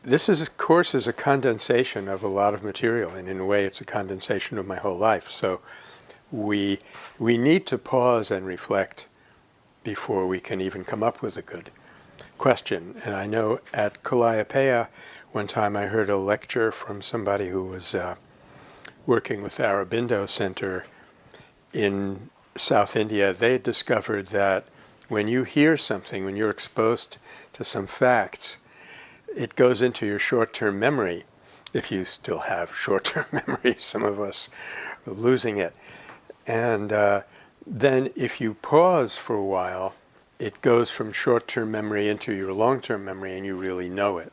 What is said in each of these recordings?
This course is a condensation of a lot of material, and in a way it's a condensation of my whole life. So we need to pause and reflect before we can even come up with a good question. And I know at Calliopeia, one time I heard a lecture from somebody who was working with Aurobindo Center in South India. They had discovered that when you hear something, when you're exposed to some facts, it goes into your short-term memory. If you still have short-term memory, some of us are losing it. And then if you pause for a while, it goes from short-term memory into your long-term memory, and you really know it.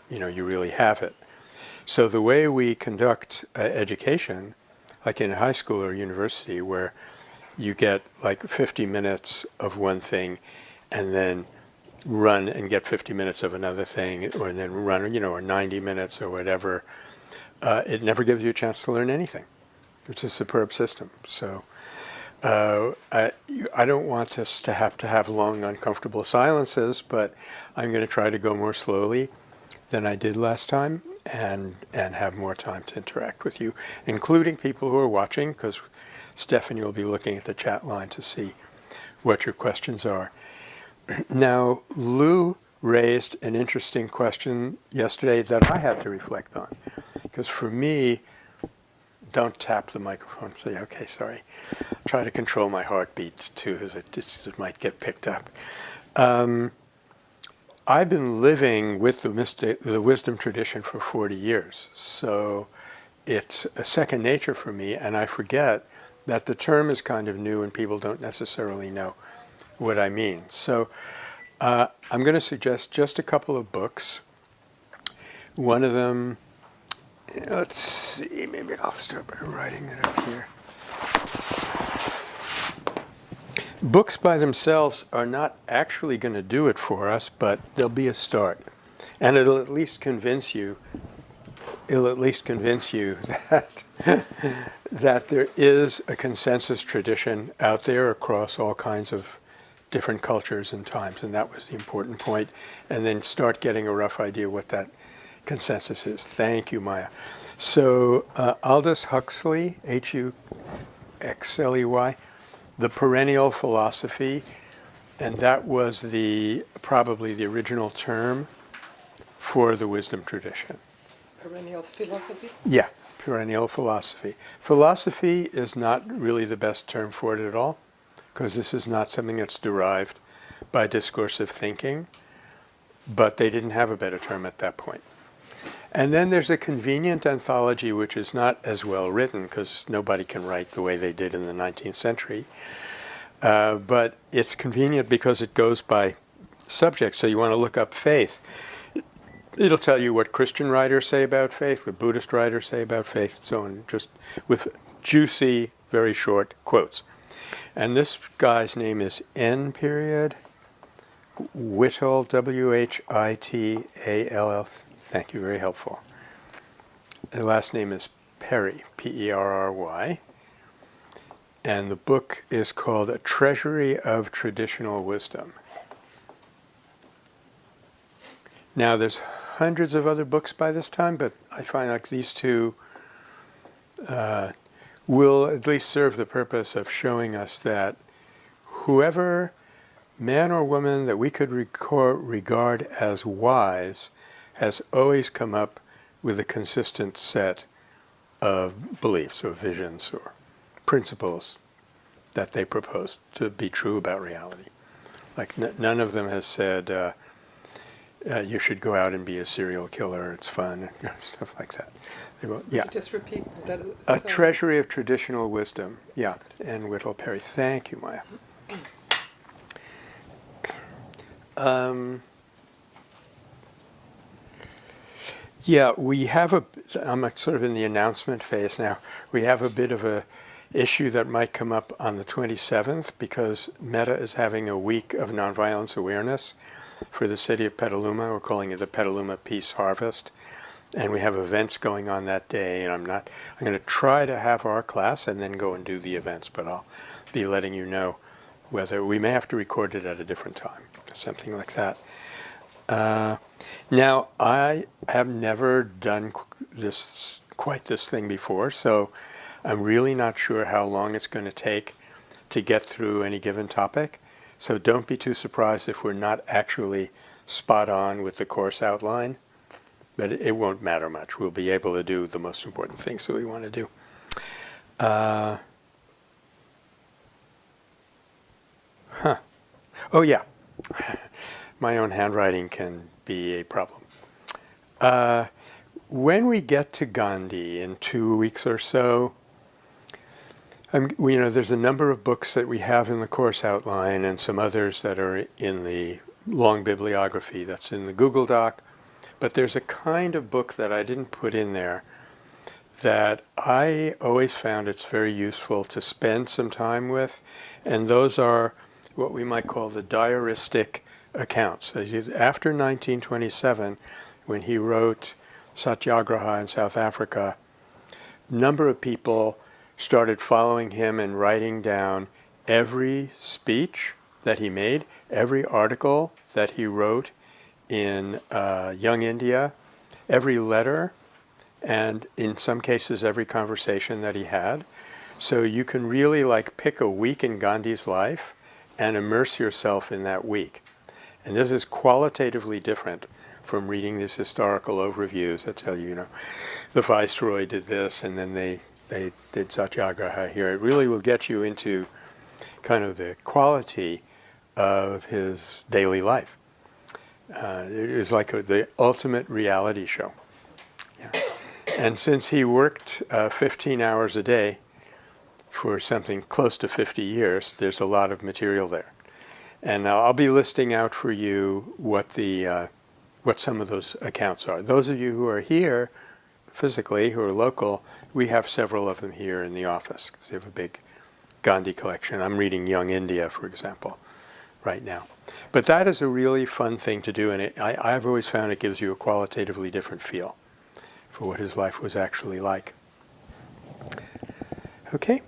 You really have it. So the way we conduct education, like in high school or university, where you get like 50 minutes of one thing and then run and get 50 minutes of another thing, or then run, or 90 minutes or whatever, it never gives you a chance to learn anything. It's a superb system. So I don't want us to have long, uncomfortable silences, but I'm going to try to go more slowly than I did last time and have more time to interact with you, including people who are watching, because Stephanie will be looking at the chat line to see what your questions are. Now, Lou raised an interesting question yesterday that I had to reflect on, because for me, don't tap the microphone. Say, okay, sorry. Try to control my heartbeat too, as it might get picked up. I've been living with the wisdom tradition for 40 years, so it's a second nature for me, and I forget that the term is kind of new and people don't necessarily know what I mean. So I'm going to suggest just a couple of books. One of them, let's see, maybe I'll start by writing it up here. Books by themselves are not actually going to do it for us, but they'll be a start. And it'll at least convince you that that there is a consensus tradition out there across all kinds of different cultures and times, and that was the important point. And then start getting a rough idea what that consensus is. Thank you, Maya. So Aldous Huxley, Huxley, The Perennial Philosophy, and that was probably the original term for the wisdom tradition. Perennial philosophy? Yeah, perennial philosophy. Philosophy is not really the best term for it at all, because this is not something that's derived by discursive thinking, but they didn't have a better term at that point. And then there's a convenient anthology, which is not as well written, because nobody can write the way they did in the 19th century. But it's convenient because it goes by subject. So you want to look up faith. It'll tell you what Christian writers say about faith, what Buddhist writers say about faith, so on, just with juicy, very short quotes. And this guy's name is N. Whitall, Whitall. Thank you, very helpful. The last name is Perry, Perry. And the book is called A Treasury of Traditional Wisdom. Now, there's hundreds of other books by this time, but I find like these two will at least serve the purpose of showing us that whoever, man or woman, that we could regard as wise has always come up with a consistent set of beliefs or visions or principles that they propose to be true about reality. Like none of them has said, you should go out and be a serial killer, it's fun, stuff like that. Yeah. Just repeat that. A Treasury of Traditional Wisdom. Yeah, and Whitall Perry. Thank you, Maya. Yeah, we have I'm sort of in the announcement phase now. We have a bit of a issue that might come up on the 27th because Metta is having a week of nonviolence awareness for the city of Petaluma. We're calling it the Petaluma Peace Harvest. And we have events going on that day, and I'm going to try to have our class and then go and do the events, but I'll be letting you know whether we may have to record it at a different time, or something like that. Now, I have never done quite this thing before, so I'm really not sure how long it's going to take to get through any given topic. So don't be too surprised if we're not actually spot on with the course outline, but it won't matter much. We'll be able to do the most important things that we want to do. Oh yeah, my own handwriting can be a problem. When we get to Gandhi in 2 weeks or so, there's a number of books that we have in the course outline and some others that are in the long bibliography that's in the Google Doc. But there's a kind of book that I didn't put in there that I always found it's very useful to spend some time with, and those are what we might call the diaristic accounts. After 1927, when he wrote Satyagraha in South Africa, a number of people started following him and writing down every speech that he made, every article that he wrote in Young India, every letter, and in some cases every conversation that he had. So you can really pick a week in Gandhi's life and immerse yourself in that week. And this is qualitatively different from reading these historical overviews that tell you, the Viceroy did this and then they did Satyagraha here. It really will get you into kind of the quality of his daily life. It is like the ultimate reality show. Yeah. And since he worked 15 hours a day for something close to 50 years, there's a lot of material there. And I'll be listing out for you what some of those accounts are. Those of you who are here physically, who are local, we have several of them here in the office because we have a big Gandhi collection. I'm reading Young India, for example, right now. But that is a really fun thing to do, and I've always found it gives you a qualitatively different feel for what his life was actually like. Okay.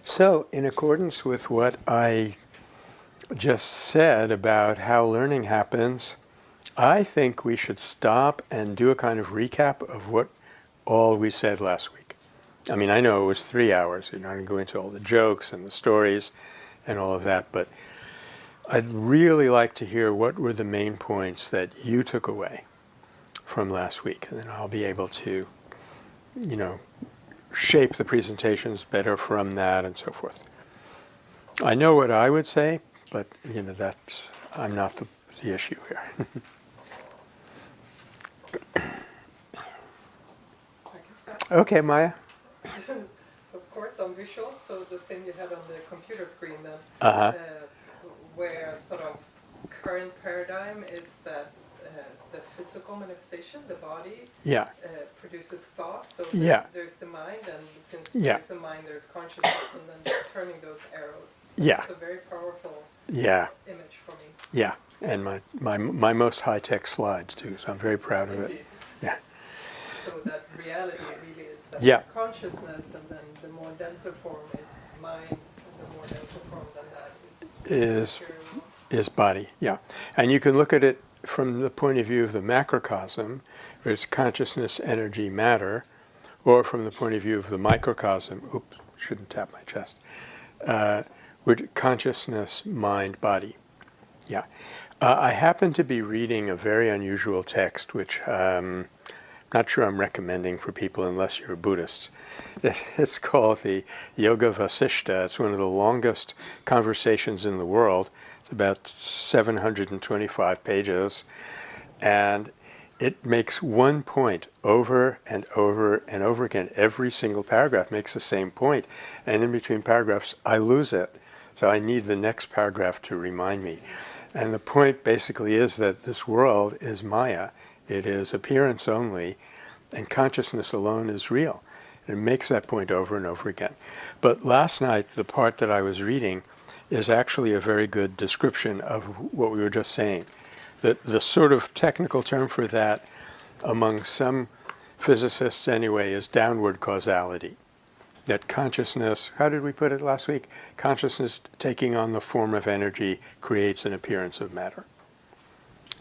So, in accordance with what I just said about how learning happens, I think we should stop and do a kind of recap of what all we said last week. I mean, I know it was 3 hours. You're not going to go into all the jokes and the stories and all of that, but I'd really like to hear what were the main points that you took away from last week, and then I'll be able to, shape the presentations better from that and so forth. I know what I would say, but I'm not the issue here. I can start. Okay, Maya. So of course on visual, so the thing you had on the computer screen then, where sort of current paradigm is that the physical manifestation, the body, produces thought. So there's the mind, and since there's a mind, there's consciousness, and then just turning those arrows. Yeah. It's a very powerful image for me. Yeah, and my most high-tech slides too, so I'm very proud of it. Yeah. So that reality really is that it's consciousness, and then the more denser form is mind, and the more denser form than that is body. Yeah, and you can look at it from the point of view of the macrocosm, where it's consciousness, energy, matter, or from the point of view of the microcosm. Oops, shouldn't tap my chest. With consciousness, mind, body. Yeah. I happen to be reading a very unusual text, which I'm not sure I'm recommending for people unless you're Buddhists. It's called the Yoga Vasishta. It's one of the longest conversations in the world. It's about 725 pages. And it makes one point over and over and over again. Every single paragraph makes the same point. And in between paragraphs, I lose it. So I need the next paragraph to remind me. And the point basically is that this world is Maya. It is appearance only, and consciousness alone is real. And it makes that point over and over again. But last night, the part that I was reading is actually a very good description of what we were just saying. The sort of technical term for that, among some physicists anyway, is downward causality. that consciousness, how did we put it last week? Consciousness taking on the form of energy creates an appearance of matter.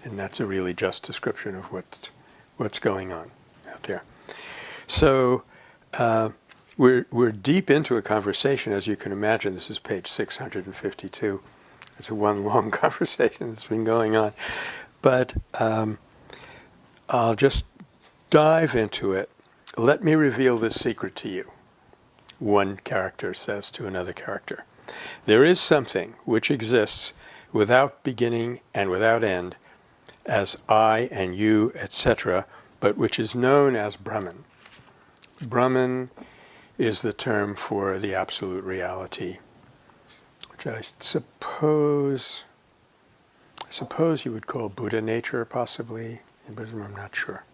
And that's a really just description of what's going on out there. So we're deep into a conversation, as you can imagine. This is page 652. It's one long conversation that's been going on. But I'll just dive into it. Let me reveal this secret to you, one character says to another character. There is something which exists without beginning and without end, as I and you, etc., but which is known as Brahman. Brahman is the term for the absolute reality, which I suppose you would call Buddha nature, possibly. In Buddhism, I'm not sure.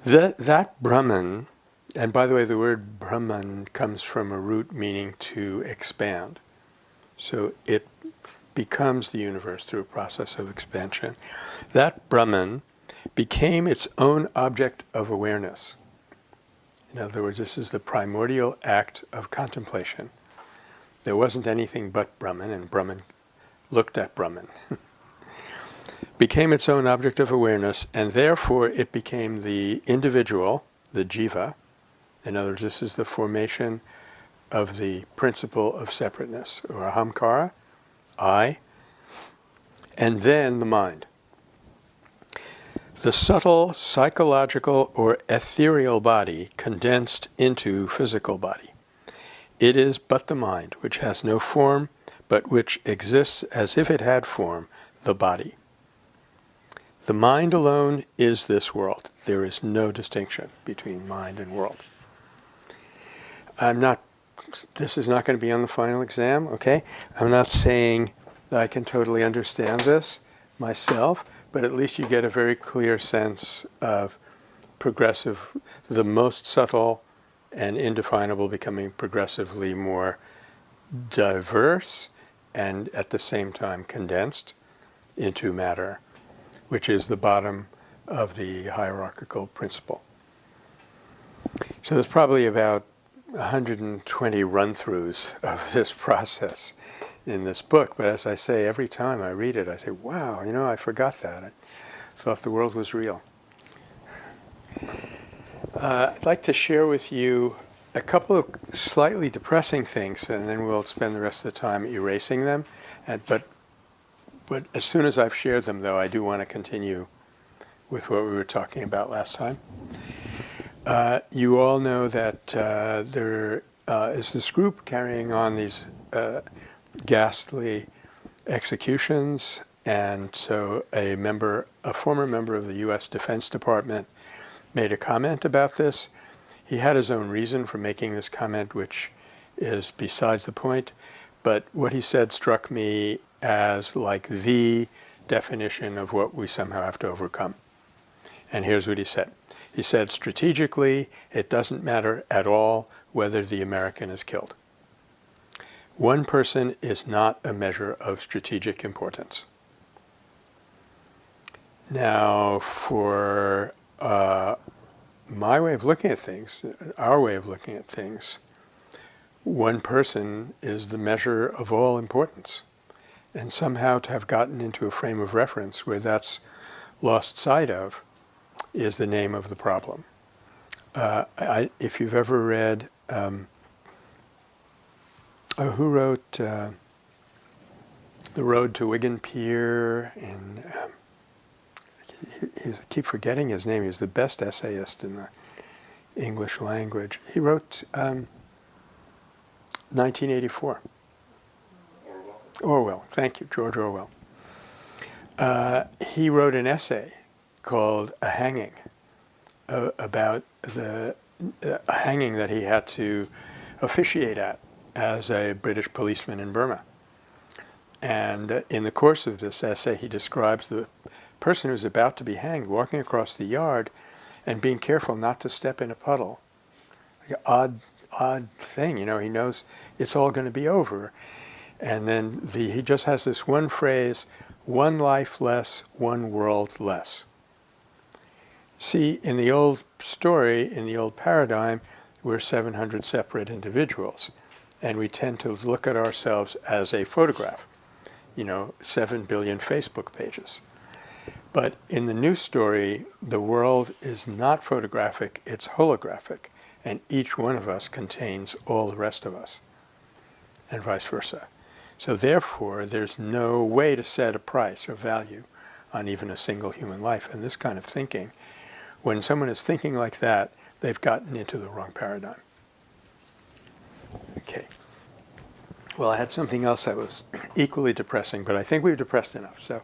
That Brahman, and by the way, the word Brahman comes from a root meaning to expand. So it becomes the universe through a process of expansion. That Brahman became its own object of awareness. In other words, this is the primordial act of contemplation. There wasn't anything but Brahman, and Brahman looked at Brahman. Became its own object of awareness, and therefore it became the individual, the jiva. In other words, this is the formation of the principle of separateness, or ahamkara, I, and then the mind. The subtle psychological or ethereal body condensed into physical body. It is but the mind, which has no form, but which exists as if it had form, the body. The mind alone is this world. There is no distinction between mind and world. This is not going to be on the final exam, okay? I'm not saying that I can totally understand this myself, but at least you get a very clear sense of the most subtle and indefinable becoming progressively more diverse and at the same time condensed into matter, which is the bottom of the hierarchical principle. So there's probably about 120 run-throughs of this process in this book, but as I say, every time I read it, I say, wow, I forgot that. I thought the world was real. I'd like to share with you a couple of slightly depressing things, and then we'll spend the rest of the time erasing them. But as soon as I've shared them, though, I do want to continue with what we were talking about last time. You all know that there is this group carrying on these ghastly executions, and so a former member of the U.S. Defense Department made a comment about this. He had his own reason for making this comment, which is besides the point, but what he said struck me as like the definition of what we somehow have to overcome. And here's what he said. He said, strategically, it doesn't matter at all whether the American is killed. One person is not a measure of strategic importance. Now, for my way of looking at things, our way of looking at things, one person is the measure of all importance. And somehow to have gotten into a frame of reference where that's lost sight of is the name of the problem. If you've ever read, who wrote The Road to Wigan Pier, and I keep forgetting his name. He's the best essayist in the English language. He wrote 1984. Orwell, thank you, George Orwell. He wrote an essay called A Hanging, about a hanging that he had to officiate at as a British policeman in Burma. And in the course of this essay, he describes the person who's about to be hanged walking across the yard and being careful not to step in a puddle. Like an odd thing, he knows it's all going to be over. And then he just has this one phrase, one life less, one world less. See, in the old story, in the old paradigm, we're 700 separate individuals. And we tend to look at ourselves as a photograph, 7 billion Facebook pages. But in the news story, the world is not photographic, it's holographic. And each one of us contains all the rest of us, and vice versa. So therefore, there's no way to set a price or value on even a single human life. And this kind of thinking, when someone is thinking like that, they've gotten into the wrong paradigm. Okay. Well, I had something else that was equally depressing, but I think we've depressed enough. So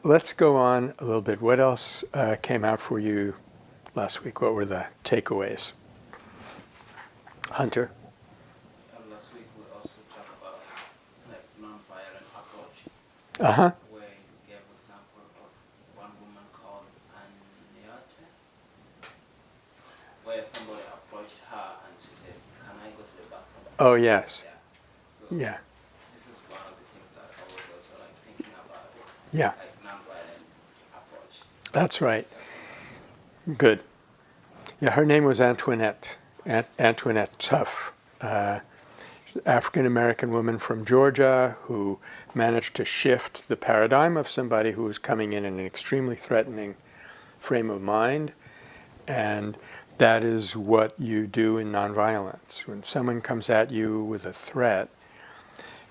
let's go on a little bit. What else came out for you last week? What were the takeaways? Hunter? Last week we also talked about like nonviolent approach. Uh-huh. Where you gave example of one woman called Aniote, where somebody approached her and she said, "Can I go to the bathroom?" Oh, yes. Yeah. So Yeah. this is one of the things that I was also like thinking about, Yeah. like nonviolent approach. That's right. Good. Yeah, her name was Antoinette. Antoinette Tuff. African-American woman from Georgia who managed to shift the paradigm of somebody who was coming in an extremely threatening frame of mind. And that is what you do in nonviolence. When someone comes at you with a threat,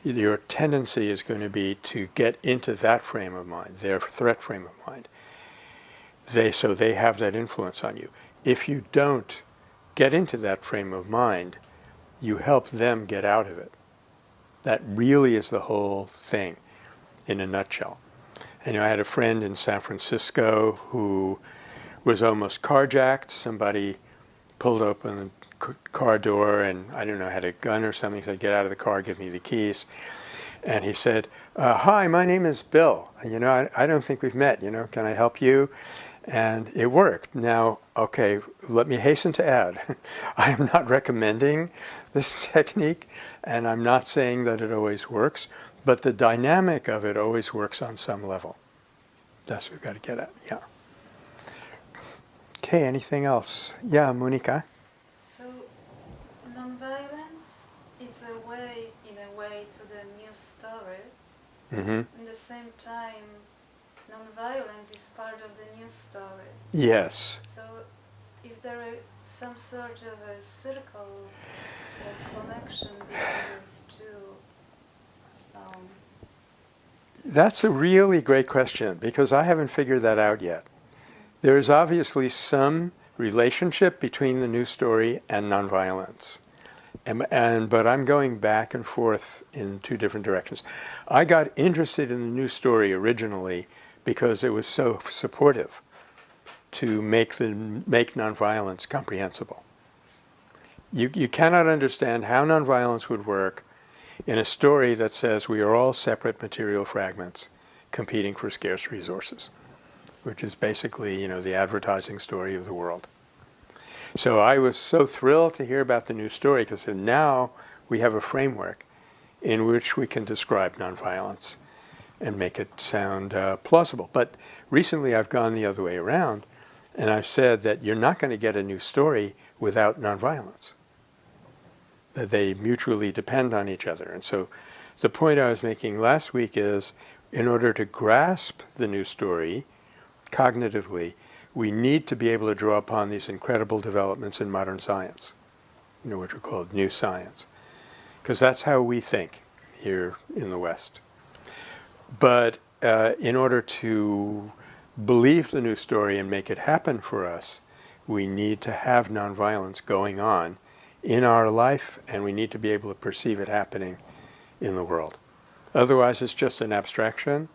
your tendency is going to be to get into that frame of mind, their threat frame of mind. So they have that influence on you. If you don't get into that frame of mind, you help them get out of it. That really is the whole thing in a nutshell. And I had a friend in San Francisco who was almost carjacked. Somebody pulled open the car door and, I don't know, had a gun or something. He said, "Get out of the car, give me the keys." And he said, "Hi, my name is Bill. I don't think we've met. Can I help you?" And it worked. Now, okay, let me hasten to add, I am not recommending this technique, and I'm not saying that it always works, but the dynamic of it always works on some level. That's what we've got to get at, yeah. Okay, anything else? Yeah, Monica? So, nonviolence is a way, in a way, to the new story. Mm-hmm. At the same time, nonviolence is part of the new story. Yes. So, is there some sort of a circle or connection between these two? That's a really great question, because I haven't figured that out yet. There is obviously some relationship between the new story and nonviolence. But I'm going back and forth in two different directions. I got interested in the new story originally because it was so supportive to make nonviolence comprehensible. You cannot understand how nonviolence would work in a story that says we are all separate material fragments competing for scarce resources, which is basically, the advertising story of the world. So I was so thrilled to hear about the new story because now we have a framework in which we can describe nonviolence and make it sound plausible. But recently I've gone the other way around, and I've said that you're not going to get a new story without nonviolence, that they mutually depend on each other. And so the point I was making last week is, in order to grasp the new story cognitively, we need to be able to draw upon these incredible developments in modern science, which are called new science, because that's how we think here in the West. But in order to believe the new story and make it happen for us, we need to have nonviolence going on in our life, and we need to be able to perceive it happening in the world. Otherwise, it's just an abstraction,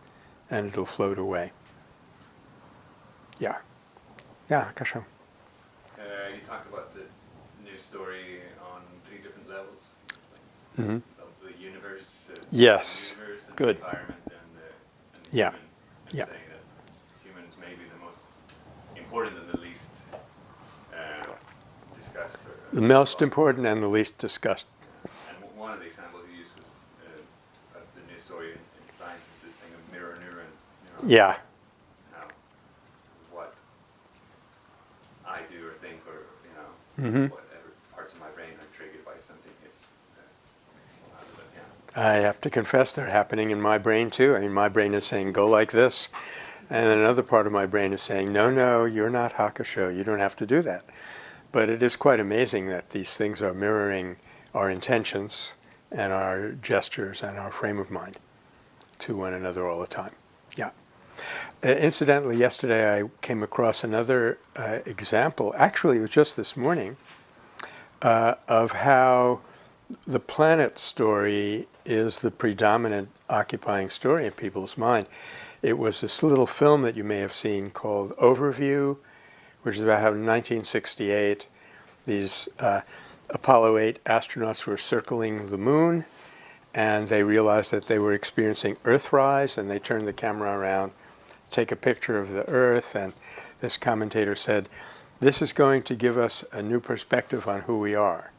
and it'll float away. Yeah. Yeah, Kasha. You talked about the news story on 3 different levels Mm-hmm. of the universe. Yes. The universe and Good. the environment and the Yeah. human. And Yeah. saying that humans may be the most important and the least discussed. The most important and the least discussed. And one of the examples you used was of the news story in science is this thing of mirror neuron. Yeah. How what I do or think or whatever parts of my brain are triggered by something is other than, yeah. I have to confess they're happening in my brain too. I mean, my brain is saying, go like this. And another part of my brain is saying, no, no, you're not Hakusho. You don't have to do that. But it is quite amazing that these things are mirroring our intentions and our gestures and our frame of mind to one another all the time. Yeah. Incidentally, yesterday I came across another example, actually it was just this morning, of how the planet story is the predominant occupying story in people's mind. It was this little film that you may have seen called Overview, which is about how in 1968 these Apollo 8 astronauts were circling the moon, and they realized that they were experiencing Earthrise, and they turned the camera around, take a picture of the Earth, and this commentator said, this is going to give us a new perspective on who we are.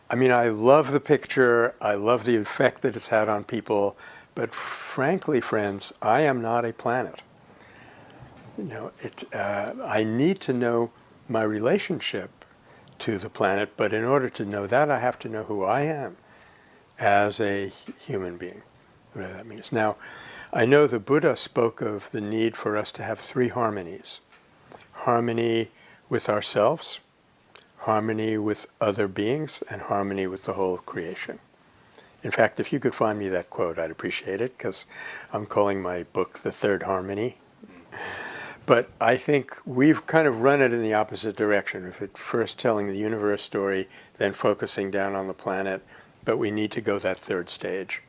I mean, I love the picture, I love the effect that it's had on people, but frankly, friends, I am not a planet. You know, I need to know my relationship to the planet, but in order to know that, I have to know who I am as a human being, whatever that means. Now, I know the Buddha spoke of the need for us to have three harmonies. Harmony with ourselves, harmony with other beings, and harmony with the whole of creation. In fact, if you could find me that quote, I'd appreciate it, because I'm calling my book The Third Harmony. But I think we've kind of run it in the opposite direction, with it first telling the universe story, then focusing down on the planet, but we need to go that third stage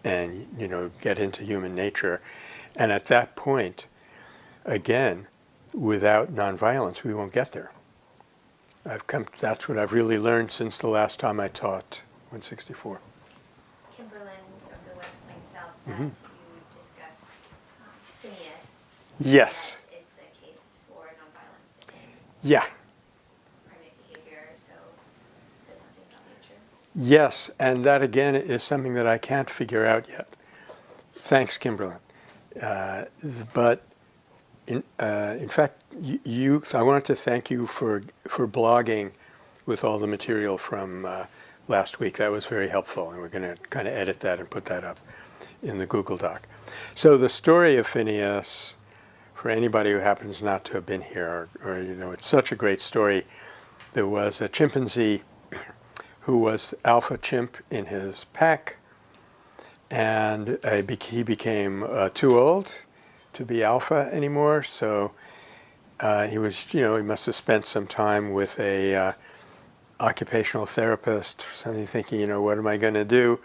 and, you know, get into human nature. And at that point, again, without nonviolence, we won't get there. That's what I've really learned since the last time I taught 164. Kimberlyn from the web points out that you discussed Phineas. Yes. That it's a case for nonviolence in Yeah. primate behavior, so says something about nature. Yes, and that again is something that I can't figure out yet. Thanks, Kimberlyn. But in fact, I wanted to thank you for blogging with all the material from last week. That was very helpful, and we're going to kind of edit that and put that up in the Google Doc. So the story of Phineas, for anybody who happens not to have been here, or you know, it's such a great story. There was a chimpanzee who was alpha chimp in his pack, and he became too old to be alpha anymore, so he was, you know, he must have spent some time with a occupational therapist or something, thinking, you know, what am I going to do?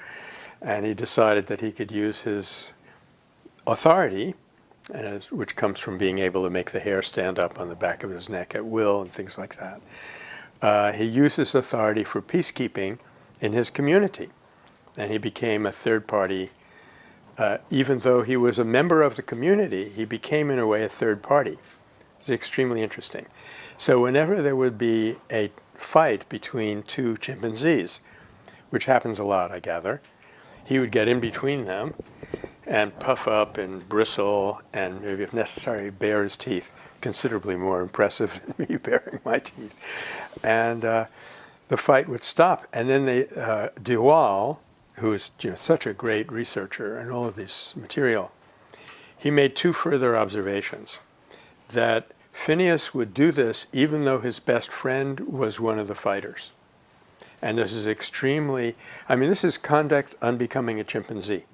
And he decided that he could use his authority, which comes from being able to make the hair stand up on the back of his neck at will and things like that. He used his authority for peacekeeping in his community, and he became a third party. Even though he was a member of the community, he became in a way a third party. It's extremely interesting. So whenever there would be a fight between two chimpanzees, which happens a lot, I gather, he would get in between them and puff up and bristle and maybe, if necessary, bare his teeth. Considerably more impressive than me baring my teeth. And the fight would stop. And then Duval, who is, you know, such a great researcher in all of this material, he made two further observations. That Phineas would do this even though his best friend was one of the fighters. And this is extremely, I mean, this is conduct unbecoming a chimpanzee.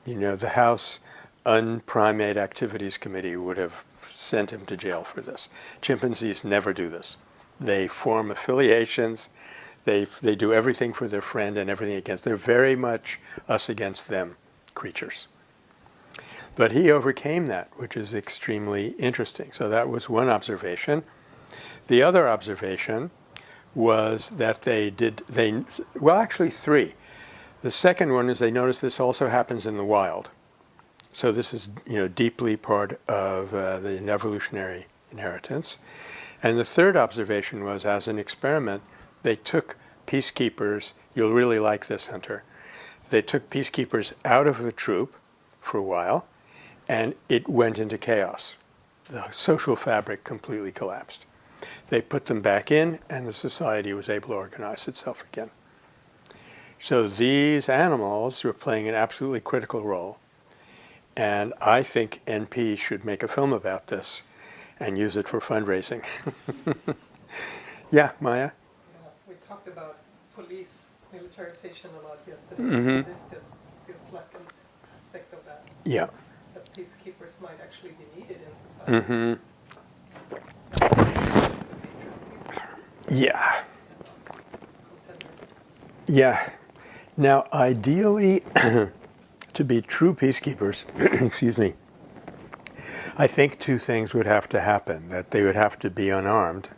You know, the House Unprimate Activities Committee would have sent him to jail for this. Chimpanzees never do this. They form affiliations. They do everything for their friend and everything against. They're very much us against them creatures. But he overcame that, which is extremely interesting. So that was one observation. The other observation was that well, actually three. The second one is they noticed this also happens in the wild. So this is, you know, deeply part of the evolutionary inheritance. And the third observation was, as an experiment, they took peacekeepers, you'll really like this, Hunter, they took peacekeepers out of the troop for a while, and it went into chaos. The social fabric completely collapsed. They put them back in, and the society was able to organize itself again. So these animals were playing an absolutely critical role. And I think NP should make a film about this and use it for fundraising. Yeah, Maya? Yeah, we talked about police militarization a lot yesterday. This just feels like an aspect of that. Yeah. That peacekeepers might actually be needed in society. Yeah. Contenders. Yeah. Now, ideally, to be true peacekeepers, excuse me, I think two things would have to happen. That they would have to be unarmed,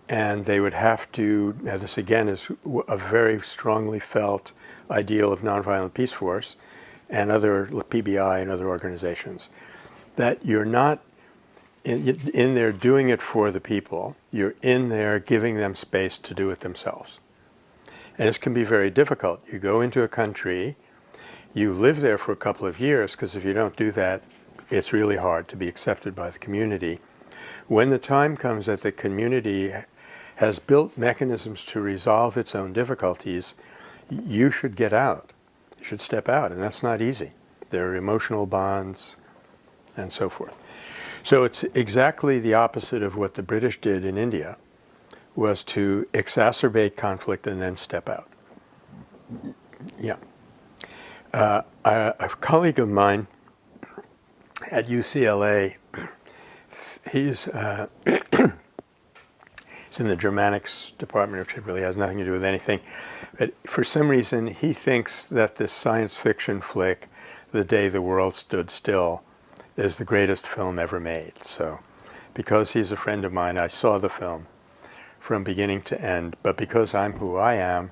and they would have to, now this again is a very strongly felt ideal of nonviolent peace force and other PBI and other organizations, that you're not in there doing it for the people, you're in there giving them space to do it themselves. And this can be very difficult. You go into a country, you live there for a couple of years, because if you don't do that, it's really hard to be accepted by the community. When the time comes that the community has built mechanisms to resolve its own difficulties, you should get out. You should step out, and that's not easy. There are emotional bonds and so forth. So it's exactly the opposite of what the British did in India, was to exacerbate conflict and then step out. Yeah. A colleague of mine at UCLA, he's in the Germanics department, which really has nothing to do with anything. But for some reason, he thinks that this science fiction flick, The Day the World Stood Still, is the greatest film ever made. So because he's a friend of mine, I saw the film from beginning to end. But because I'm who I am,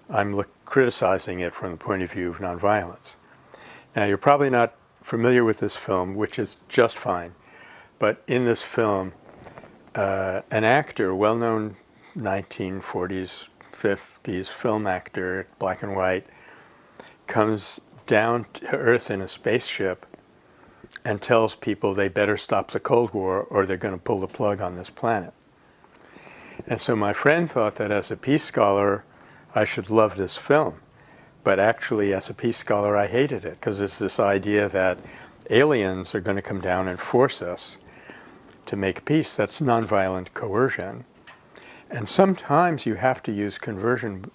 I'm criticizing it from the point of view of nonviolence. Now, you're probably not familiar with this film, which is just fine. But in this film, an actor, well-known 1940s, 50s film actor, black and white, comes down to Earth in a spaceship and tells people they better stop the Cold War or they're going to pull the plug on this planet. And so my friend thought that as a peace scholar, I should love this film. But actually, as a peace scholar, I hated it, because it's this idea that aliens are going to come down and force us to make peace. That's nonviolent coercion. And sometimes you have to use coercion,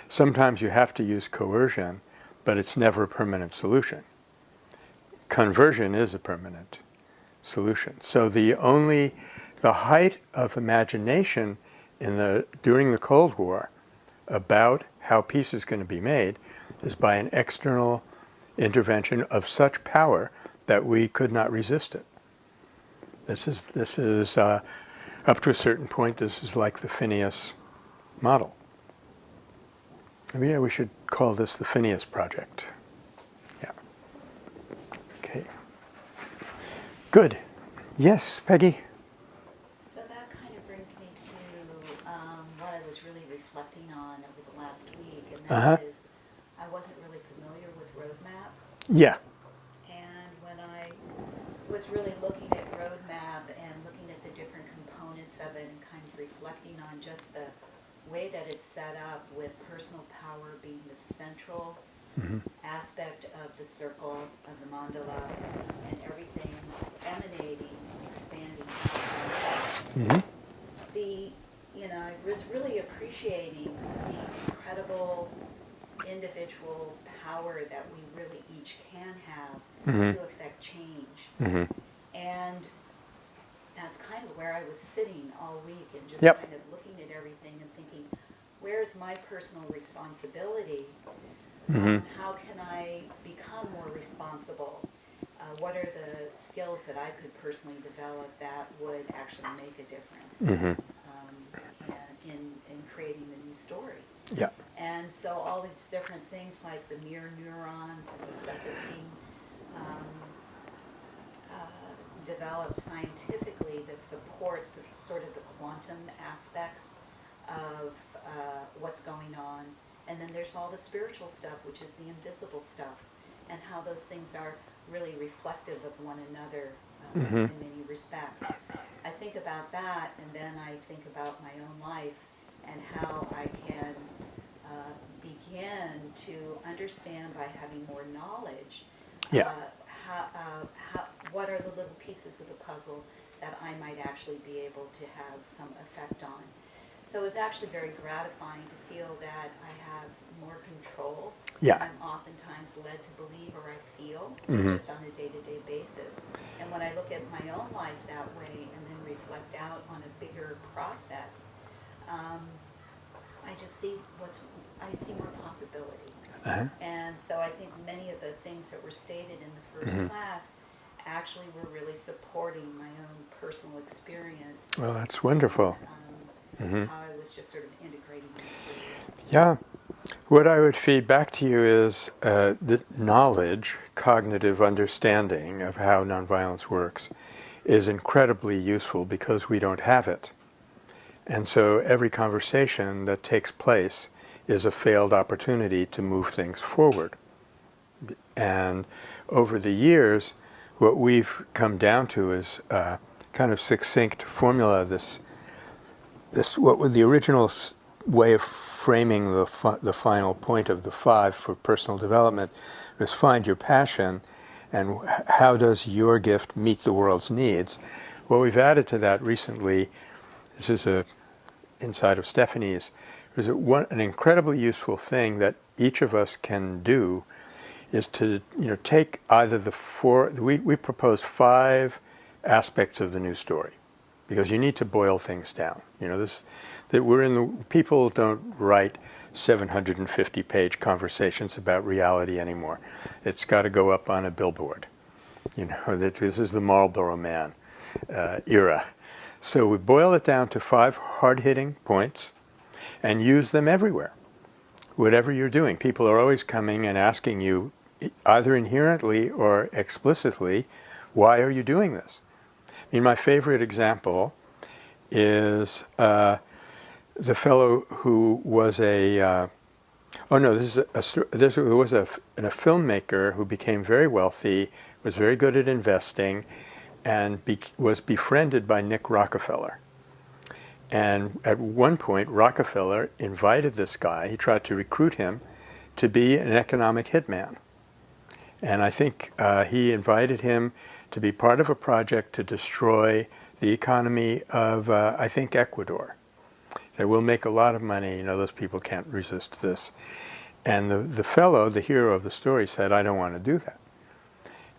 sometimes you have to use coercion, but it's never a permanent solution. Conversion is a permanent solution. So the height of imagination during the Cold War about how peace is going to be made is by an external intervention of such power that we could not resist it. This is up to a certain point, this is like the Phineas model. I mean, we should call this the Phineas Project. Yeah. Okay. Good. Yes, Peggy? So that kind of brings me to what I was really reflecting on over the last week, and that is I wasn't really familiar with roadmap. Yeah. And when I was really looking at roadmap and looking at the different components of it and kind of reflecting on just the way that it's set up, with personal power being the central aspect of the circle, of the mandala, and everything emanating, expanding out. I was really appreciating the incredible individual power that we really each can have to affect change. And that's kind of where I was sitting all week, and just kind of looking at everything and thinking, where's my personal responsibility? How can I become more responsible? What are the skills that I could personally develop that would actually make a difference in creating the new story? Yeah. And so all these different things like the mirror neurons and the stuff that's being developed scientifically that supports sort of the quantum aspects of what's going on. And then there's all the spiritual stuff, which is the invisible stuff, and how those things are really reflective of one another in many respects. I think about that, and then I think about my own life and how I can begin to understand by having more knowledge Yeah. what are the little pieces of the puzzle that I might actually be able to have some effect on. So it's actually very gratifying to feel that I have more control Yeah. than I'm oftentimes led to believe or I feel Mhm. just on a day-to-day basis. And when I look at my own life that way and then reflect out on a bigger process, I just see I see more possibility. Uh-huh. And so I think many of the things that were stated in the first class actually were really supporting my own personal experience. Well, that's wonderful. How I was just sort of integrating the material. Yeah. What I would feed back to you is the knowledge, cognitive understanding of how nonviolence works is incredibly useful because we don't have it. And so every conversation that takes place is a failed opportunity to move things forward. And over the years, what we've come down to is a kind of succinct formula. This what was the original way of framing the final point of the 5 for personal development was find your passion and how does your gift meet the world's needs. What we've added to that recently, this is inside of Stephanie's, is an incredibly useful thing that each of us can do is to take either we propose 5 aspects of the new story because you need to boil things down. People don't write 750-page conversations about reality anymore. It's got to go up on a billboard. This is the Marlboro Man era. So we boil it down to 5 hard-hitting points and use them everywhere. Whatever you're doing, people are always coming and asking you, either inherently or explicitly, why are you doing this? I mean, my favorite example is the fellow who was a filmmaker who became very wealthy, was very good at investing, and was befriended by Nick Rockefeller. And at one point, Rockefeller invited this guy, he tried to recruit him to be an economic hitman. And I think he invited him to be part of a project to destroy the economy of, I think, Ecuador. That will make a lot of money, those people can't resist this. And the fellow, the hero of the story, said, I don't want to do that.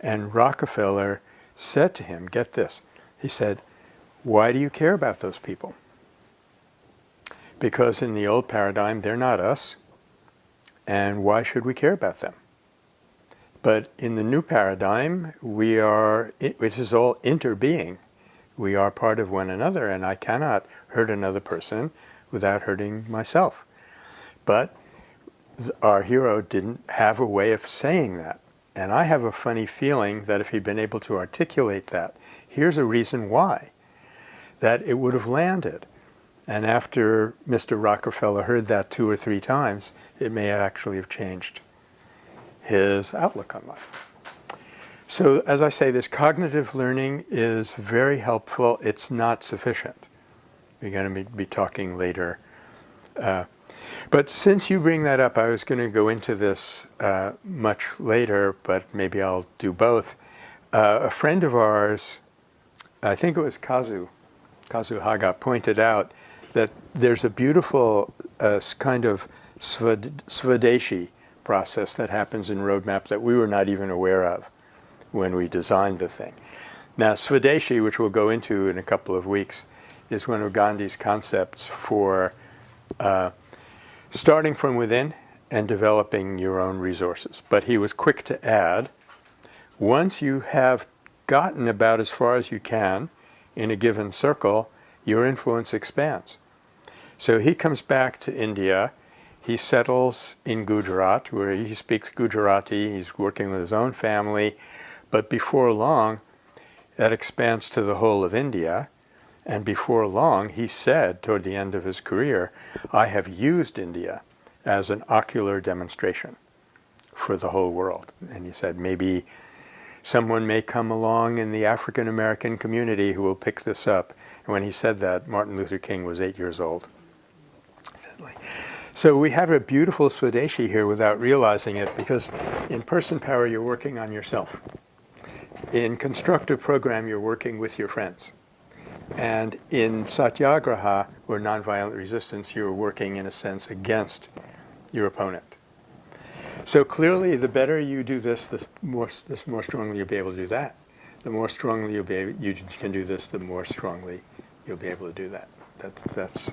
And Rockefeller said to him, get this, he said, why do you care about those people? Because in the old paradigm, they're not us, and why should we care about them? But in the new paradigm, which is all interbeing, we are part of one another, and I cannot hurt another person without hurting myself. But our hero didn't have a way of saying that. And I have a funny feeling that if he'd been able to articulate that, here's a reason why, that it would have landed. And after Mr. Rockefeller heard that 2 or 3 times, it may actually have changed his outlook on life. So as I say, this cognitive learning is very helpful. It's not sufficient. We're going to be talking later. But since you bring that up, I was going to go into this much later, but maybe I'll do both. A friend of ours, I think it was Kazu Haga, pointed out that there's a beautiful kind of Swadeshi process that happens in Roadmap that we were not even aware of when we designed the thing. Now, Swadeshi, which we'll go into in a couple of weeks, is one of Gandhi's concepts for starting from within and developing your own resources. But he was quick to add, once you have gotten about as far as you can in a given circle, your influence expands. So he comes back to India. He settles in Gujarat, where he speaks Gujarati. He's working with his own family. But before long, that expands to the whole of India. And before long, he said, toward the end of his career, I have used India as an ocular demonstration for the whole world. And he said maybe someone may come along in the African American community who will pick this up. And when he said that, Martin Luther King was 8 years old. So we have a beautiful Swadeshi here without realizing it, because in person power, you're working on yourself. In constructive program, you're working with your friends. And in satyagraha, or nonviolent resistance, you're working, in a sense, against your opponent. So clearly, the better you do this, the more strongly you'll be able to do that. The more strongly you can do this, the more strongly you'll be able to do that. That's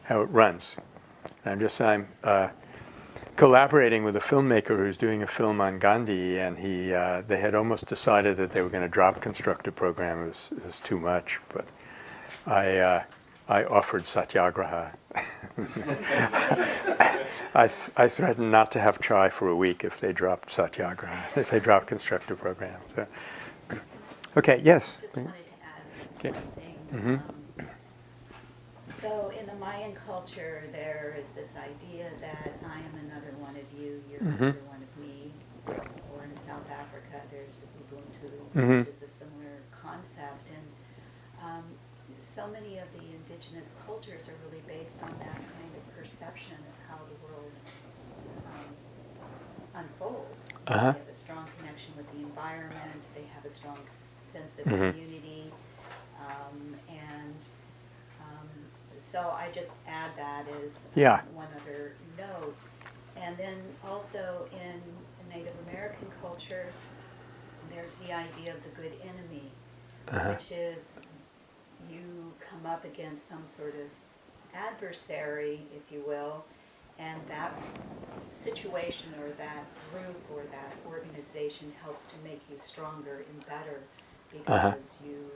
how it runs. I'm collaborating with a filmmaker who's doing a film on Gandhi, and they had almost decided that they were going to drop constructive program. It was too much, but I offered satyagraha. I threatened not to have chai for a week if they dropped satyagraha, if they dropped constructive program. So, okay, yes. Just wanted to add Okay. one thing. Mm-hmm. So in the Mayan culture, there is this idea that I am another one of you, you're Mhm. another one of me. Or in South Africa, there's Ubuntu, Mhm. which is a similar concept. And so many of the indigenous cultures are really based on that kind of perception of how the world unfolds. Uh-huh. They have a strong connection with the environment, they have a strong sense of Mhm. community, and so I just add that as Yeah. one other note. And then also in Native American culture, there's the idea of the good enemy, Uh-huh. which is you come up against some sort of adversary, if you will, and that situation or that group or that organization helps to make you stronger and better Uh-huh. because you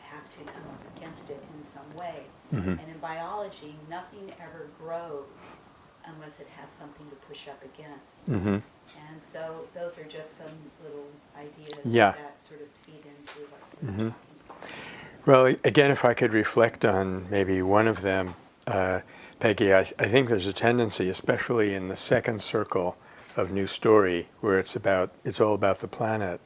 have to come up against it in some way. Mhm. And in biology, nothing ever grows unless it has something to push up against. Mm-hmm. And so those are just some little ideas Yeah. that sort of feed into what we're Mhm. talking about. Well, again, if I could reflect on maybe one of them, Peggy, I think there's a tendency, especially in the second circle of New Story, where it's all about the planet,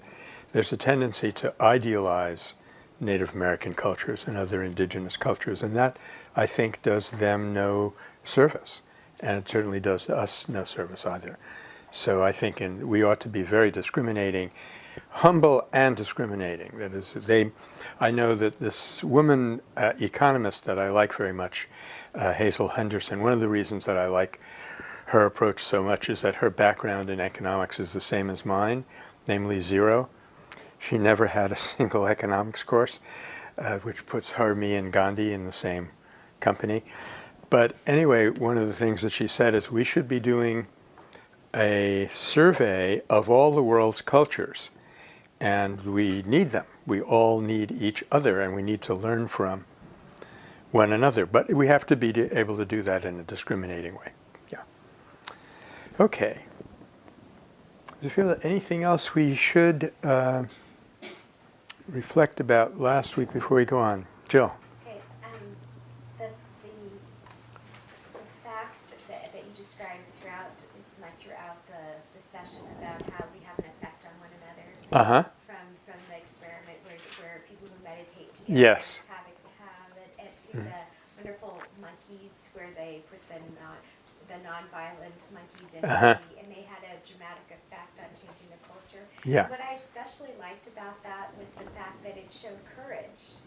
there's a tendency to idealize Native American cultures and other indigenous cultures, and that, I think, does them no service, and it certainly does us no service either. So I think we ought to be very discriminating, humble and discriminating. That is, I know that this woman economist that I like very much, Hazel Henderson, one of the reasons that I like her approach so much is that her background in economics is the same as mine, namely zero. She never had a single economics course, which puts her, me, and Gandhi in the same company. But anyway, one of the things that she said is we should be doing a survey of all the world's cultures, and we need them. We all need each other, and we need to learn from one another. But we have to be able to do that in a discriminating way. Yeah. Okay. Do you feel that anything else we should reflect about last week before we go on? Jill. Okay, the fact that you described throughout the session about how we have an effect on one another Uh-huh. from the experiment where people who meditate together Yes. have it to the wonderful monkeys where they put the nonviolent monkeys in Uh-huh. and they had a dramatic effect on changing the culture. Yeah. What I especially liked about that was the fact that it showed courage.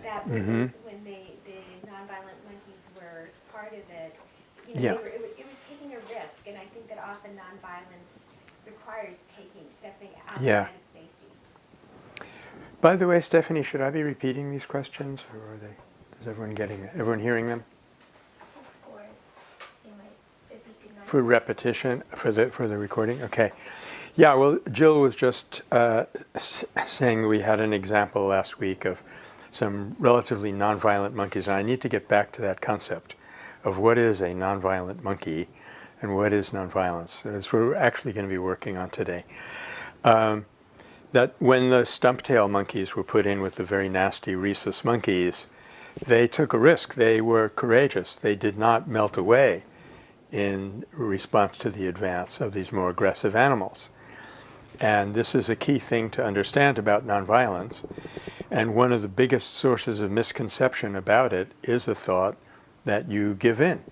That Mhm. when the nonviolent monkeys were part of it, Yeah. it was taking a risk, and I think that often nonviolence requires stepping outside Yeah. of safety. By the way, Stephanie, should I be repeating these questions, or is everyone hearing them? Or seem like it'd be good For repetition, for the recording? Okay. Yeah, well, Jill was just saying we had an example last week of some relatively nonviolent monkeys, and I need to get back to that concept of what is a nonviolent monkey and what is nonviolence. That's what we're actually going to be working on today. That when the stump-tail monkeys were put in with the very nasty rhesus monkeys, they took a risk. They were courageous. They did not melt away in response to the advance of these more aggressive animals. And this is a key thing to understand about nonviolence. And one of the biggest sources of misconception about it is the thought that you give in.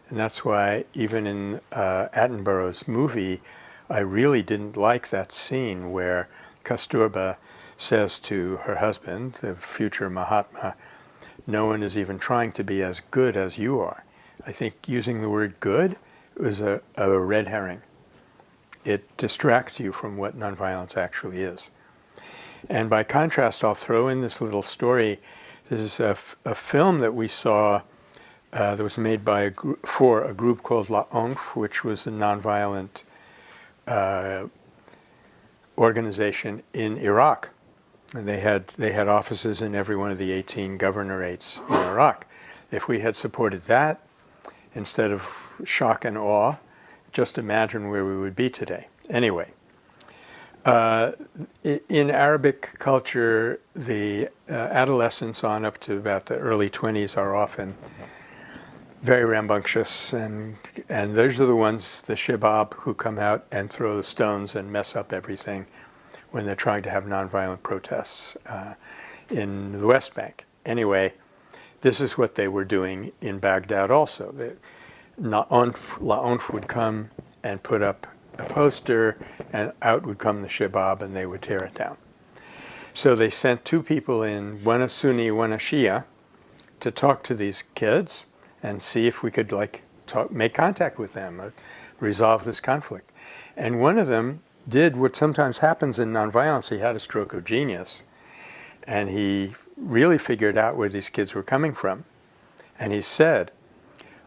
And that's why even in Attenborough's movie, I really didn't like that scene where Kasturba says to her husband, the future Mahatma, no one is even trying to be as good as you are. I think using the word good was a red herring. It distracts you from what nonviolence actually is. And by contrast, I'll throw in this little story. This is a film that we saw that was made by for a group called La ONF, which was a nonviolent organization in Iraq. And they had offices in every one of the 18 governorates in Iraq. If we had supported that instead of shock and awe, just imagine where we would be today. Anyway, in Arabic culture, the adolescents on up to about the early 20s are often very rambunctious, and those are the ones, the shabab, who come out and throw the stones and mess up everything when they're trying to have nonviolent protests in the West Bank. Anyway, this is what they were doing in Baghdad also. La ONF would come and put up a poster, and out would come the shabab, and they would tear it down. So they sent two people in, one a Sunni, one a Shia, to talk to these kids and see if we could make contact with them, resolve this conflict. And one of them did what sometimes happens in nonviolence. He had a stroke of genius, and he really figured out where these kids were coming from. And he said,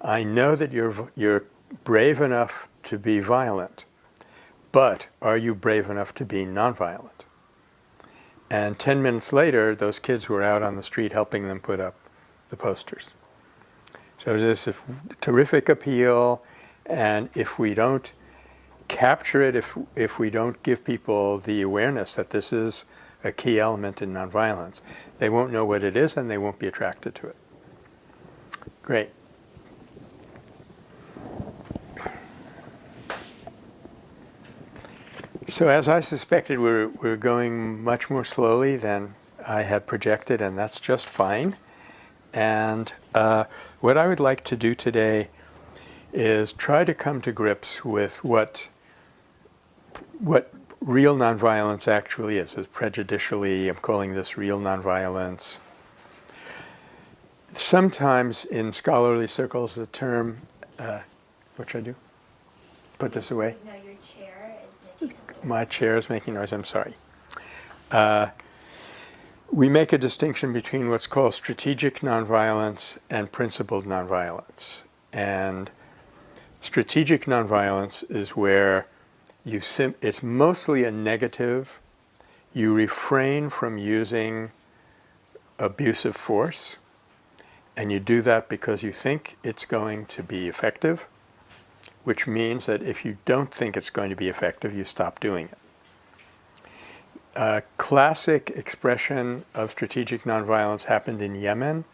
I know that you're brave enough to be violent, but are you brave enough to be nonviolent? And 10 minutes later, those kids were out on the street helping them put up the posters. So there's this terrific appeal, and if we don't capture it, if we don't give people the awareness that this is a key element in nonviolence, they won't know what it is and they won't be attracted to it. Great. So as I suspected, we're going much more slowly than I had projected, and that's just fine. And what I would like to do today is try to come to grips with what real nonviolence actually is. As prejudicially, I'm calling this real nonviolence. Sometimes in scholarly circles, the term, what should I do? Put this away? No, your chair is making noise. My chair is making noise, I'm sorry. We make a distinction between what's called strategic nonviolence and principled nonviolence. And strategic nonviolence is where it's mostly a negative. You refrain from using abusive force, and you do that because you think it's going to be effective, which means that if you don't think it's going to be effective, you stop doing it. A classic expression of strategic nonviolence happened in Yemen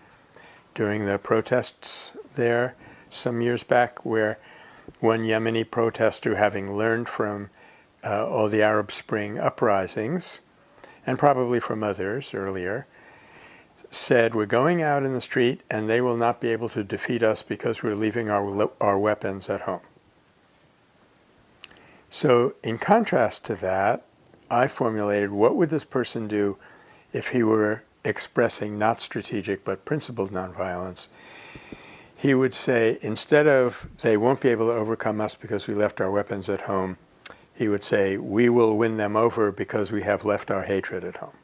during the protests there some years back, where one Yemeni protester, having learned from all the Arab Spring uprisings, and probably from others earlier, said, we're going out in the street and they will not be able to defeat us because we're leaving our weapons at home. So in contrast to that, I formulated, what would this person do if he were expressing not strategic but principled nonviolence? He would say, instead of, they won't be able to overcome us because we left our weapons at home, he would say, we will win them over because we have left our hatred at home.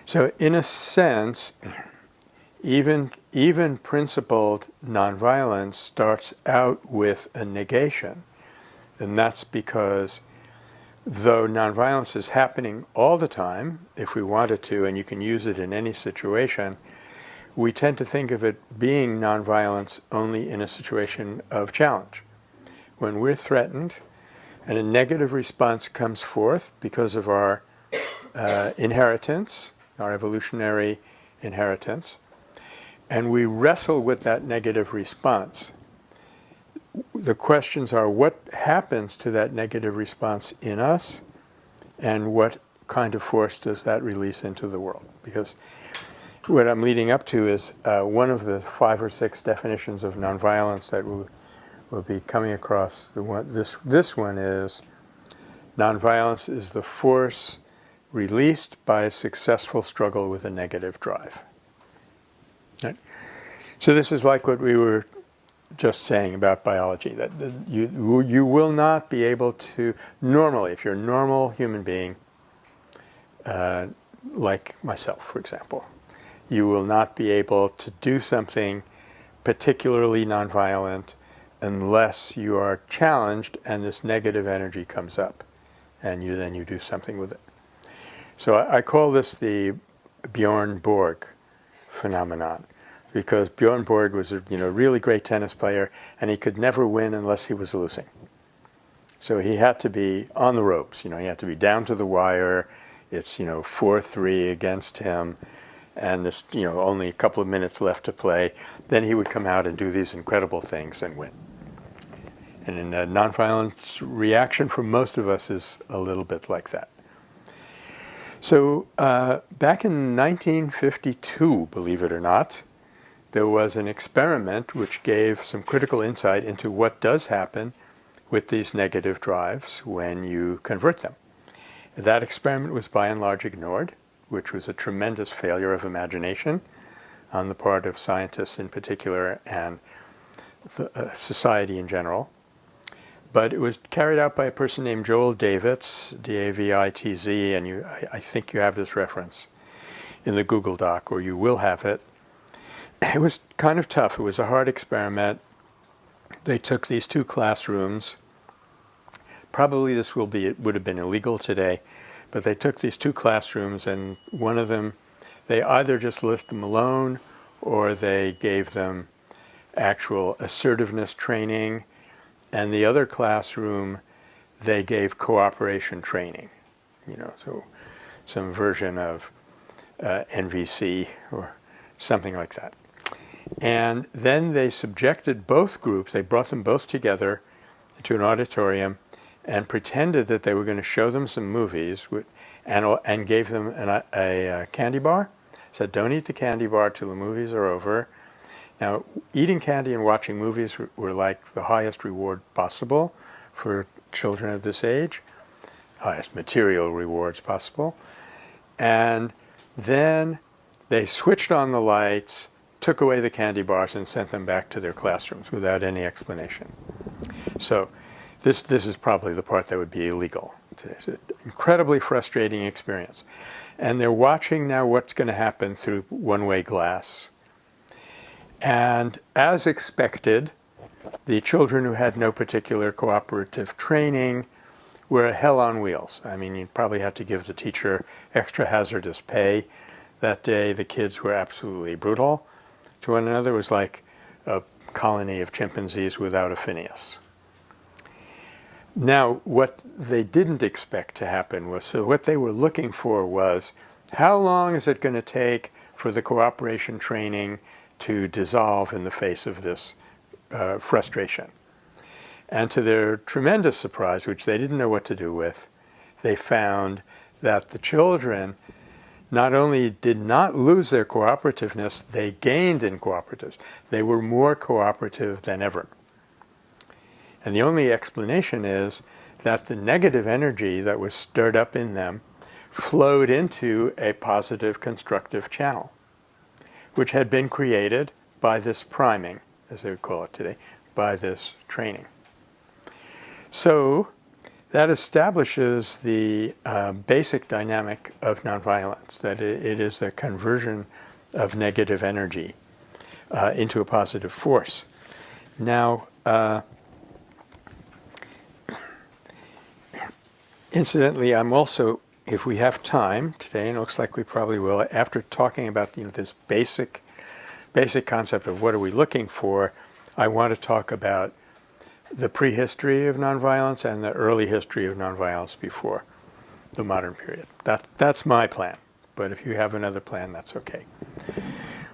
So in a sense, even principled nonviolence starts out with a negation. And that's because though nonviolence is happening all the time, if we wanted to, and you can use it in any situation, we tend to think of it being nonviolence only in a situation of challenge. When we're threatened and a negative response comes forth because of our inheritance, our evolutionary inheritance, and we wrestle with that negative response, the questions are, what happens to that negative response in us, and what kind of force does that release into the world? Because what I'm leading up to is one of the 5 or 6 definitions of nonviolence that we'll be coming across. This one is, nonviolence is the force released by a successful struggle with a negative drive. Right? So this is like what we were just saying about biology, that you will not be able to, normally, if you're a normal human being, like myself, for example, you will not be able to do something particularly nonviolent unless you are challenged and this negative energy comes up, and then you do something with it. So I call this the Bjorn Borg phenomenon, because Bjorn Borg was a really great tennis player, and he could never win unless he was losing. So he had to be on the ropes. He had to be down to the wire. It's 4-3 against him, and this only a couple of minutes left to play. Then he would come out and do these incredible things and win. And in nonviolence, reaction from most of us is a little bit like that. So back in 1952, believe it or not, there was an experiment which gave some critical insight into what does happen with these negative drives when you convert them. That experiment was by and large ignored, which was a tremendous failure of imagination on the part of scientists in particular and society in general. But it was carried out by a person named Joel Davitz, D-A-V-I-T-Z, and I think you have this reference in the Google Doc, or you will have it. It was kind of tough. It was a hard experiment. They took these 2 classrooms. Probably this would have been illegal today, but they took these 2 classrooms, and one of them, they either just left them alone, or they gave them actual assertiveness training, and the other classroom, they gave cooperation training. So some version of NVC or something like that. And then they subjected both groups, they brought them both together into an auditorium and pretended that they were going to show them some movies and gave them a candy bar. Said, don't eat the candy bar till the movies are over. Now, eating candy and watching movies were like the highest reward possible for children of this age, highest material rewards possible. And then they switched on the lights, took away the candy bars, and sent them back to their classrooms without any explanation. So this is probably the part that would be illegal today. It's an incredibly frustrating experience. And they're watching now what's going to happen through one-way glass. And as expected, the children who had no particular cooperative training were hell on wheels. I mean, you probably had to give the teacher extra hazardous pay that day. The kids were absolutely brutal to one another. It was like a colony of chimpanzees without a Phineas. Now, what they didn't expect to happen was, so what they were looking for was, how long is it going to take for the cooperation training to dissolve in the face of this frustration? And to their tremendous surprise, which they didn't know what to do with, they found that the children not only did not lose their cooperativeness, they gained in cooperatives. They were more cooperative than ever. And the only explanation is that the negative energy that was stirred up in them flowed into a positive, constructive channel, which had been created by this priming, as they would call it today, by this training. So that establishes the basic dynamic of nonviolence, that it is the conversion of negative energy into a positive force. Now, incidentally, I'm also, if we have time today, and it looks like we probably will, after talking about this basic concept of what are we looking for, I want to talk about the prehistory of nonviolence and the early history of nonviolence before the modern period. That's my plan, but if you have another plan, that's okay.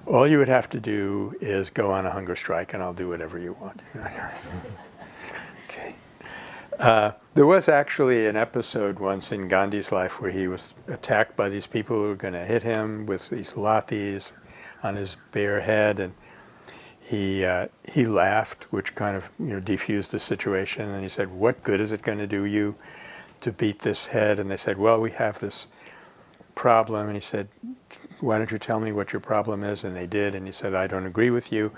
All you would have to do is go on a hunger strike, and I'll do whatever you want. There was actually an episode once in Gandhi's life where he was attacked by these people who were going to hit him with these lathis on his bare head, and he laughed, which kind of defused the situation. And he said, "What good is it going to do you to beat this head?" And they said, "Well, we have this problem." And he said, "Why don't you tell me what your problem is?" And they did. And he said, "I don't agree with you."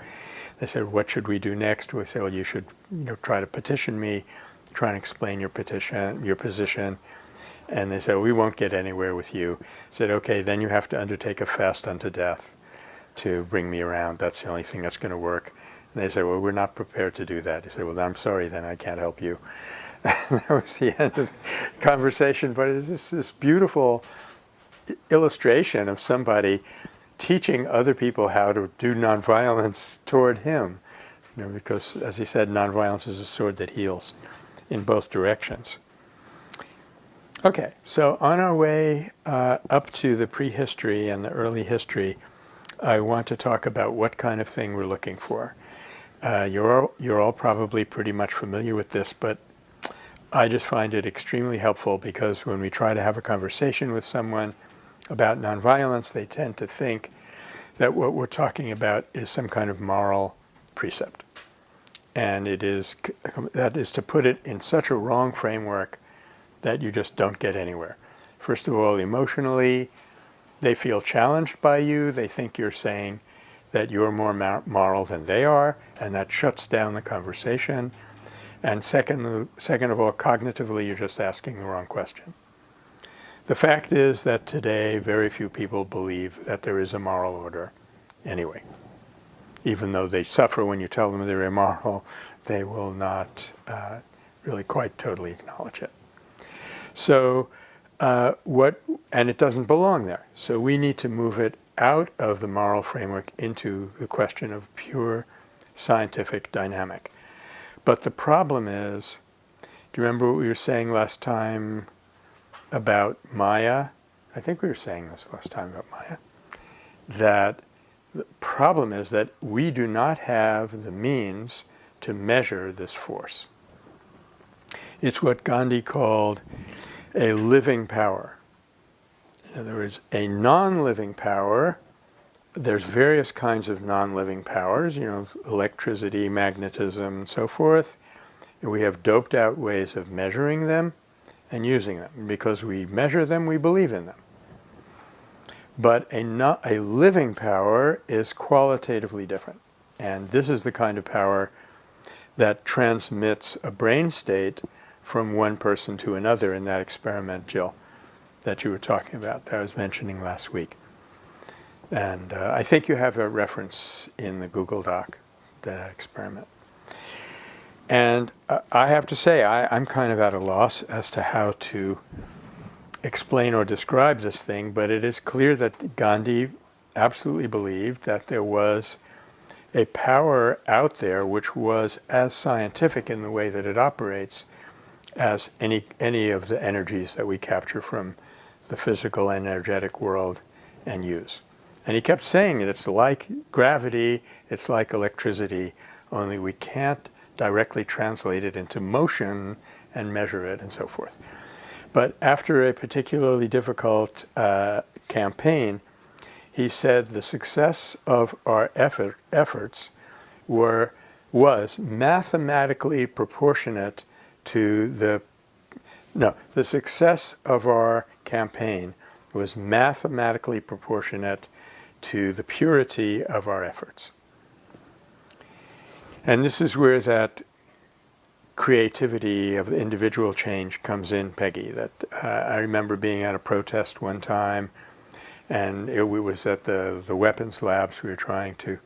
They said, "What should we do next?" We said, "Well, you should try to petition me, try and explain your position." And they said, "We won't get anywhere with you." He said, "Okay, then you have to undertake a fast unto death to bring me around. That's the only thing that's going to work." And they said, "Well, we're not prepared to do that." He said, "Well, I'm sorry, then I can't help you." And that was the end of the conversation. But it's this beautiful illustration of somebody teaching other people how to do nonviolence toward him. Because, as he said, nonviolence is a sword that heals in both directions. Okay, so on our way up to the prehistory and the early history, I want to talk about what kind of thing we're looking for. You're all probably pretty much familiar with this, but I just find it extremely helpful because when we try to have a conversation with someone about nonviolence, they tend to think that what we're talking about is some kind of moral precept. And that is to put it in such a wrong framework that you just don't get anywhere. First of all, emotionally, they feel challenged by you. They think you're saying that you're more moral than they are, and that shuts down the conversation. And second of all, cognitively, you're just asking the wrong question. The fact is that today, very few people believe that there is a moral order anyway. Even though they suffer when you tell them they're immoral, they will not really quite totally acknowledge it. So and it doesn't belong there. So we need to move it out of the moral framework into the question of pure scientific dynamic. But the problem is, do you remember what we were saying last time about Maya? I think we were saying this last time about Maya. That the problem is that we do not have the means to measure this force. It's what Gandhi called a living power. In other words, a non-living power. There's various kinds of non-living powers, electricity, magnetism, and so forth. And we have doped out ways of measuring them and using them. Because we measure them, we believe in them. But a living power is qualitatively different. And this is the kind of power that transmits a brain state from one person to another in that experiment, Jill, that you were talking about, that I was mentioning last week. And I think you have a reference in the Google Doc, that experiment. And I have to say, I'm kind of at a loss as to how to explain or describe this thing, but it is clear that Gandhi absolutely believed that there was a power out there which was as scientific in the way that it operates as any of the energies that we capture from the physical and energetic world and use. And he kept saying it's like gravity, it's like electricity, only we can't directly translate it into motion and measure it and so forth. But after a particularly difficult campaign, he said the success of our efforts was mathematically proportionate to the success of our campaign was mathematically proportionate to the purity of our efforts. And this is where that creativity of individual change comes in, Peggy. That I remember being at a protest one time, and it was at the weapons labs. We were trying to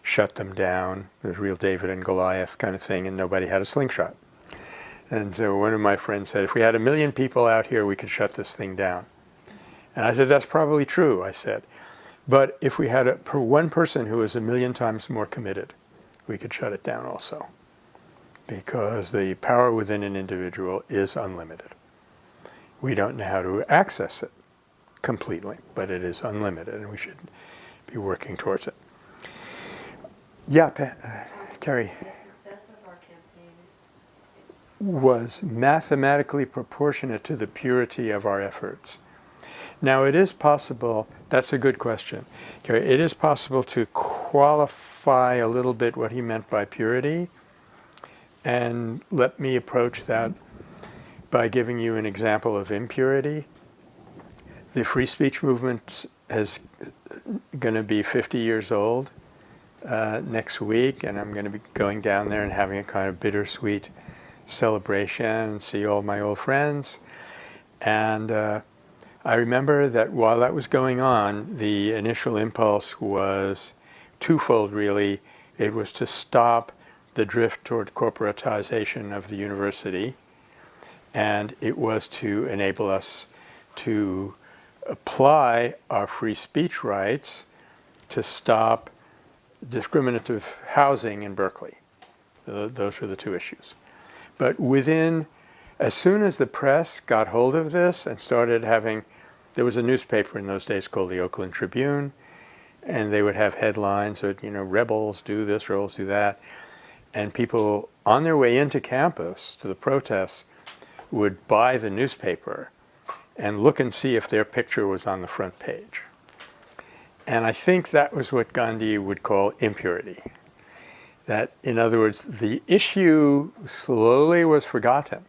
shut them down. It was real David and Goliath kind of thing, and nobody had a slingshot. And so one of my friends said, if we had 1 million people out here, we could shut this thing down. And I said, that's probably true, I said. But if we had one person who was 1 million times more committed, we could shut it down also. Because the power within an individual is unlimited. We don't know how to access it completely, but it is unlimited, and we should be working towards it. Yeah, Terry. The success of our campaign was mathematically proportionate to the purity of our efforts. Now, it is possible, that's a good question. Okay, it is possible to qualify a little bit what he meant by purity, and let me approach that by giving you an example of impurity. The free speech movement is going to be 50 years old next week, and I'm going to be going down there and having a kind of bittersweet celebration and see all my old friends. And I remember that while that was going on, the initial impulse was twofold, really. It was to stop the drift toward corporatization of the university, and it was to enable us to apply our free speech rights to stop discriminative housing in Berkeley. Those were the two issues. But as soon as the press got hold of this and started there was a newspaper in those days called the Oakland Tribune, and they would have headlines that, rebels do this, rebels do that. And people on their way into campus to the protests would buy the newspaper and look and see if their picture was on the front page. And I think that was what Gandhi would call impurity. That, in other words, the issue slowly was forgotten,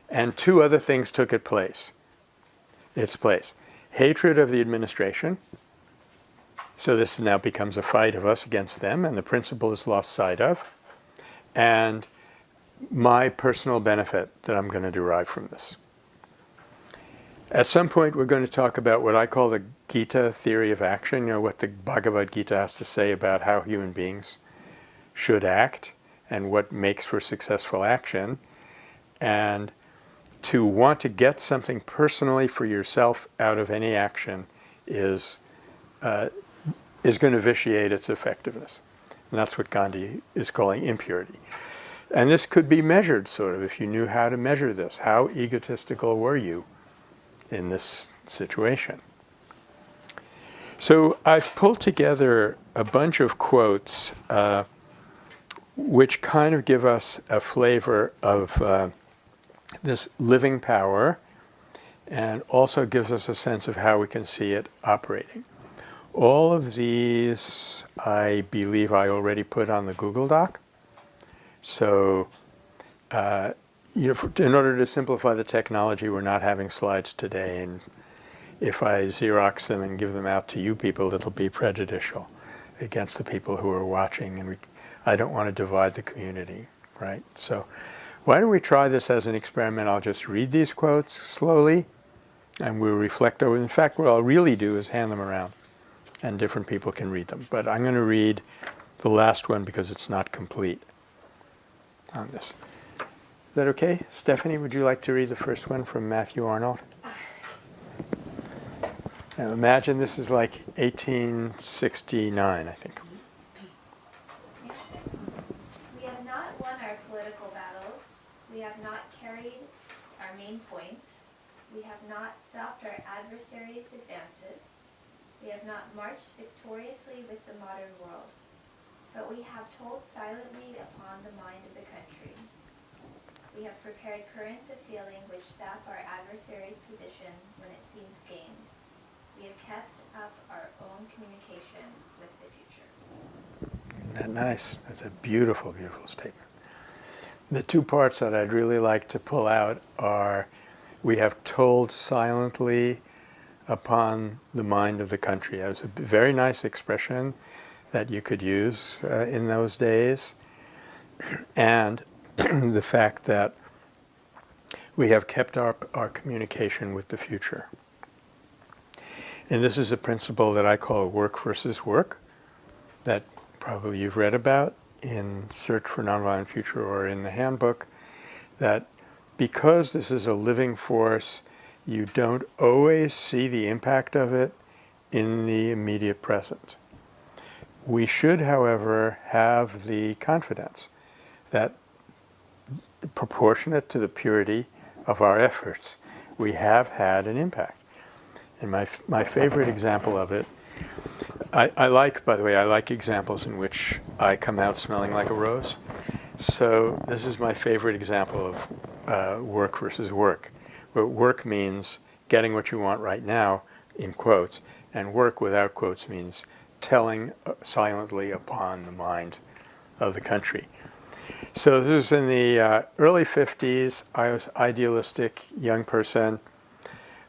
and two other things took its place. Hatred of the administration, so this now becomes a fight of us against them, and the principle is lost sight of, and my personal benefit that I'm going to derive from this. At some point, we're going to talk about what I call the Gita theory of action, what the Bhagavad Gita has to say about how human beings should act and what makes for successful action. And to want to get something personally for yourself out of any action is going to vitiate its effectiveness. And that's what Gandhi is calling impurity. And this could be measured, sort of, if you knew how to measure this. How egotistical were you in this situation? So I've pulled together a bunch of quotes which kind of give us a flavor of this living power, and also gives us a sense of how we can see it operating. All of these, I believe I already put on the Google Doc. So in order to simplify the technology, we're not having slides today, and if I Xerox them and give them out to you people, it'll be prejudicial against the people who are watching, and I don't want to divide the community, right? So why don't we try this as an experiment? I'll just read these quotes slowly, and we'll reflect over. In fact, what I'll really do is hand them around, and different people can read them. But I'm going to read the last one because it's not complete on this. Is that okay? Stephanie, would you like to read the first one from Matthew Arnold? Now imagine this is like 1869, I think. We have not won our political battles. We have not carried our main points. We have not stopped our adversaries' advances. We have not marched victoriously with the modern world. But we have told silently upon the mind of the country. We have prepared currents of feeling which sap our adversary's position when it seems gained. We have kept up our own communication with the future. Isn't that nice? That's a beautiful, beautiful statement. The two parts that I'd really like to pull out are, we have told silently upon the mind of the country. That was a very nice expression that you could use in those days. And the fact that we have kept our communication with the future. And this is a principle that I call work versus work, that probably you've read about in Search for Nonviolent Future or in the handbook, that because this is a living force, you don't always see the impact of it in the immediate present. We should, however, have the confidence that proportionate to the purity of our efforts, we have had an impact. And my favorite example of it, I like, by the way, I like examples in which I come out smelling like a rose. So this is my favorite example of work versus work. Where work means getting what you want right now, in quotes, and work without quotes means telling silently upon the mind of the country. So this was in the early 50s. I was idealistic young person.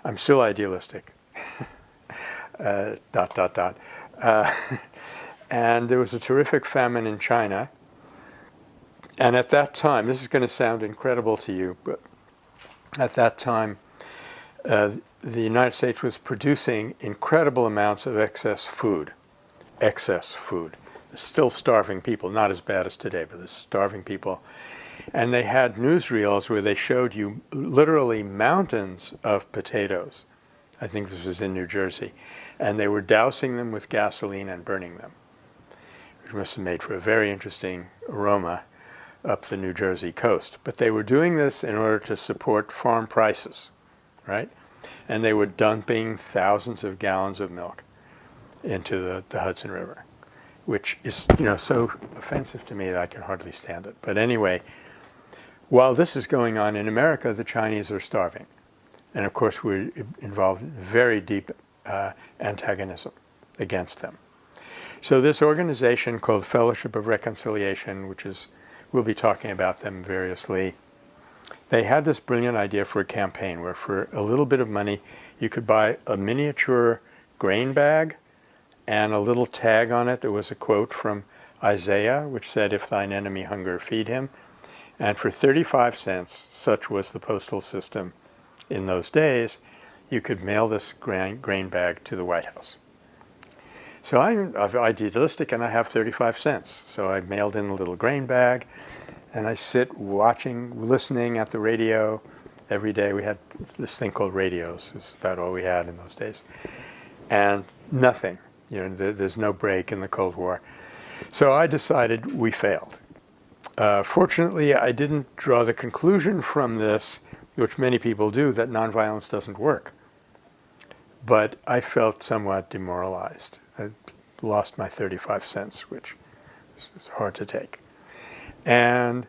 I'm still idealistic. ... And there was a terrific famine in China. And at that time, this is going to sound incredible to you, but at that time, the United States was producing incredible amounts of excess food. Still starving people, not as bad as today, but there's starving people. And they had newsreels where they showed you literally mountains of potatoes. I think this was in New Jersey. And they were dousing them with gasoline and burning them, which must have made for a very interesting aroma up the New Jersey coast. But they were doing this in order to support farm prices, right? And they were dumping thousands of gallons of milk into the Hudson River, which is, so offensive to me that I can hardly stand it. But anyway, while this is going on in America, the Chinese are starving. And of course, we're involved in very deep antagonism against them. So this organization called Fellowship of Reconciliation, which is, we'll be talking about them variously, they had this brilliant idea for a campaign where for a little bit of money, you could buy a miniature grain bag and a little tag on it. There was a quote from Isaiah, which said, "If thine enemy hunger, feed him." And for 35 cents, such was the postal system in those days, you could mail this grain bag to the White House. So I'm idealistic and I have 35 cents. So I mailed in a little grain bag and I sit listening at the radio every day. We had this thing called radios. It's about all we had in those days. And nothing. There's no break in the Cold War. So I decided we failed. Fortunately, I didn't draw the conclusion from this, which many people do, that nonviolence doesn't work. But I felt somewhat demoralized. I lost my 35 cents, which is hard to take. And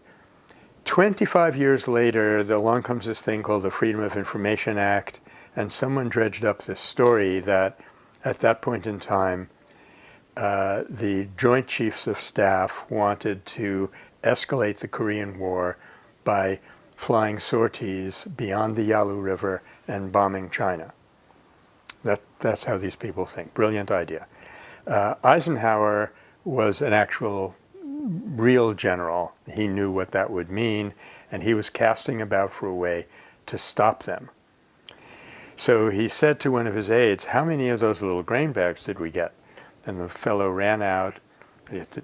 25 years later, along comes this thing called the Freedom of Information Act, and someone dredged up this story that at that point in time, the Joint Chiefs of Staff wanted to escalate the Korean War by flying sorties beyond the Yalu River and bombing China. That's how these people think. Brilliant idea. Eisenhower was an actual real general. He knew what that would mean, and he was casting about for a way to stop them. So he said to one of his aides, "How many of those little grain bags did we get?" And the fellow ran out.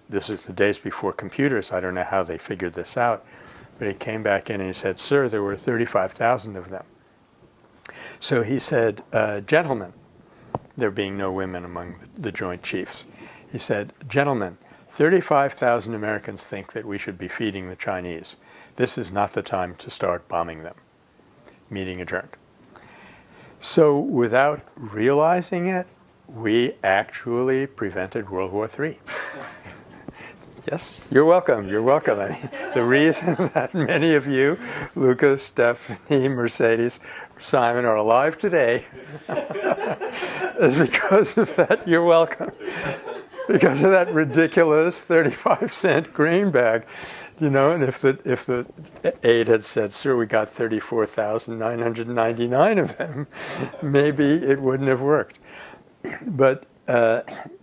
This is the days before computers. I don't know how they figured this out. But he came back in and he said, "Sir, there were 35,000 of them." So he said, "Gentlemen," there being no women among the Joint Chiefs, he said, "Gentlemen, 35,000 Americans think that we should be feeding the Chinese. This is not the time to start bombing them." Meeting adjourned. So without realizing it, we actually prevented World War III. Yes, you're welcome. You're welcome. I mean, the reason that many of you, Lucas, Stephanie, Mercedes, Simon, are alive today is because of that. You're welcome. Because of that ridiculous 35-cent grain bag, And if the aide had said, "Sir, we got 34,999 of them," maybe it wouldn't have worked. But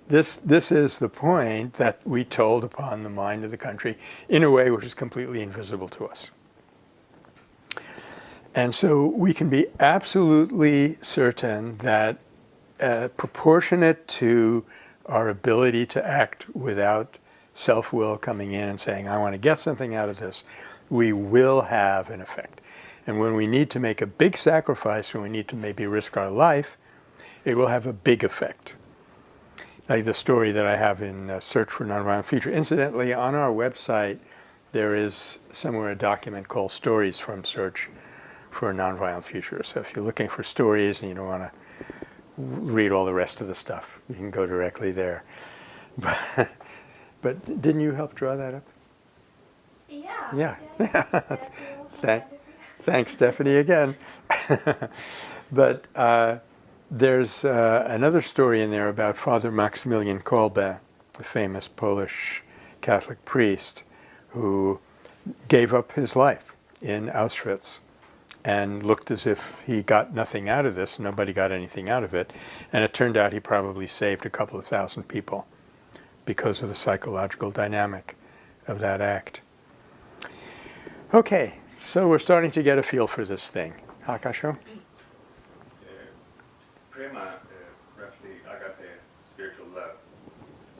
this is the point that we told upon the mind of the country in a way which is completely invisible to us. And so we can be absolutely certain that proportionate to our ability to act without self-will coming in and saying, "I want to get something out of this," we will have an effect. And when we need to make a big sacrifice, when we need to maybe risk our life, it will have a big effect. Like the story that I have in Search for a Nonviolent Future. Incidentally, on our website, there is somewhere a document called Stories from Search for a Nonviolent Future. So if you're looking for stories and you don't want to read all the rest of the stuff, you can go directly there. But didn't you help draw that up? Yeah. Yeah. feel Thank- wonderful. Thanks, Stephanie, again. But there's another story in there about Father Maximilian Kolbe, a famous Polish Catholic priest who gave up his life in Auschwitz and looked as if he got nothing out of this. Nobody got anything out of it. And it turned out he probably saved a couple of thousand people because of the psychological dynamic of that act. Okay, so we're starting to get a feel for this thing. Hakasho? Prema, roughly agape, spiritual love,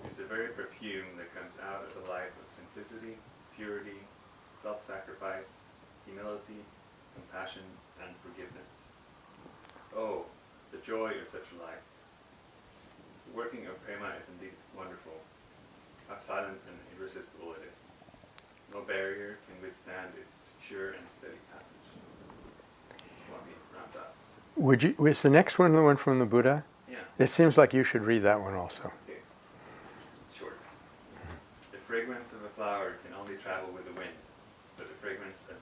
is the very perfume that comes out of a life of simplicity, purity, self-sacrifice, humility, compassion, and forgiveness. Oh, the joy of such a life. The working of Prema is indeed wonderful. How silent and irresistible it is. No barrier can withstand its sure and steady passage. Swami Ramdas. Is the next one the one from the Buddha? Yeah, It seems like you should read that one also. okay. It's short. The fragrance of a flower can only travel with the wind, but the fragrance of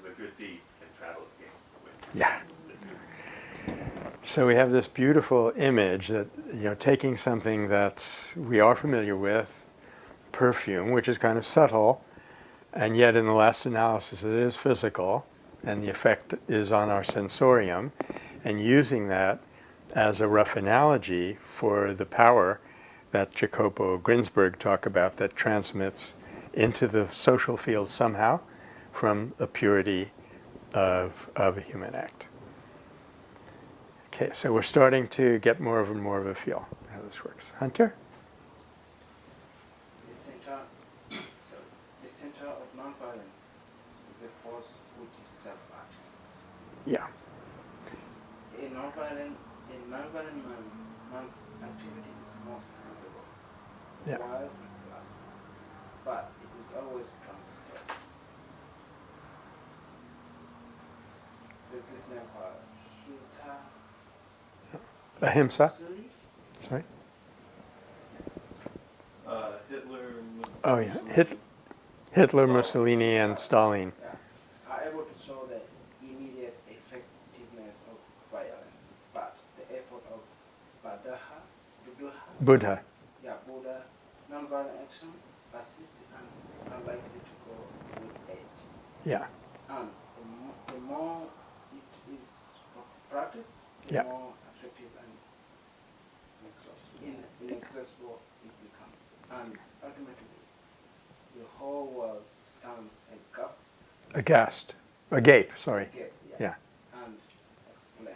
a good deed can travel against the wind. Yeah. So we have this beautiful image that, taking something that we are familiar with, perfume, which is kind of subtle, and yet in the last analysis it is physical, and the effect is on our sensorium, and using that as a rough analogy for the power that Jacopo Grinsberg talked about that transmits into the social field somehow from the purity of a human act. Okay, so we're starting to get more of a feel how this works. Hunter? The center of nonviolence is a force which is self-action. Yeah. In nonviolent man, man's activity is most visible, Yeah. while it lasts, but it is always transitory. There's this name called Ahimsa? Sorry? Hitler. Oh, yeah. Hitler, Mussolini, and Stalin. Are able to show the immediate effectiveness of violence, but the effort of Buddha. Buddha, nonviolent action persists and unlikely to go with age. Yeah. And the more it is practiced, the Yeah. more effective and inaccessible it becomes. And ultimately, the whole world stands Agape, sorry. agape, Yeah. and exclaim,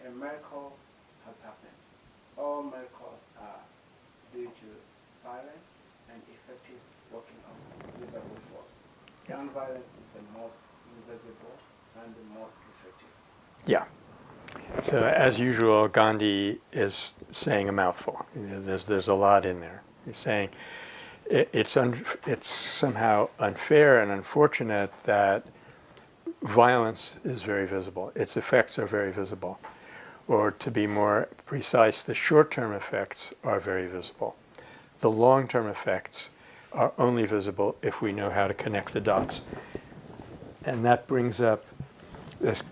a miracle has happened. All miracles are due to silent and effective working of usable force. Yeah. Nonviolence is the most invisible and the most effective. Yeah. So as usual, Gandhi is saying a mouthful. There's a lot in there. He's saying it's somehow unfair and unfortunate that violence is very visible. Its effects are very visible. Or to be more precise, the short-term effects are very visible. The long-term effects are only visible if we know how to connect the dots. And that brings up this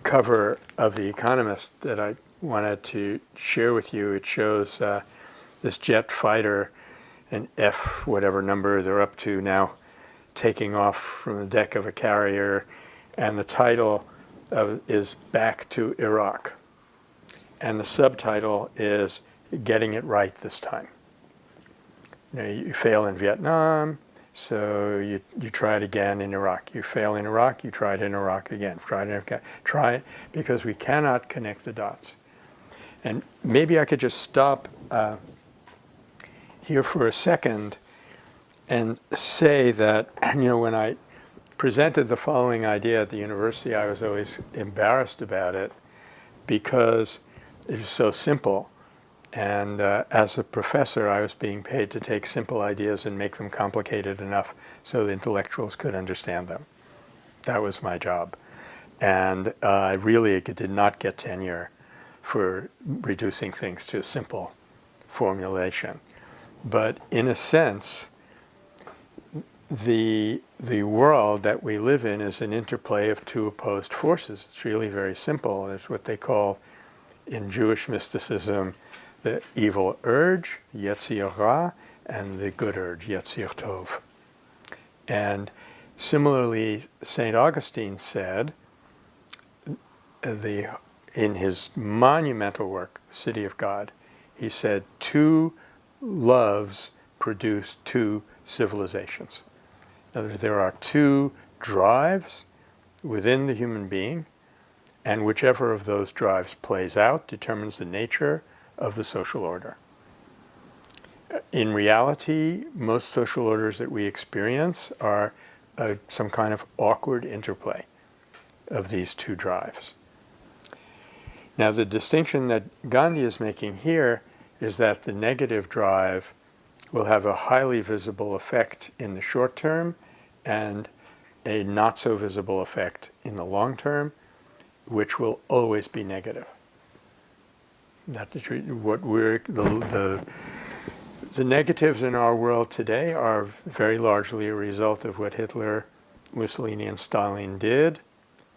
cover of The Economist that I wanted to share with you. It shows this jet fighter, an F, whatever number they're up to now, taking off from the deck of a carrier, and the title is Back to Iraq. And the subtitle is Getting It Right This Time. You fail in Vietnam, so you try it again in Iraq. You fail in Iraq, you try it in Iraq again. Try it, because we cannot connect the dots. And maybe I could just stop here for a second and say that, when I presented the following idea at the university, I was always embarrassed about it because it was so simple. And as a professor, I was being paid to take simple ideas and make them complicated enough so the intellectuals could understand them. That was my job. And I really did not get tenure for reducing things to a simple formulation. But in a sense, the world that we live in is an interplay of two opposed forces. It's really very simple. It's what they call in Jewish mysticism the evil urge, Yetzir Ra, and the good urge, Yetzir Tov. And similarly, St. Augustine said, in his monumental work, City of God, he said, two loves produce two civilizations. In other words, there are two drives within the human being, and whichever of those drives plays out determines the nature of the social order. In reality, most social orders that we experience are some kind of awkward interplay of these two drives. Now, the distinction that Gandhi is making here is that the negative drive will have a highly visible effect in the short term and a not so visible effect in the long term, which will always be negative. That is what the negatives in our world today are very largely a result of what Hitler, Mussolini, and Stalin did,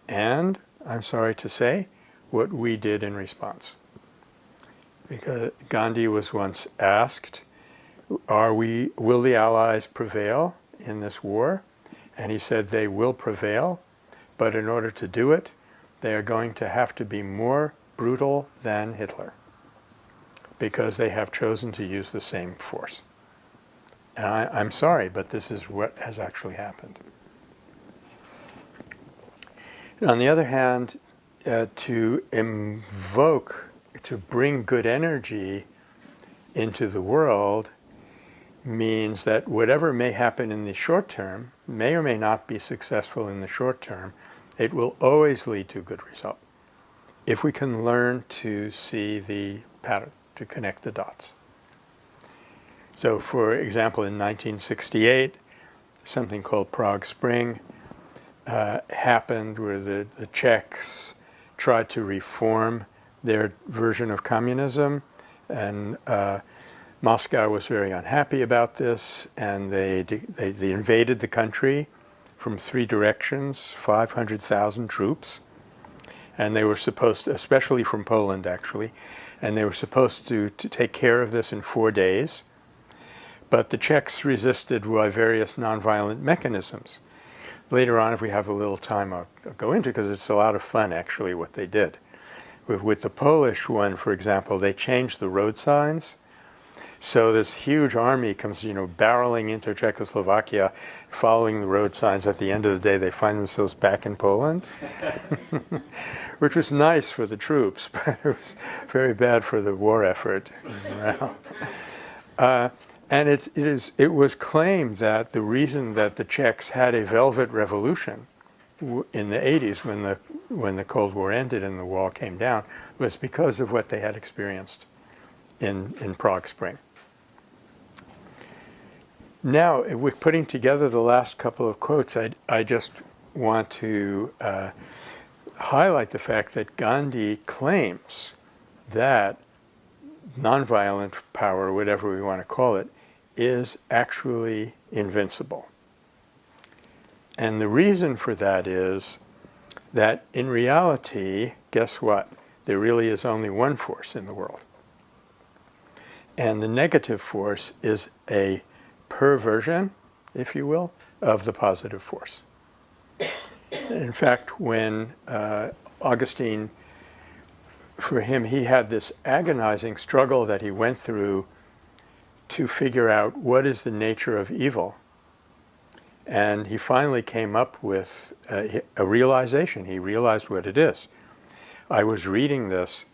and, I'm sorry to say, what we did in response. Because Gandhi was once asked, will the Allies prevail in this war? And he said they will prevail, but in order to do it, they are going to have to be more brutal than Hitler, because they have chosen to use the same force. And I'm sorry, but this is what has actually happened. And on the other hand, to bring good energy into the world means that whatever may happen in the short term, may or may not be successful in the short term, it will always lead to a good result if we can learn to see the pattern, to connect the dots. So, for example, in 1968, something called Prague Spring happened, where the Czechs tried to reform their version of communism, and Moscow was very unhappy about this, and they invaded the country from three directions, 500,000 troops, and they were supposed to, especially from Poland actually, and they were supposed to take care of this in 4 days, but the Czechs resisted by various nonviolent mechanisms. Later on, if we have a little time, I'll go into, because it's a lot of fun actually what they did. With the Polish one, for example, they changed the road signs. So this huge army comes, barreling into Czechoslovakia, following the road signs. At the end of the day, they find themselves back in Poland, which was nice for the troops, but it was very bad for the war effort. And it was claimed that the reason that the Czechs had a velvet revolution in the 80s, when the Cold War ended and the wall came down, was because of what they had experienced in Prague Spring. Now, with putting together the last couple of quotes, I just want to highlight the fact that Gandhi claims that nonviolent power, whatever we want to call it, is actually invincible. And the reason for that is that in reality, guess what? There really is only one force in the world. And the negative force is a perversion, if you will, of the positive force. In fact, when Augustine, for him, he had this agonizing struggle that he went through to figure out what is the nature of evil. And he finally came up with a realization. He realized what it is. I was reading this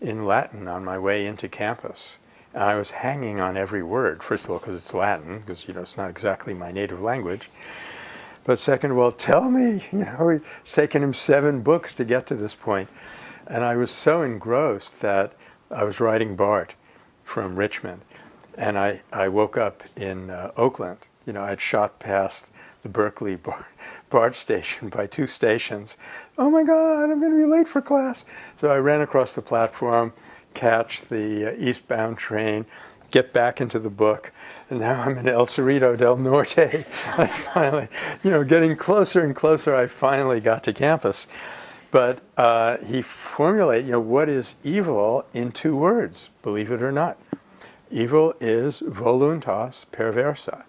in Latin on my way into campus, and I was hanging on every word. First of all, because it's Latin, because it's not exactly my native language. But second of all, tell me, it's taken him 7 books to get to this point. And I was so engrossed that I was writing Bart from Richmond. And I woke up in Oakland. I'd shot past the Berkeley BART station by 2 stations. Oh my God, I'm going to be late for class. So I ran across the platform, catch the eastbound train, get back into the book. And now I'm in El Cerrito del Norte. I finally, getting closer and closer, I finally got to campus. But he formulated, what is evil in 2 words, believe it or not. Evil is voluntas perversa,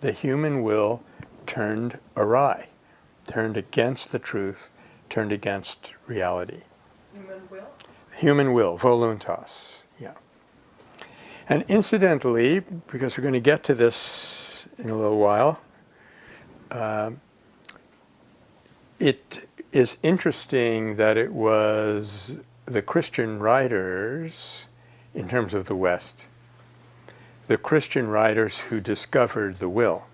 the human will turned awry, turned against the truth, turned against reality. Human will? Human will, voluntas, yeah. And incidentally, because we're going to get to this in a little while, it is interesting that it was the Christian writers, in terms of the West, the Christian writers who discovered the will.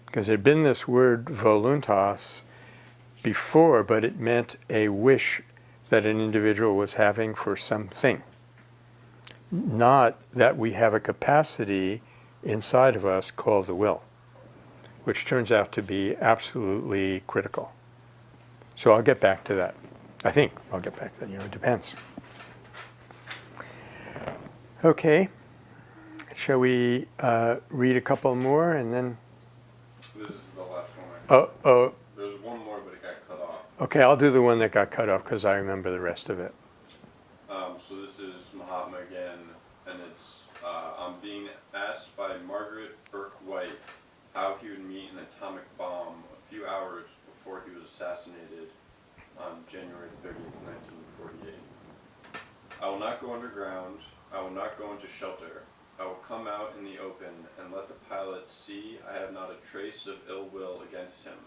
Because there had been this word voluntas before, but it meant a wish that an individual was having for something. Not that we have a capacity inside of us called the will, which turns out to be absolutely critical. So I'll get back to that. I think I'll get back to that. It depends. Okay. Shall we read a couple more and then? This is the last one. Oh. There's one more, but it got cut off. Okay, I'll do the one that got cut off because I remember the rest of it. So this is Mahatma again, and it's I'm being asked by Margaret Burke White how he would meet an atomic bomb a few hours before he was assassinated on January 30th, 1948. I will not go underground. I will not go into shelter. I will come out in the open and let the pilot see I have not a trace of ill will against him.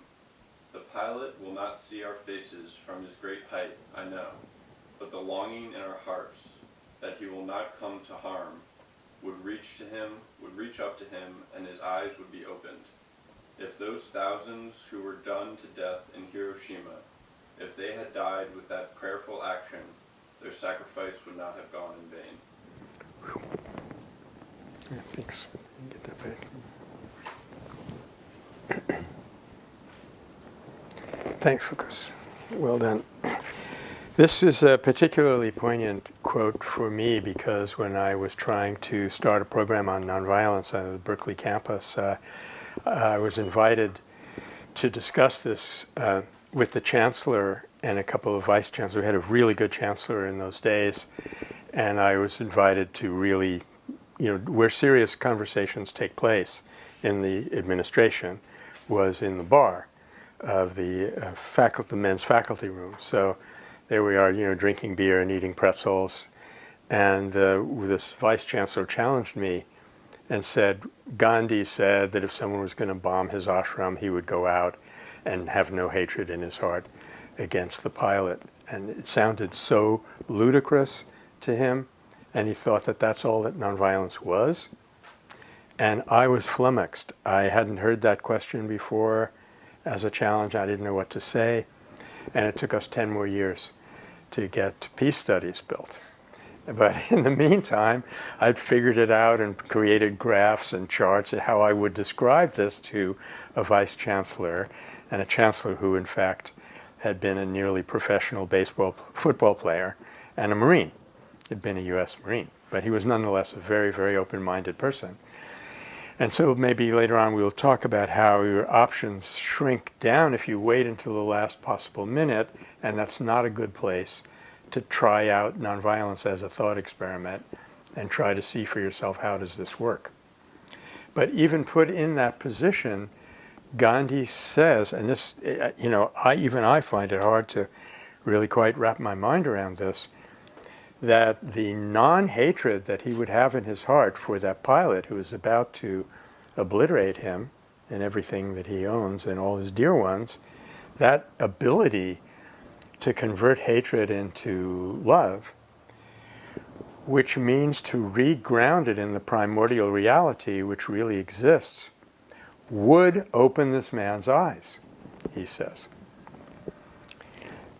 The pilot will not see our faces from his great height, I know, but the longing in our hearts that he will not come to harm would reach up to him, and his eyes would be opened. If those thousands who were done to death in Hiroshima, if they had died with that prayerful action, their sacrifice would not have gone in vain. Yeah, thanks. Get that back. Thanks, Lucas. Well done. This is a particularly poignant quote for me because when I was trying to start a program on nonviolence on the Berkeley campus, I was invited to discuss this with the chancellor and a couple of vice chancellors. We had a really good chancellor in those days, and I was invited to really, where serious conversations take place in the administration was in the bar of the men's faculty room. So there we are, drinking beer and eating pretzels. And this vice chancellor challenged me and said, Gandhi said that if someone was going to bomb his ashram, he would go out and have no hatred in his heart against the pilot. And it sounded so ludicrous to him, and he thought that that's all that nonviolence was. And I was flummoxed. I hadn't heard that question before as a challenge. I didn't know what to say. And it took us 10 more years to get peace studies built. But in the meantime, I'd figured it out and created graphs and charts of how I would describe this to a vice chancellor, and a chancellor who, in fact, had been a nearly professional football player and a Marine. He'd been a U.S. Marine. But he was nonetheless a very, very open-minded person. And so maybe later on we'll talk about how your options shrink down if you wait until the last possible minute, and that's not a good place to try out nonviolence as a thought experiment and try to see for yourself, how does this work? But even put in that position, Gandhi says, and this, I find it hard to really quite wrap my mind around this, that the non-hatred that he would have in his heart for that pilot who was about to obliterate him and everything that he owns and all his dear ones, that ability to convert hatred into love, which means to reground it in the primordial reality which really exists, would open this man's eyes, he says.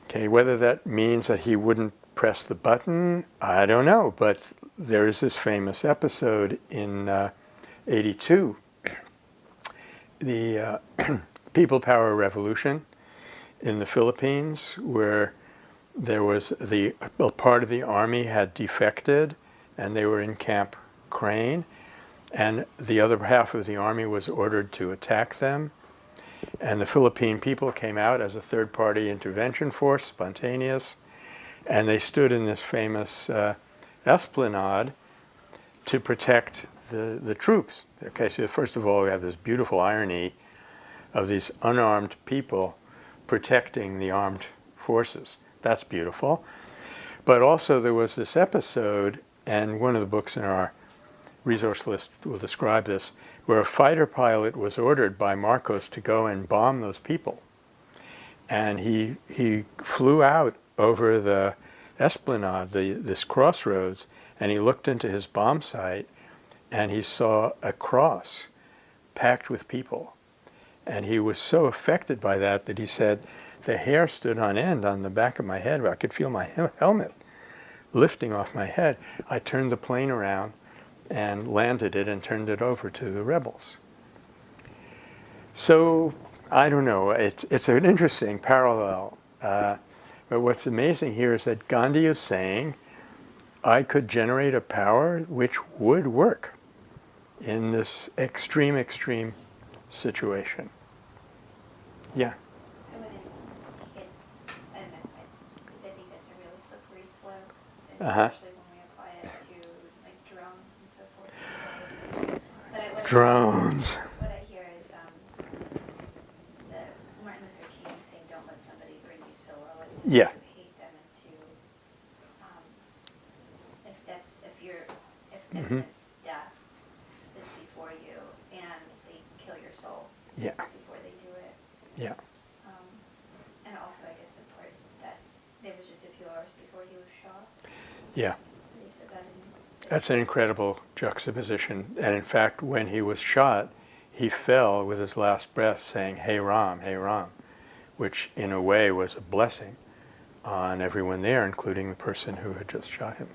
Okay, whether that means that he wouldn't press the button, I don't know, but there is this famous episode in 82, the People Power Revolution in the Philippines, where there was part of the army had defected and they were in Camp crane, and the other half of the army was ordered to attack them. And the Philippine people came out as a third-party intervention force, spontaneous, and they stood in this famous esplanade to protect the troops. Okay, so first of all, we have this beautiful irony of these unarmed people protecting the armed forces. That's beautiful. But also there was this episode, and one of the books in our resource list will describe this, where a fighter pilot was ordered by Marcos to go and bomb those people. And he flew out over the esplanade, this crossroads, and he looked into his bomb site, and he saw a cross packed with people. And he was so affected by that that he said, the hair stood on end on the back of my head. I could feel my helmet lifting off my head. I turned the plane around and landed it and turned it over to the rebels. So, I don't know, it's an interesting parallel. But what's amazing here is that Gandhi is saying, I could generate a power which would work in this extreme, extreme situation. Yeah. I wouldn't take it, because I think that's a really slippery slope, and especially when we apply it to like drones and so forth. But Drones. What I hear is the Martin Luther King saying, "Don't let somebody bring you so low as to Yeah. hate them and to if Mhm. death is before you and they kill your soul Yeah. before they do it." Yeah. And also, I guess the part that there was just a few hours before he was shot. Yeah. They said that in That's an incredible juxtaposition. And in fact, when he was shot, he fell with his last breath saying, hey Ram, which in a way was a blessing on everyone there, including the person who had just shot him.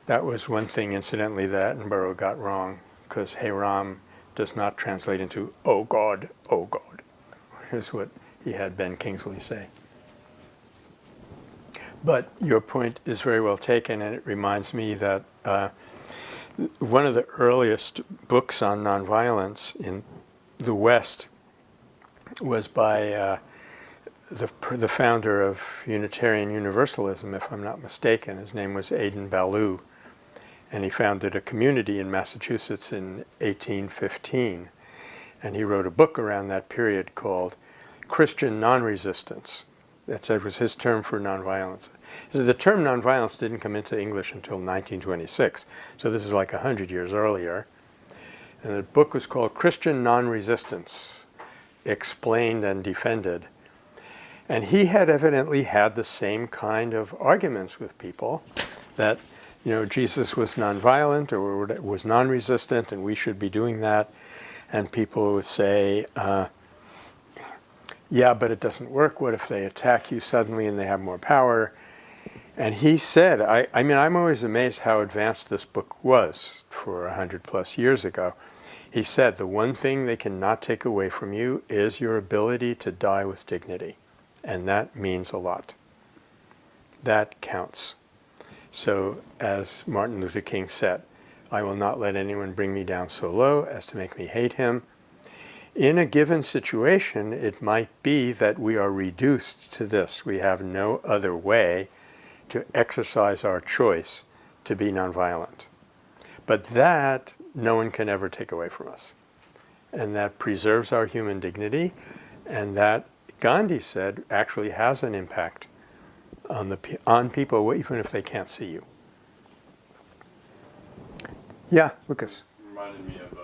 That was one thing, incidentally, that Attenborough got wrong, because hey Ram does not translate into, oh God, which is what he had Ben Kingsley say. But your point is very well taken, and it reminds me that one of the earliest books on nonviolence in the West was by the founder of Unitarian Universalism, if I'm not mistaken. His name was Aidan Ballou, and he founded a community in Massachusetts in 1815. And he wrote a book around that period called Christian Non-Resistance. That was his term for nonviolence. So the term nonviolence didn't come into English until 1926. So this is like 100 years earlier. And the book was called Christian Non-Resistance, Explained and Defended. And he had evidently had the same kind of arguments with people that, Jesus was nonviolent or was non-resistant and we should be doing that. And people would say, yeah, but it doesn't work. What if they attack you suddenly and they have more power? And he said, I'm always amazed how advanced this book was for 100+ years ago. He said, the one thing they cannot take away from you is your ability to die with dignity. And that means a lot. That counts. So, as Martin Luther King said, I will not let anyone bring me down so low as to make me hate him. In a given situation, it might be that we are reduced to this. We have no other way to exercise our choice to be nonviolent. But that no one can ever take away from us. And that preserves our human dignity, and that, Gandhi said, actually has an impact on people, even if they can't see you. Yeah, Lucas. Reminded me of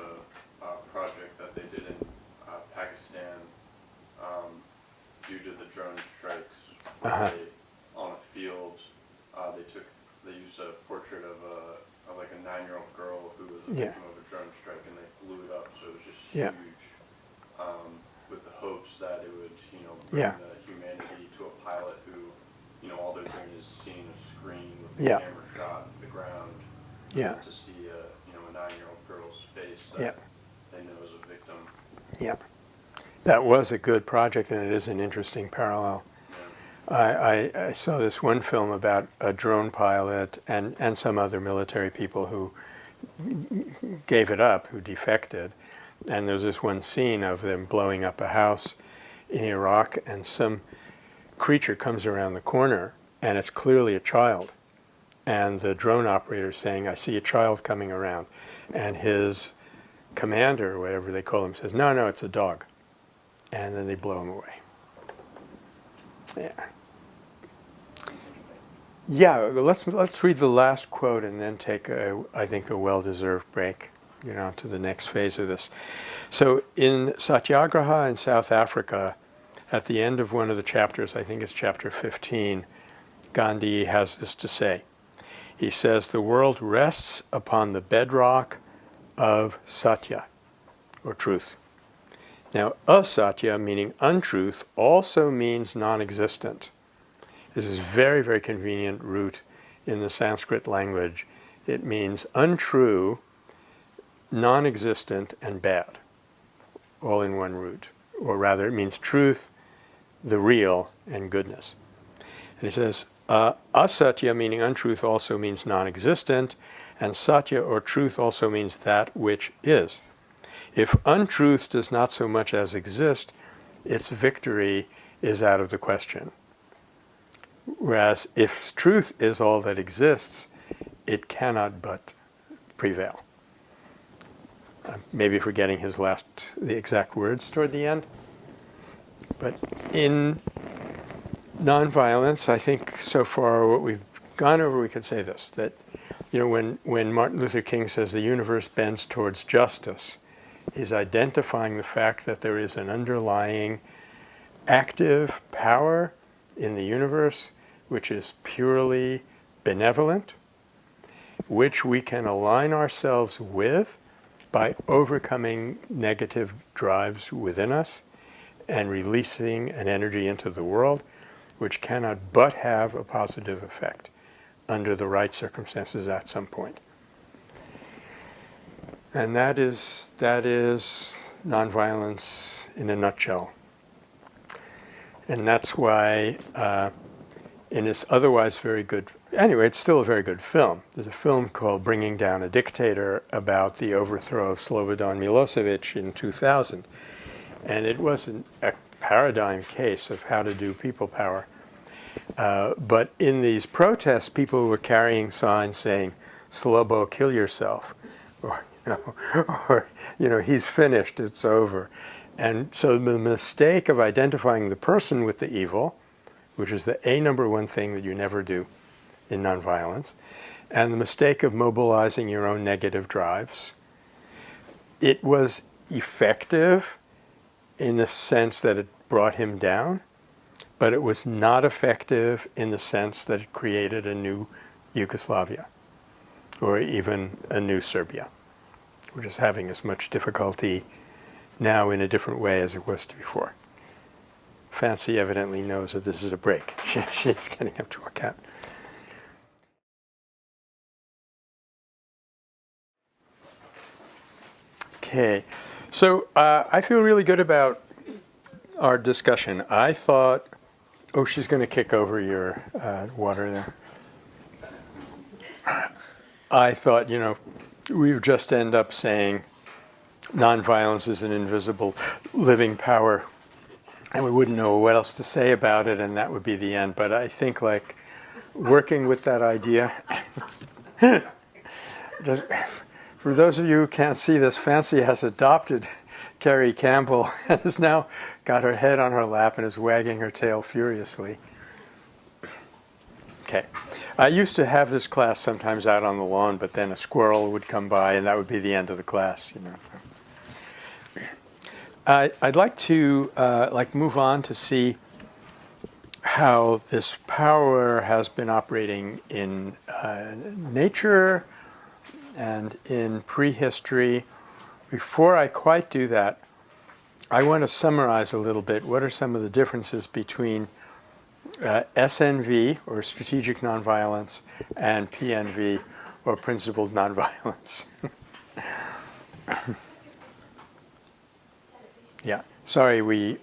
a project that they did in Pakistan due to the drone strikes. Where on a field, they used a portrait of like a 9-year-old girl who was a victim of a drone strike, and they blew it up, so it was just huge. With the hopes that it would, bring the humanity to a pilot who, all they're doing is seeing a screen with the camera shot of the ground. To see a 9-year-old girl's face that they know is a victim. That was a good project, and it is an interesting parallel. I saw this one film about a drone pilot and some other military people who gave it up, who defected. And there's this one scene of them blowing up a house in Iraq, and some creature comes around the corner, and it's clearly a child. And the drone operator is saying, I see a child coming around. And his commander, or whatever they call him, says, no, no, it's a dog. And then they blow him away. Yeah. Yeah, let's read the last quote and then take, I think, a well-deserved break, to the next phase of this. So in Satyagraha in South Africa, at the end of one of the chapters, I think it's chapter 15, Gandhi has this to say. He says, the world rests upon the bedrock of satya, or truth. Now, asatya, meaning untruth, also means non-existent. This is a very, very convenient root in the Sanskrit language. It means untrue, non-existent, and bad, all in one root. Or rather, it means truth, the real, and goodness. And he says, asatya, meaning untruth, also means non-existent, and satya, or truth, also means that which is. If untruth does not so much as exist, its victory is out of the question. Whereas if truth is all that exists, it cannot but prevail. Maybe forgetting the exact words toward the end. But in nonviolence, I think so far what we've gone over, we could say this, that when Martin Luther King says the universe bends towards justice, he's identifying the fact that there is an underlying active power in the universe which is purely benevolent, which we can align ourselves with by overcoming negative drives within us and releasing an energy into the world which cannot but have a positive effect under the right circumstances at some point. And that is nonviolence in a nutshell. And that's why in this otherwise very good, anyway, it's still a very good film. There's a film called Bringing Down a Dictator about the overthrow of Slobodan Milosevic in 2000. And it was a paradigm case of how to do people power. But in these protests, people were carrying signs saying, Slobo, kill yourself. Or, he's finished, it's over. And so the mistake of identifying the person with the evil, which is the number one thing that you never do in nonviolence, and the mistake of mobilizing your own negative drives, it was effective in the sense that it brought him down, but it was not effective in the sense that it created a new Yugoslavia, or even a new Serbia. We're just having as much difficulty now in a different way as it was before. Fancy evidently knows that this is a break. She's getting up to work out. Okay, so I feel really good about our discussion. I thought, she's going to kick over your water there. I thought, we would just end up saying nonviolence is an invisible living power, and we wouldn't know what else to say about it, and that would be the end. But I think, working with that idea, for those of you who can't see this, Fancy has adopted Carrie Campbell and has now got her head on her lap and is wagging her tail furiously. Okay. I used to have this class sometimes out on the lawn, but then a squirrel would come by, and that would be the end of the class. I'd like to move on to see how this power has been operating in nature and in prehistory. Before I quite do that, I want to summarize a little bit what are some of the differences between SNV, or strategic nonviolence, and PNV, or principled nonviolence. Yeah, sorry, we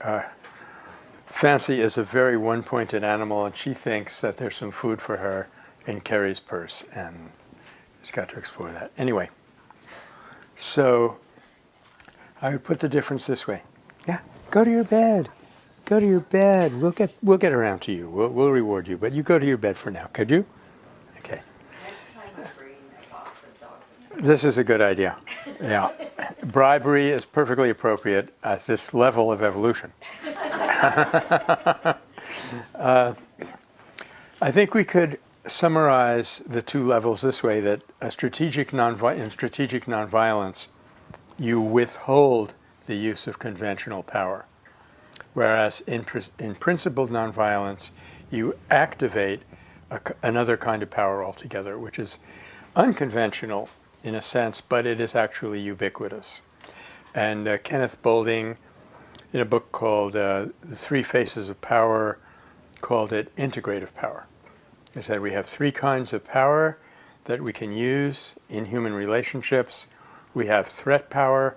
Fancy is a very one-pointed animal, and she thinks that there's some food for her in Carrie's purse, and she's got to explore that. Anyway, so I would put the difference this way. Yeah, go to your bed. Go to your bed. We'll get around to you. We'll reward you, but you go to your bed for now. Could you? Okay. Next time I bring a box of dog food. This is a good idea. Yeah. Bribery is perfectly appropriate at this level of evolution. I think we could summarize the two levels this way, that in strategic nonviolence, you withhold the use of conventional power. Whereas in principled nonviolence, you activate another kind of power altogether, which is unconventional in a sense, but it is actually ubiquitous. And Kenneth Boulding, in a book called The Three Faces of Power, called it Integrative Power. He said we have three kinds of power that we can use in human relationships. We have threat power,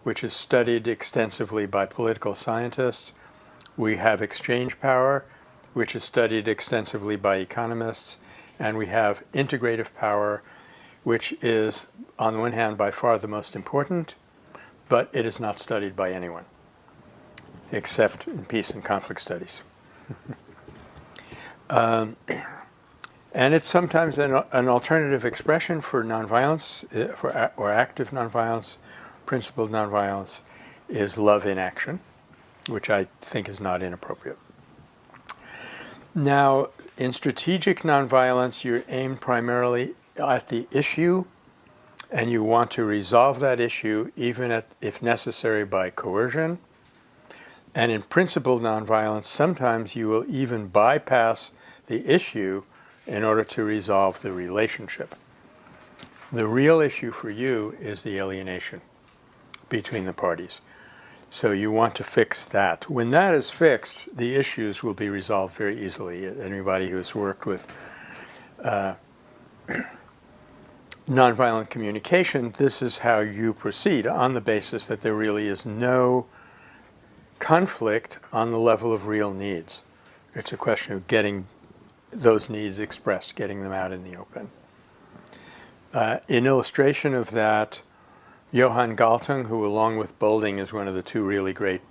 which is studied extensively by political scientists. We have exchange power, which is studied extensively by economists. And we have integrative power, which is, on the one hand, by far the most important, but it is not studied by anyone, except in peace and conflict studies. And it's sometimes an alternative expression for nonviolence, or active nonviolence. Principled nonviolence is love in action, which I think is not inappropriate. Now, in strategic nonviolence, you're aimed primarily at the issue, and you want to resolve that issue, even if necessary, by coercion. And in principled nonviolence, sometimes you will even bypass the issue in order to resolve the relationship. The real issue for you is the alienation between the parties. So you want to fix that. When that is fixed, the issues will be resolved very easily. Anybody who's worked with nonviolent communication, this is how you proceed, on the basis that there really is no conflict on the level of real needs. It's a question of getting those needs expressed, getting them out in the open. In illustration of that, Johan Galtung, who along with Boulding is one of the two really great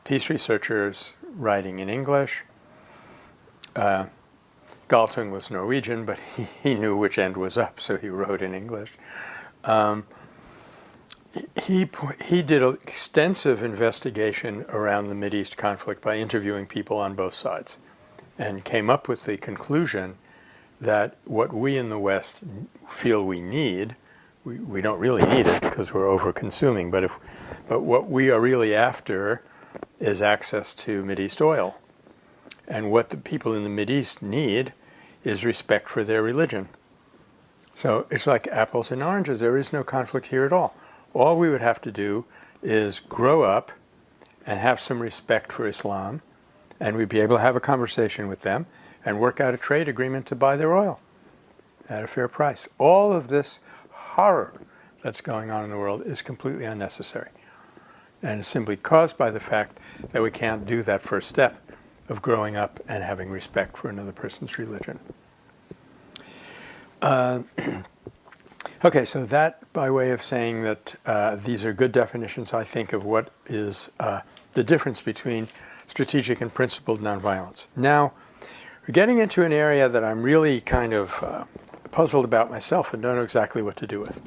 peace researchers writing in English. Galtung was Norwegian, but he knew which end was up, so he wrote in English. He did an extensive investigation around the Mideast conflict by interviewing people on both sides, and came up with the conclusion that what we in the West feel we need, we don't really need it because we're over-consuming, but what we are really after is access to Mideast oil. And what the people in the Mideast need is respect for their religion. So it's like apples and oranges. There is no conflict here at all. All we would have to do is grow up and have some respect for Islam, and we'd be able to have a conversation with them and work out a trade agreement to buy their oil at a fair price. All of this horror that's going on in the world is completely unnecessary, and it's simply caused by the fact that we can't do that first step of growing up and having respect for another person's religion. Okay, so that by way of saying that these are good definitions, I think, of what is the difference between strategic and principled nonviolence. Now, we're getting into an area that I'm really kind of puzzled about myself and don't know exactly what to do with.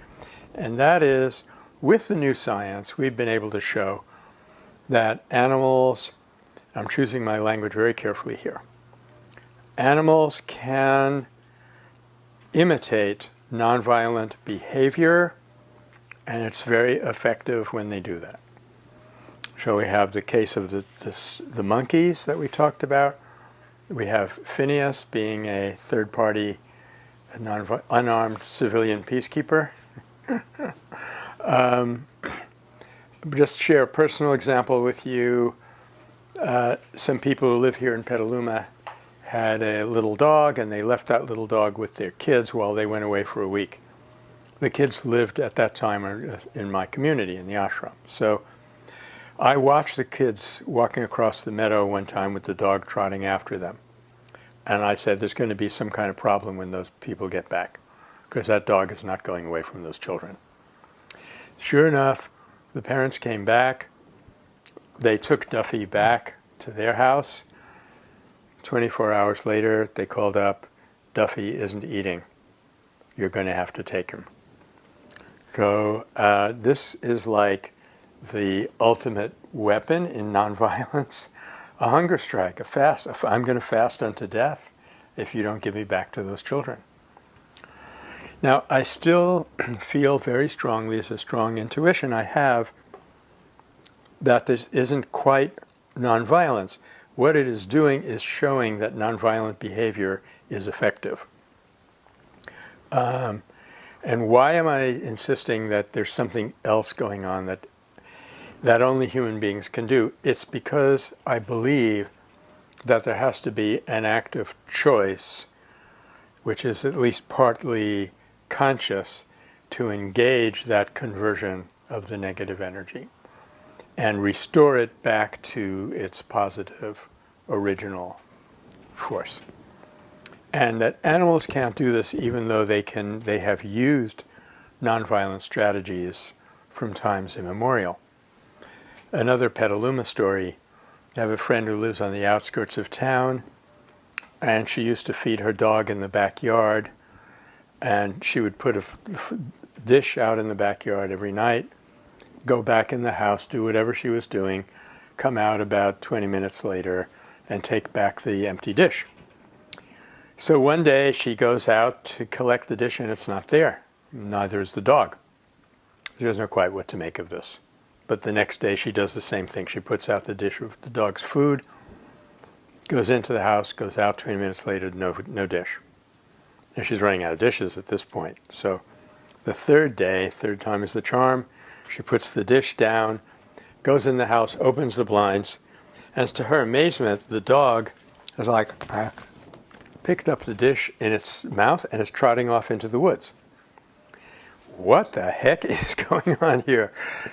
And that is, with the new science, we've been able to show that animals, I'm choosing my language very carefully here, animals can imitate nonviolent behavior, and it's very effective when they do that. So we have the case of the monkeys that we talked about. We have Phineas being a third-party, unarmed civilian peacekeeper. Just share a personal example with you. Some people who live here in Petaluma had a little dog, and they left that little dog with their kids while they went away for a week. The kids lived at that time in my community, in the ashram. So I watched the kids walking across the meadow one time with the dog trotting after them. And I said, there's going to be some kind of problem when those people get back, because that dog is not going away from those children. Sure enough, the parents came back. They took Duffy back to their house. 24 hours later, they called up, Duffy isn't eating. You're going to have to take him. So this is like the ultimate weapon in nonviolence. A hunger strike, a fast. I'm going to fast unto death if you don't give me back to those children. Now, I still feel very strongly, it's a strong intuition I have, that this isn't quite nonviolence. What it is doing is showing that nonviolent behavior is effective. And why am I insisting that there's something else going on that only human beings can do? It's because I believe that there has to be an act of choice, which is at least partly conscious, to engage that conversion of the negative energy and restore it back to its positive original force. And that animals can't do this even though they have used nonviolent strategies from times immemorial. Another Petaluma story, I have a friend who lives on the outskirts of town, and she used to feed her dog in the backyard, and she would put a dish out in the backyard every night, go back in the house, do whatever she was doing, come out about 20 minutes later, and take back the empty dish. So one day she goes out to collect the dish and it's not there. Neither is the dog. She doesn't know quite what to make of this. But the next day she does the same thing. She puts out the dish of the dog's food, goes into the house, goes out 20 minutes later, no dish. And she's running out of dishes at this point. So the third day, third time is the charm, she puts the dish down, goes in the house, opens the blinds, and to her amazement, the dog is like, picked up the dish in its mouth and is trotting off into the woods. What the heck is going on here?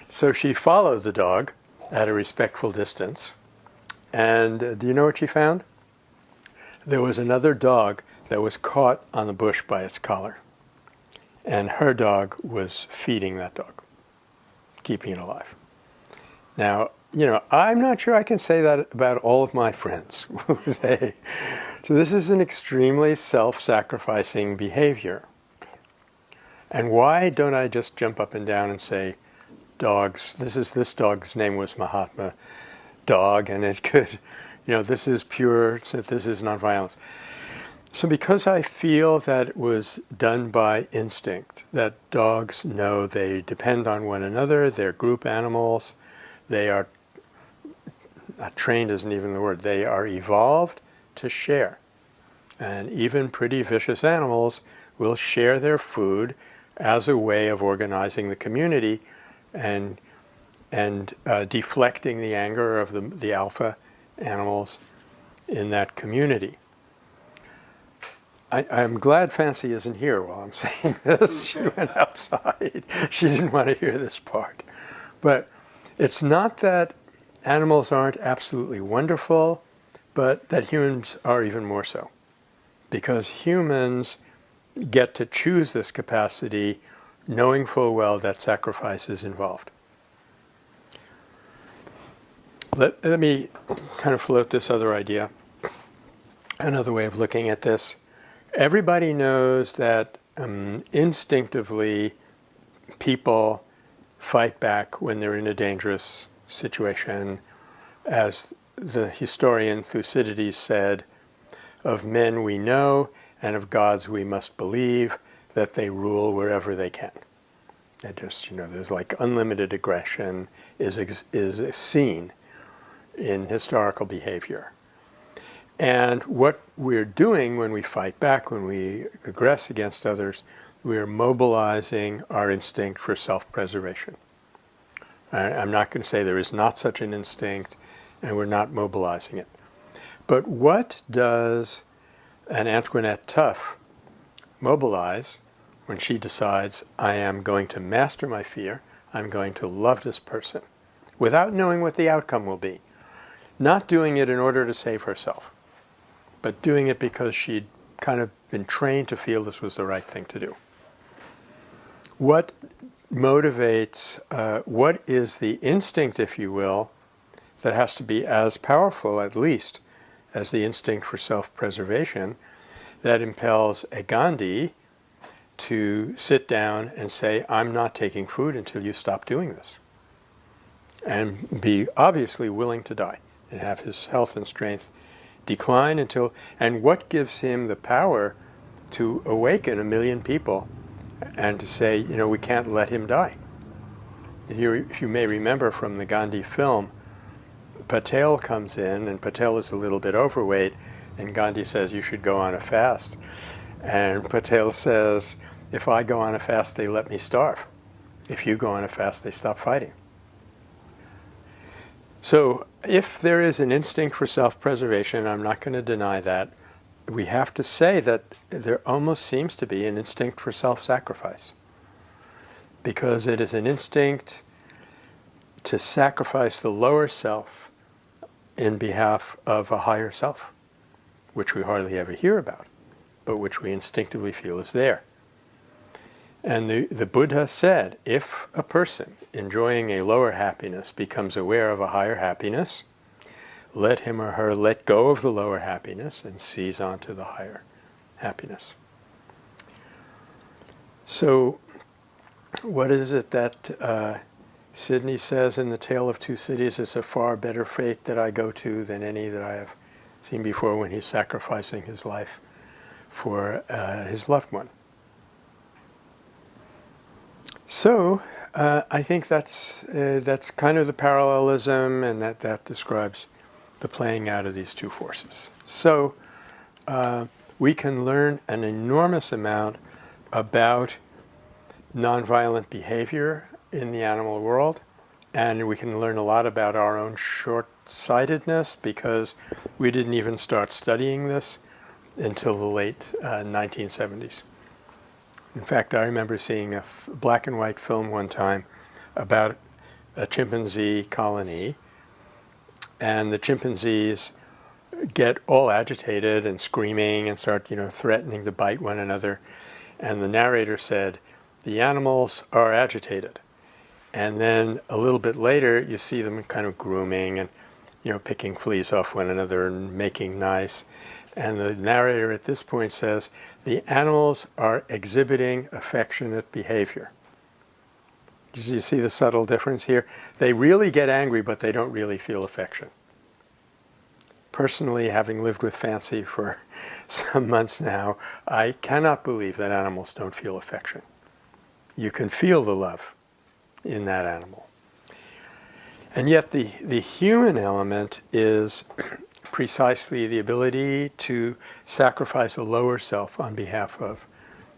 So she followed the dog at a respectful distance. And do you know what she found? There was another dog that was caught on the bush by its collar. And her dog was feeding that dog, keeping it alive. Now, I'm not sure I can say that about all of my friends. So this is an extremely self-sacrificing behavior. And why don't I just jump up and down and say, dogs, this dog's name was Mahatma Dog, and it could, this is pure, this is nonviolence. So because I feel that it was done by instinct, that dogs know they depend on one another, they're group animals, they are, not trained isn't even the word, they are evolved to share. And even pretty vicious animals will share their food as a way of organizing the community and deflecting the anger of the alpha animals in that community. I'm glad Fancy isn't here while I'm saying this. She went outside. She didn't want to hear this part. But it's not that animals aren't absolutely wonderful, but that humans are even more so. Because humans get to choose this capacity knowing full well that sacrifice is involved. Let me kind of float this other idea, another way of looking at this. Everybody knows that instinctively people fight back when they're in a dangerous situation. As the historian Thucydides said, of men we know and of gods we must believe that they rule wherever they can. And just, there's like unlimited aggression is seen in historical behavior. And what we're doing when we fight back, when we aggress against others, we are mobilizing our instinct for self-preservation. I'm not going to say there is not such an instinct, and we're not mobilizing it. But what does an Antoinette Tuff mobilize when she decides, I am going to master my fear, I'm going to love this person, without knowing what the outcome will be. Not doing it in order to save herself, but doing it because she'd kind of been trained to feel this was the right thing to do. What motivates, what is the instinct, if you will, that has to be as powerful, at least, as the instinct for self-preservation that impels a Gandhi to sit down and say, I'm not taking food until you stop doing this. And be obviously willing to die and have his health and strength decline until, and what gives him the power to awaken 1 million people and to say, you know, we can't let him die. If you may remember from the Gandhi film, Patel comes in, and Patel is a little bit overweight, and Gandhi says, you should go on a fast. And Patel says, if I go on a fast, they let me starve. If you go on a fast, they stop fighting. So if there is an instinct for self-preservation, I'm not going to deny that, we have to say that there almost seems to be an instinct for self-sacrifice. Because it is an instinct to sacrifice the lower self in behalf of a higher self, which we hardly ever hear about, but which we instinctively feel is there. And the Buddha said, if a person enjoying a lower happiness becomes aware of a higher happiness, let him or her let go of the lower happiness and seize onto the higher happiness. So, what is it that Sidney says in The Tale of Two Cities? It's a far better fate that I go to than any that I have seen before, when he's sacrificing his life for his loved one. So I think that's kind of the parallelism, and that describes the playing out of these two forces. So we can learn an enormous amount about nonviolent behavior in the animal world, and we can learn a lot about our own short-sightedness, because we didn't even start studying this until the late 1970s. In fact, I remember seeing a black and white film one time about a chimpanzee colony, and the chimpanzees get all agitated and screaming and start, threatening to bite one another. And the narrator said, the animals are agitated. And then a little bit later, you see them kind of grooming and, picking fleas off one another and making nice. And the narrator at this point says, the animals are exhibiting affectionate behavior. Do you see the subtle difference here? They really get angry, but they don't really feel affection. Personally, having lived with Fancy for some months now, I cannot believe that animals don't feel affection. You can feel the love in that animal. And yet the human element is precisely the ability to sacrifice a lower self on behalf of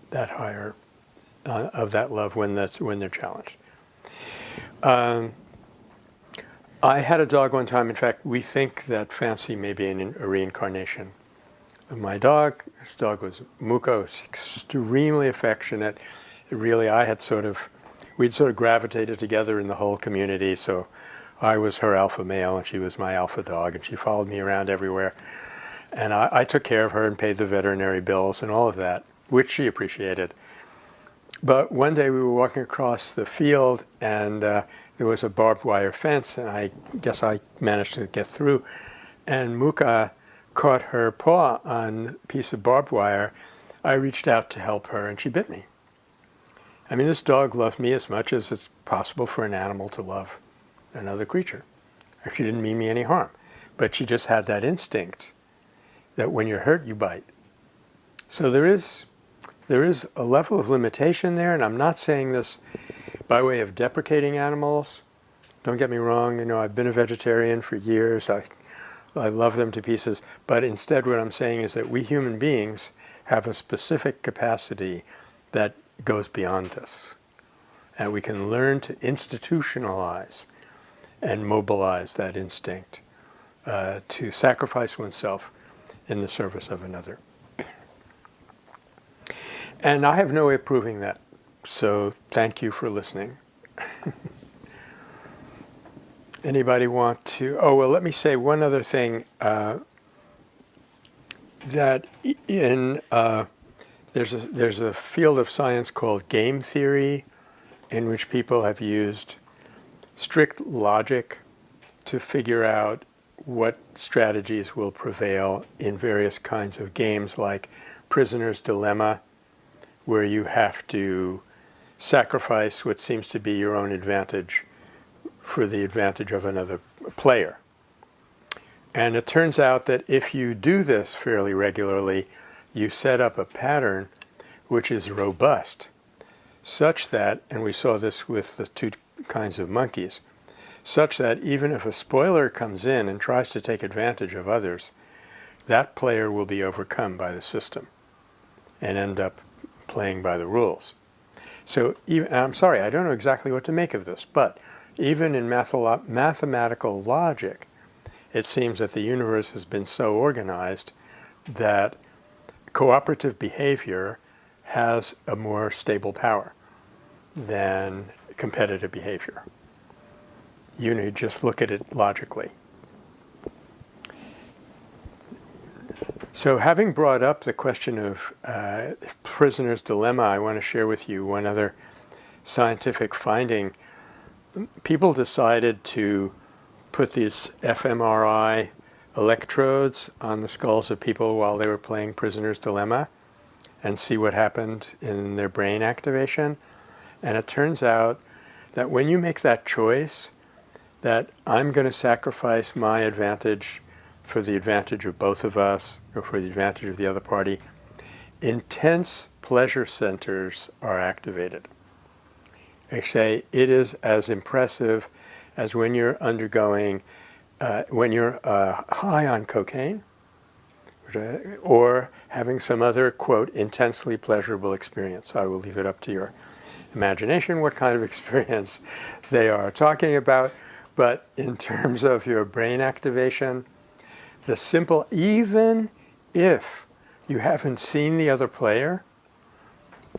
that higher, of that love when they're challenged. I had a dog one time. In fact, we think that Fancy may be a reincarnation of my dog. This dog was Muka, was extremely affectionate. Really, we'd sort of gravitated together in the whole community. So I was her alpha male and she was my alpha dog, and she followed me around everywhere. And I took care of her and paid the veterinary bills and all of that, which she appreciated. But one day we were walking across the field, and there was a barbed wire fence, and I guess I managed to get through. And Muka caught her paw on a piece of barbed wire. I reached out to help her, and she bit me. I mean, this dog loved me as much as it's possible for an animal to love another creature. She didn't mean me any harm, but she just had that instinct that when you're hurt, you bite. So there is a level of limitation there, and I'm not saying this by way of deprecating animals. Don't get me wrong, I've been a vegetarian for years. I love them to pieces. But instead what I'm saying is that we human beings have a specific capacity that goes beyond this. And we can learn to institutionalize and mobilize that instinct to sacrifice oneself in the service of another. And I have no way of proving that. So thank you for listening. Anybody want to? Oh, well, let me say one other thing. That in there's a field of science called game theory, in which people have used strict logic to figure out what strategies will prevail in various kinds of games, like Prisoner's Dilemma, where you have to sacrifice what seems to be your own advantage for the advantage of another player. And it turns out that if you do this fairly regularly, you set up a pattern which is robust, such that, and we saw this with the two kinds of monkeys, such that even if a spoiler comes in and tries to take advantage of others, that player will be overcome by the system and end up playing by the rules. So even, I'm sorry, I don't know exactly what to make of this, but even in mathematical logic, it seems that the universe has been so organized that cooperative behavior has a more stable power than competitive behavior. You just look at it logically. So having brought up the question of prisoner's dilemma, I want to share with you one other scientific finding. People decided to put these fMRI electrodes on the skulls of people while they were playing Prisoner's Dilemma and see what happened in their brain activation. And it turns out that when you make that choice, that I'm going to sacrifice my advantage for the advantage of both of us, or for the advantage of the other party, intense pleasure centers are activated. They say it is as impressive as when you're undergoing, when you're high on cocaine, or having some other, quote, intensely pleasurable experience. I will leave it up to your imagination what kind of experience they are talking about. But in terms of your brain activation, the simple, even if you haven't seen the other player,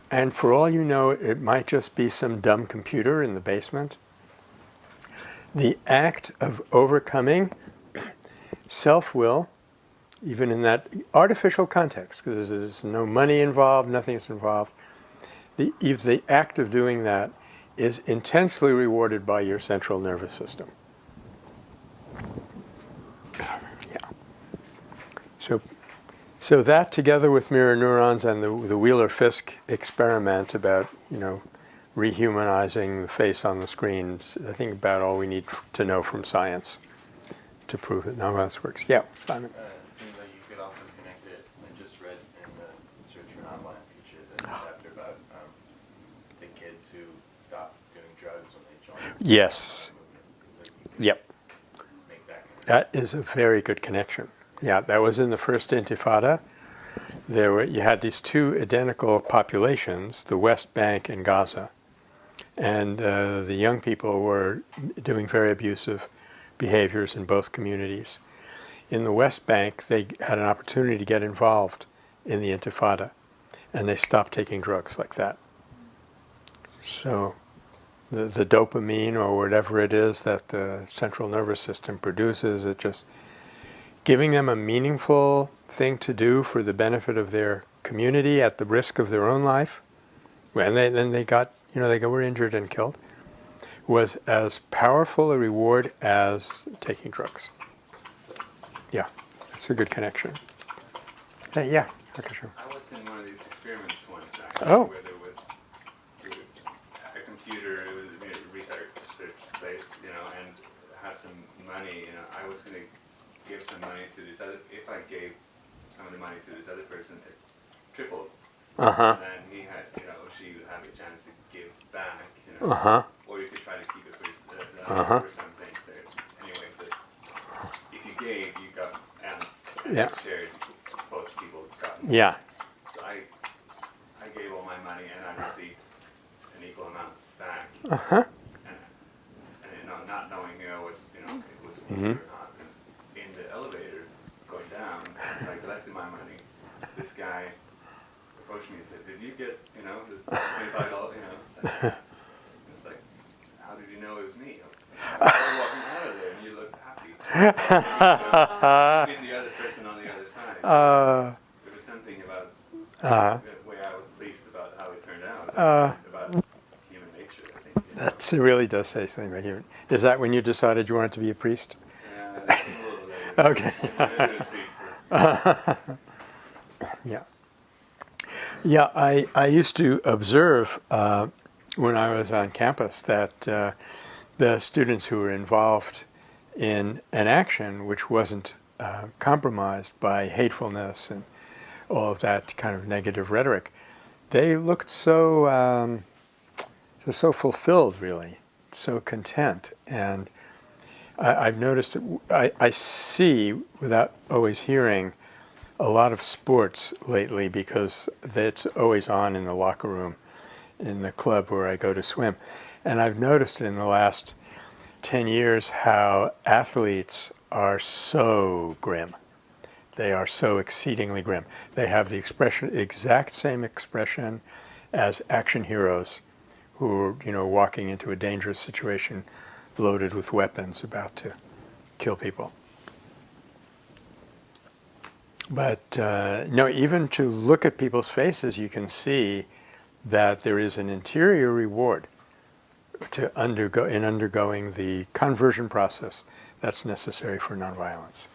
and for all you know, it might just be some dumb computer in the basement, the act of overcoming self-will, even in that artificial context, because there's no money involved, nothing is involved, the act of doing that is intensely rewarded by your central nervous system. Yeah. So that, together with mirror neurons and the Wheeler-Fisk experiment about, rehumanizing the face on the screen, I think about all we need to know from science to prove that nonviolence works. Yeah, Simon. It seems like you could also connect it. I just read in the Search for Nonviolence feature the chapter about the kids who stopped doing drugs when they joined. Yes. Yep. Make that connection. That is a very good connection. Yeah, that was in the first Intifada. You had these two identical populations, the West Bank and Gaza, and the young people were doing very abusive behaviors in both communities. In the West Bank, they had an opportunity to get involved in the Intifada, and they stopped taking drugs like that. So the dopamine or whatever it is that the central nervous system produces, it just giving them a meaningful thing to do for the benefit of their community at the risk of their own life, and then they got, they were injured and killed, was as powerful a reward as taking drugs. Yeah, that's a good connection. Hey, yeah, okay, sure. I was in one of these experiments once, actually, where there was a computer, it was a research place, and had some money, I was going to give some money to this other, if I gave some of the money to this other person, it tripled. Uh-huh. And then he had, she would have a chance to give back, Uh-huh. or you could try to keep it for, Uh-huh. for some things there. Anyway, but if you gave, you got, and Yeah. you shared, both people got more. Yeah. So I gave all my money and I received an equal amount back. Uh-huh. And not knowing, it was Mhm. or not. And in the elevator going down, I collected my money. This guy approached me and said, "Did you get, the $25?" It's like, how did you know it was me? I was walking out of Being the other person on the other side. There was something about the way I was pleased about how it turned out. About human nature, I think. You know. That really does say something about human. Is that when you decided you wanted to be a priest? That's a little later. Okay. Yeah. Yeah, I used to observe when I was on campus that the students who were involved in an action which wasn't compromised by hatefulness and all of that kind of negative rhetoric, they looked so fulfilled, really, so content. And I've noticed, I see, without always hearing, a lot of sports lately because it's always on in the locker room in the club where I go to swim. And I've noticed in the last 10 years how athletes are so grim. They are so exceedingly grim. They have the exact same expression as action heroes who are, walking into a dangerous situation loaded with weapons about to kill people. But no, even to look at people's faces, you can see that there is an interior reward to undergoing the conversion process that's necessary for nonviolence.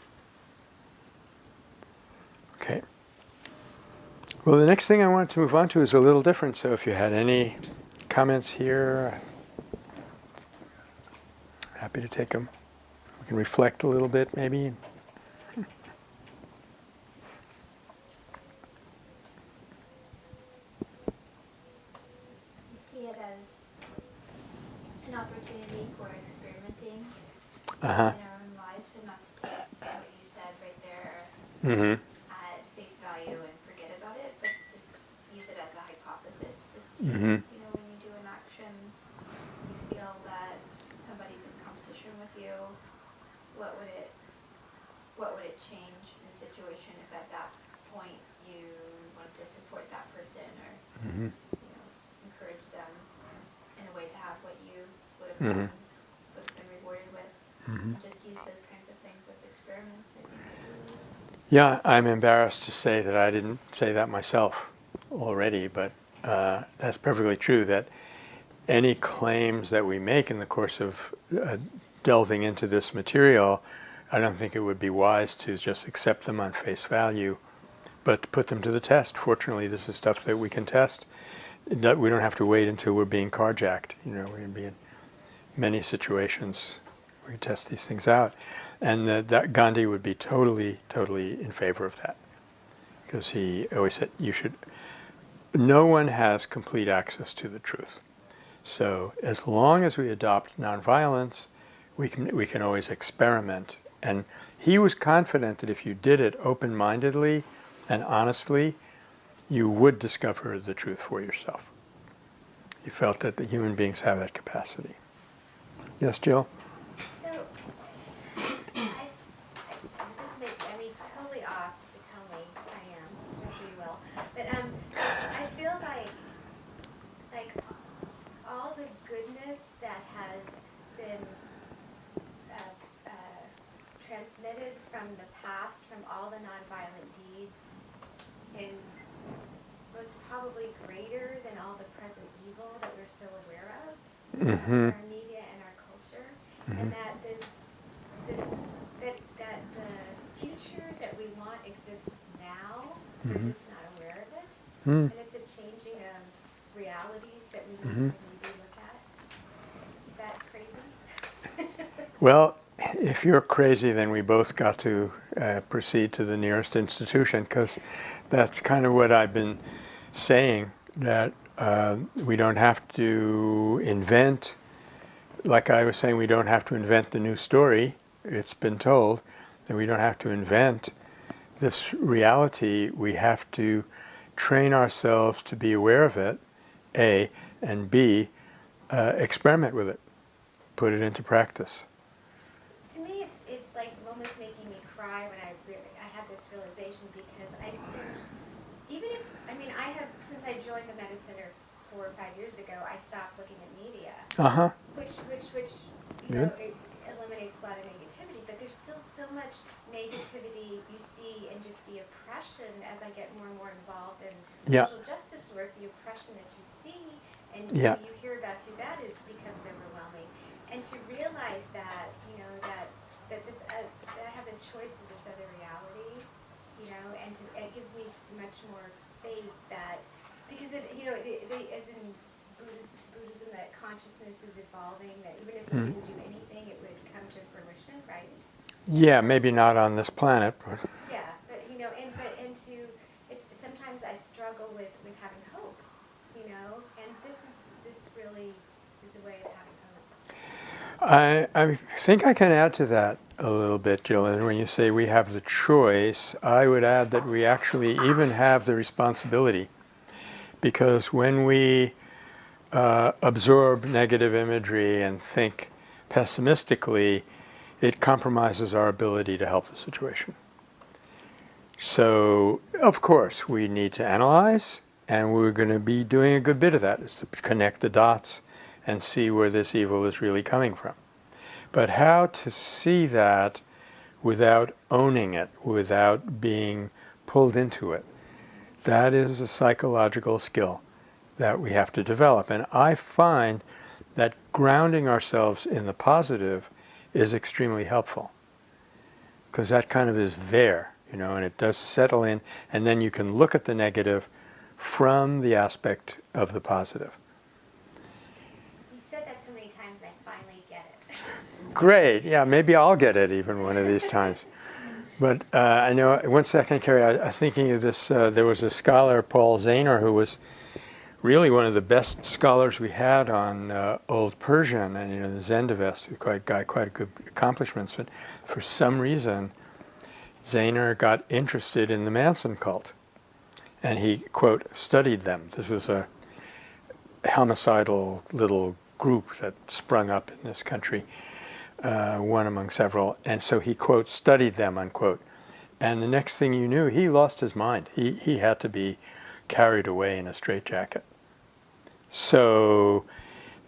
Okay. Well, the next thing I wanted to move on to is a little different. So if you had any comments here, happy to take them. We can reflect a little bit, maybe. In our own lives, so not to take what you said right there at face value and forget about it, but just use it as a hypothesis. Just when you do an action, you feel that somebody's in competition with you. What would it change in a situation if at that point you wanted to support that person or encourage them in a way to have what you would have done? Just use those kinds of things as experiments. Yeah, I'm embarrassed to say that I didn't say that myself already, but that's perfectly true, that any claims that we make in the course of delving into this material, I don't think it would be wise to just accept them on face value, but to put them to the test. Fortunately, this is stuff that we can test. We don't have to wait until we're being carjacked. We can be in many situations. We can test these things out. And that Gandhi would be totally, totally in favor of that. Because he always said, no one has complete access to the truth. So as long as we adopt nonviolence, we can always experiment. And he was confident that if you did it open-mindedly and honestly, you would discover the truth for yourself. He felt that the human beings have that capacity. Yes, Jill? From the past, from all the nonviolent deeds, was probably greater than all the present evil that we're so aware of in our media and our culture, and that that the future that we want exists now. We're just not aware of it, and it's a changing of realities that we need to maybe look at. Is that crazy? Well, if you're crazy, then we both got to proceed to the nearest institution, because that's kind of what I've been saying, that we don't have to invent, like I was saying, we don't have to invent the new story. It's been told that we don't have to invent this reality. We have to train ourselves to be aware of it, A, and B, experiment with it, put it into practice. To me, it's like almost making me cry when I had this realization, because I have, since I joined the Metta Center 4 or 5 years ago, I stopped looking at media, which it eliminates a lot of negativity, but there's still negativity you see and just the oppression as I get more and more involved in Yeah. social justice work, the oppression that you see and Yeah. you hear about through that becomes overwhelming. And to realize that, you know, that this, that I have the choice of this other reality, you know, and it gives me much more faith that, because it, you know, as in Buddhism, that consciousness is evolving, that even if we didn't do anything, it would come to fruition, right? Yeah, maybe not on this planet, but Yeah, but you know, and it's sometimes I struggle with having hope, you know, and this really is a way of having hope. I think I can add to that a little bit, Jill. And when you say we have the choice, I would add that we actually even have the responsibility, because when we absorb negative imagery and think pessimistically, it compromises our ability to help the situation. So, of course, we need to analyze, and we're going to be doing a good bit of that, is to connect the dots and see where this evil is really coming from. But how to see that without owning it, without being pulled into it, that is a psychological skill that we have to develop. And I find that grounding ourselves in the positive is extremely helpful, because that kind of is there, you know, and it does settle in, and then you can look at the negative from the aspect of the positive. You said that so many times and I finally get it. Great, yeah, maybe I'll get it even one of these times. But I know, one second, Carrie, I was thinking of this, there was a scholar, Paul Zahner, who was really one of the best scholars we had on Old Persian, and you know, the Zendavest, got quite good accomplishments, but for some reason, Zahner got interested in the Manson cult, and he, quote, studied them. This was a homicidal little group that sprung up in this country, one among several, and so he, quote, studied them, unquote. And the next thing you knew, he lost his mind. He had to be carried away in a straitjacket. So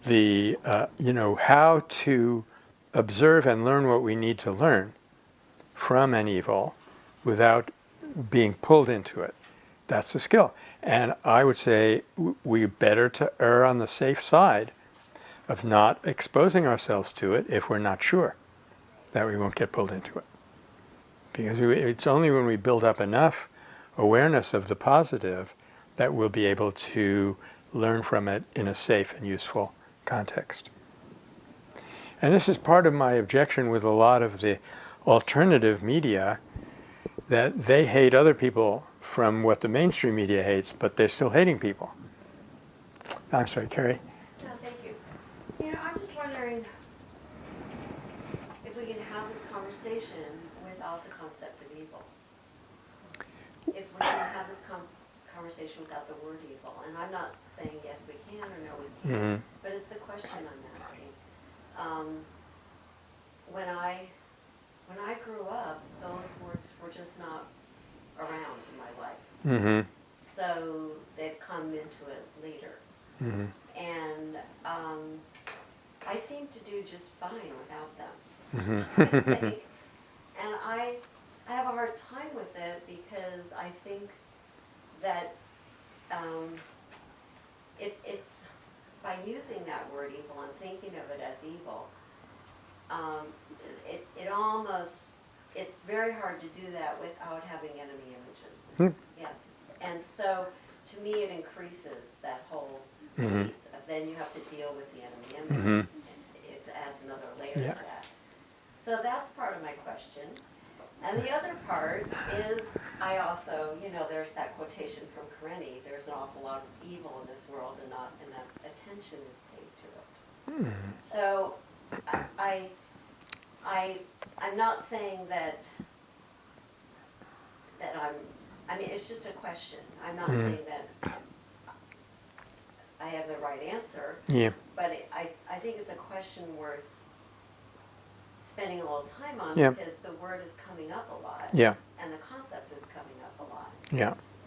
the, you know, how to observe and learn what we need to learn from an evil without being pulled into it, that's a skill. And I would say we better to err on the safe side of not exposing ourselves to it if we're not sure that we won't get pulled into it. Because it's only when we build up enough awareness of the positive that we'll be able to learn from it in a safe and useful context. And this is part of my objection with a lot of the alternative media, that they hate other people from what the mainstream media hates, but they're still hating people. I'm sorry, Carrie? No, thank you. You know, I'm just wondering if we can have this conversation without the concept of evil. If we can have this conversation without the word evil. And I'm not saying yes we can or no we can't, but it's the question I'm asking. When I grew up, those words were just not around in my life. So they've come into it later. And I seem to do just fine without them. And I have a hard time with it because I think that it's by using that word evil and thinking of it as evil, it's very hard to do that without having enemy images. Yeah. And so to me it increases that whole piece of then you have to deal with the enemy image. It adds another layer to that. So that's part of my question. And the other part is, I also, you know, there's that quotation from Karenni, there's an awful lot of evil in this world and not enough attention is paid to it. So I'm not saying that I mean, it's just a question. I'm not saying that I have the right answer, but I think it's a question worth spending a little time on because the word is coming up a lot and the concept is coming up a lot.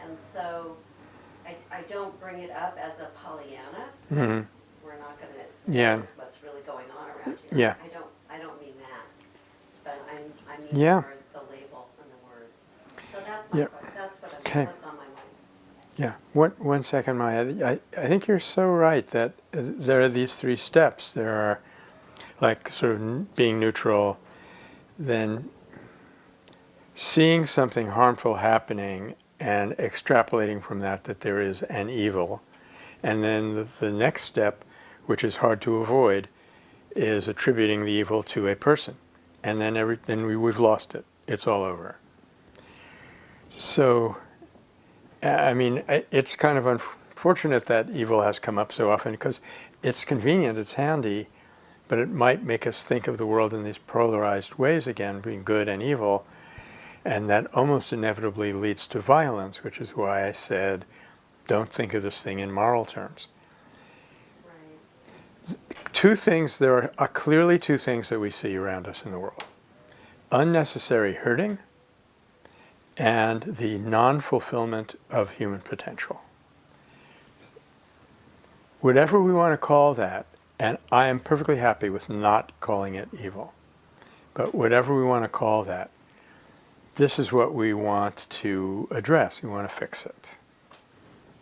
And so I don't bring it up as a Pollyanna. We're not going to know what's really going on around here. I don't mean that, but I mean more the label my Yeah. question. That's what Okay. what's on my mind. Yeah, one second, Maya. I think you're so right that there are these three steps. There are like sort of being neutral, then seeing something harmful happening and extrapolating from that there is an evil. And then the next step, which is hard to avoid, is attributing the evil to a person. And then we've lost it. It's all over. So, I mean, it's kind of unfortunate that evil has come up so often because it's convenient, it's handy, but it might make us think of the world in these polarized ways again, being good and evil, and that almost inevitably leads to violence, which is why I said, don't think of this thing in moral terms. Right. Two things, there are clearly two things that we see around us in the world. Unnecessary hurting and the non-fulfillment of human potential. Whatever we want to call that, and I am perfectly happy with not calling it evil, but whatever we want to call that, this is what we want to address. We want to fix it.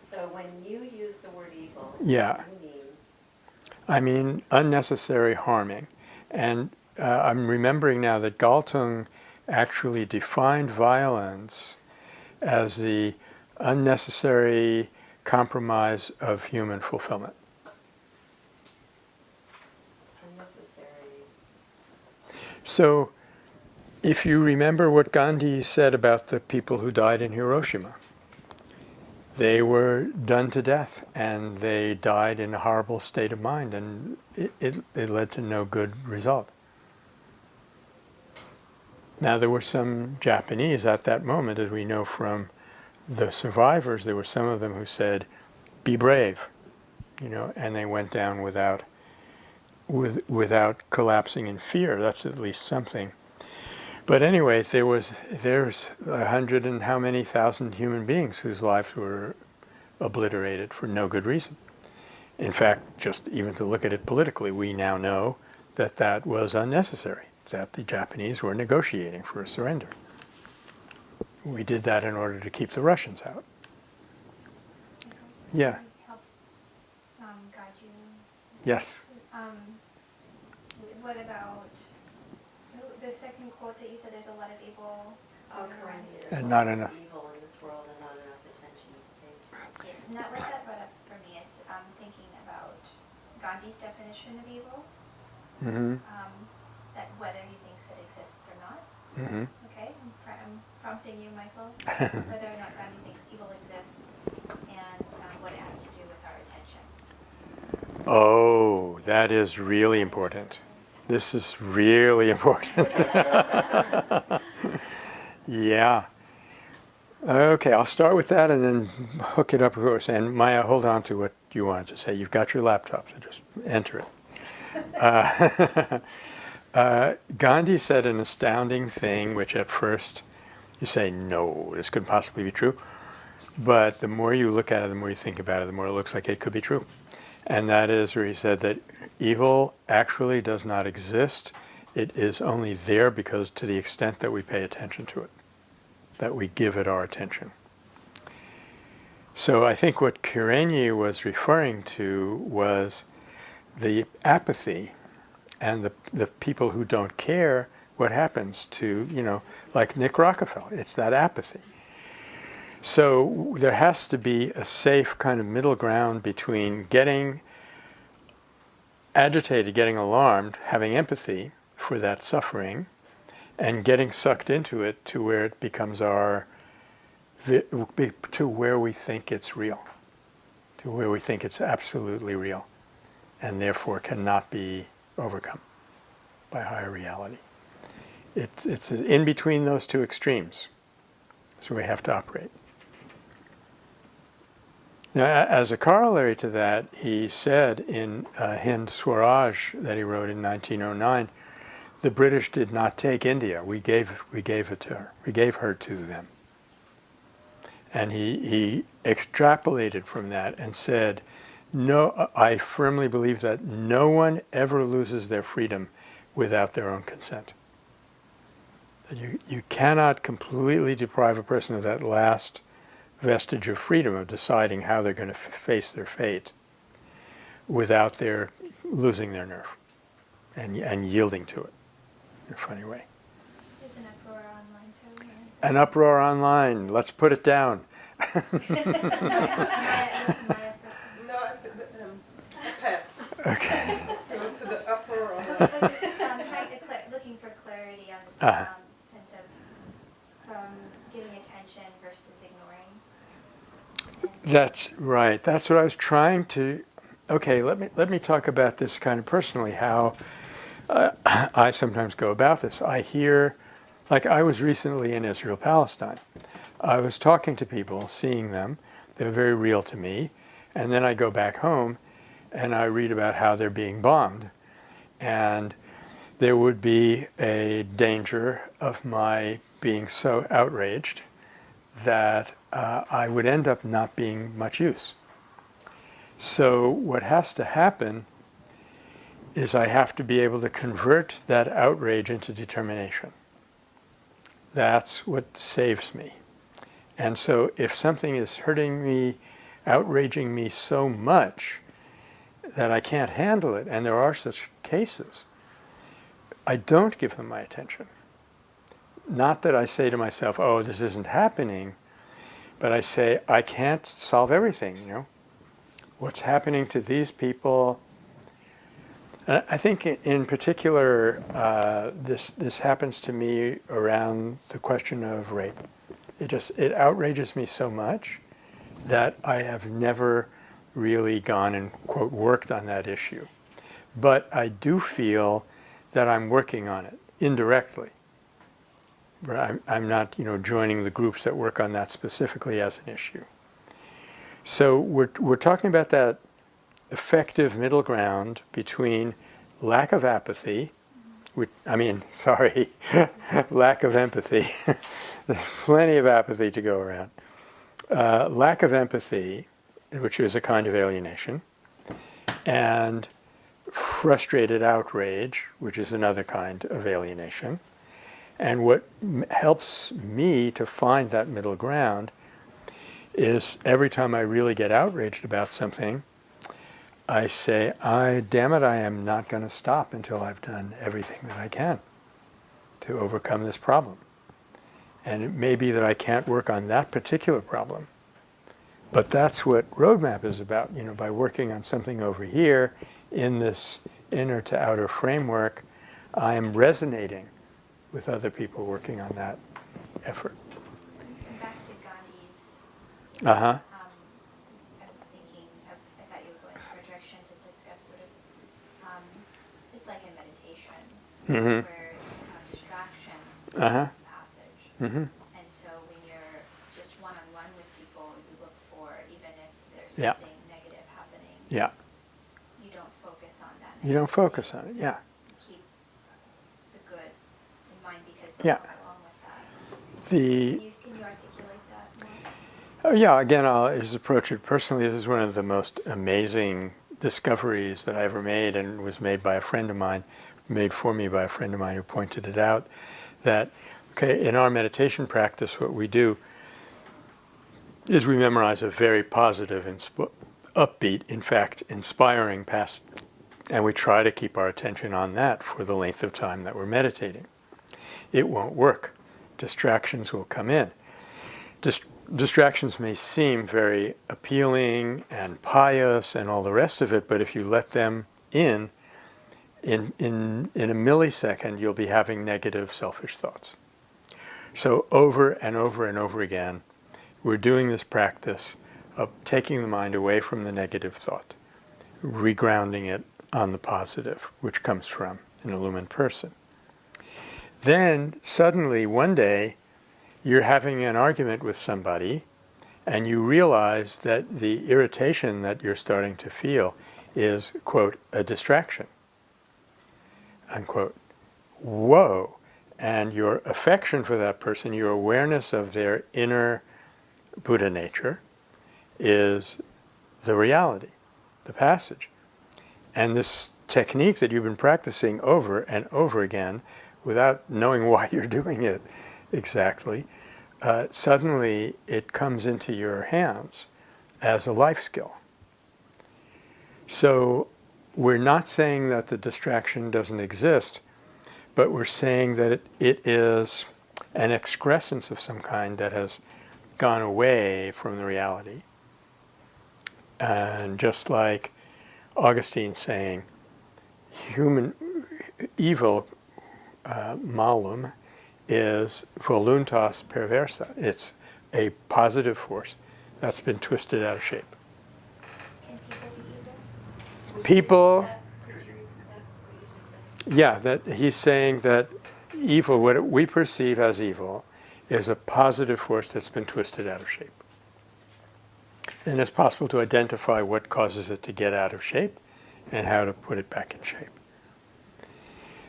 So when you use the word evil, Yeah. what do you mean? I mean unnecessary harming. And I'm remembering now that Galtung actually defined violence as the unnecessary compromise of human fulfillment. Unnecessary. So if you remember what Gandhi said about the people who died in Hiroshima, they were done to death and they died in a horrible state of mind, and it led to no good result. Now there were some Japanese at that moment, as we know from the survivors, there were some of them who said, be brave, and they went down without collapsing in fear. That's at least something. But anyway, there's 100 and how many thousand human beings whose lives were obliterated for no good reason. In fact, just even to look at it politically, we now know that that was unnecessary, that the Japanese were negotiating for a surrender. We did that in order to keep the Russians out. Yeah. Help guide you. Yes. What about the second quote that you said? There's a lot of evil. Oh, Corinne, there's And a not lot of enough. evil in this world and not enough attention is paid. Yes, and what that brought up for me is thinking about Gandhi's definition of evil. Mm-hmm. That whether he thinks it exists or not. Mm-hmm. Okay, I'm prompting you, Michael, whether or not Gandhi thinks evil exists, and what it has to do with our attention. Oh, that is really important. This is really important. Yeah. Okay, I'll start with that and then hook it up, of course. And Maya, hold on to what you wanted to say. You've got your laptop, so just enter it. Gandhi said an astounding thing, which at first you say, no, this couldn't possibly be true. But the more you look at it, the more you think about it, the more it looks like it could be true. And that is where he said that evil actually does not exist. It is only there because to the extent that we pay attention to it, that we give it our attention. So I think what Kirenyi was referring to was the apathy and the people who don't care what happens to, like Nick Rockefeller. It's that apathy. So there has to be a safe kind of middle ground between getting agitated, getting alarmed, having empathy for that suffering, and getting sucked into it to where it becomes to where we think it's real, to where we think it's absolutely real, and therefore cannot be overcome by higher reality. It's in between those two extremes, so we have to operate. Now, as a corollary to that, he said in Hind Swaraj that he wrote in 1909, the British did not take India. We gave it to her. We gave her to them. And he extrapolated from that and said, no, I firmly believe that no one ever loses their freedom without their own consent. You cannot completely deprive a person of that last vestige of freedom of deciding how they're going to face their fate without their losing their nerve and yielding to it in a funny way. There's an uproar online, so An uproar online. Let's put it down. No, pass. Okay. Let's go to the uproar I'm online. just looking for clarity on the sense of giving attention versus ignoring. That's right. That's what I was trying to. Okay, let me talk about this kind of personally. How I sometimes go about this. I hear, like I was recently in Israel, Palestine. I was talking to people, seeing them. They're very real to me. And then I go back home, and I read about how they're being bombed, and there would be a danger of my being so outraged that I would end up not being much use. So what has to happen is I have to be able to convert that outrage into determination. That's what saves me. And so if something is hurting me, outraging me so much that I can't handle it, and there are such cases, I don't give them my attention. Not that I say to myself, oh, this isn't happening, but I say, I can't solve everything, you know. What's happening to these people? I think in particular, this happens to me around the question of rape. It outrages me so much that I have never really gone and, quote, worked on that issue. But I do feel that I'm working on it indirectly. I'm not, joining the groups that work on that specifically as an issue. So we're talking about that effective middle ground between lack of apathy, lack of empathy. There's plenty of apathy to go around. Lack of empathy, which is a kind of alienation, and frustrated outrage, which is another kind of alienation. And what helps me to find that middle ground is every time I really get outraged about something, I say, damn it, I am not going to stop until I've done everything that I can to overcome this problem. And it may be that I can't work on that particular problem, but that's what Roadmap is about. By working on something over here in this inner to outer framework, I am resonating with other people working on that effort. And back to Gandhi's. Uh-huh. I'm thinking, I thought you were going for a direction to discuss sort of, it's like a meditation, Mm-hmm. where distractions Uh-huh. passage. Mm-hmm. And so when you're just one-on-one with people, you look for, even if there's Yeah. something negative happening, Yeah. you don't focus on that. You don't focus on it. Yeah. Keep the good in mind because Yeah. they'll go along with that. The Can you articulate that more? Oh, yeah, again, I'll just approach it personally. This is one of the most amazing discoveries that I ever made, and was made by a friend of mine, made for me by a friend of mine who pointed it out, that, okay, in our meditation practice, what we do is we memorize a very positive and upbeat, in fact, inspiring passage, and we try to keep our attention on that for the length of time that we're meditating. It won't work. Distractions will come in. Distractions may seem very appealing and pious and all the rest of it, but if you let them in a millisecond, you'll be having negative, selfish thoughts. So over and over and over again, we're doing this practice of taking the mind away from the negative thought, regrounding it on the positive, which comes from an illumined person. Then suddenly one day, you're having an argument with somebody, and you realize that the irritation that you're starting to feel is, quote, a distraction, unquote. Whoa. And your affection for that person, your awareness of their inner Buddha nature, is the reality, the passage. And this technique that you've been practicing over and over again without knowing why you're doing it exactly, suddenly it comes into your hands as a life skill. So we're not saying that the distraction doesn't exist, but we're saying that it is an excrescence of some kind that has gone away from the reality. And just like Augustine saying, human evil, malum, is voluntas perversa. It's a positive force that's been twisted out of shape. Can people be evil? People, Could you just say? yeah, that he's saying that evil, what we perceive as evil, is a positive force that's been twisted out of shape. And it's possible to identify what causes it to get out of shape and how to put it back in shape.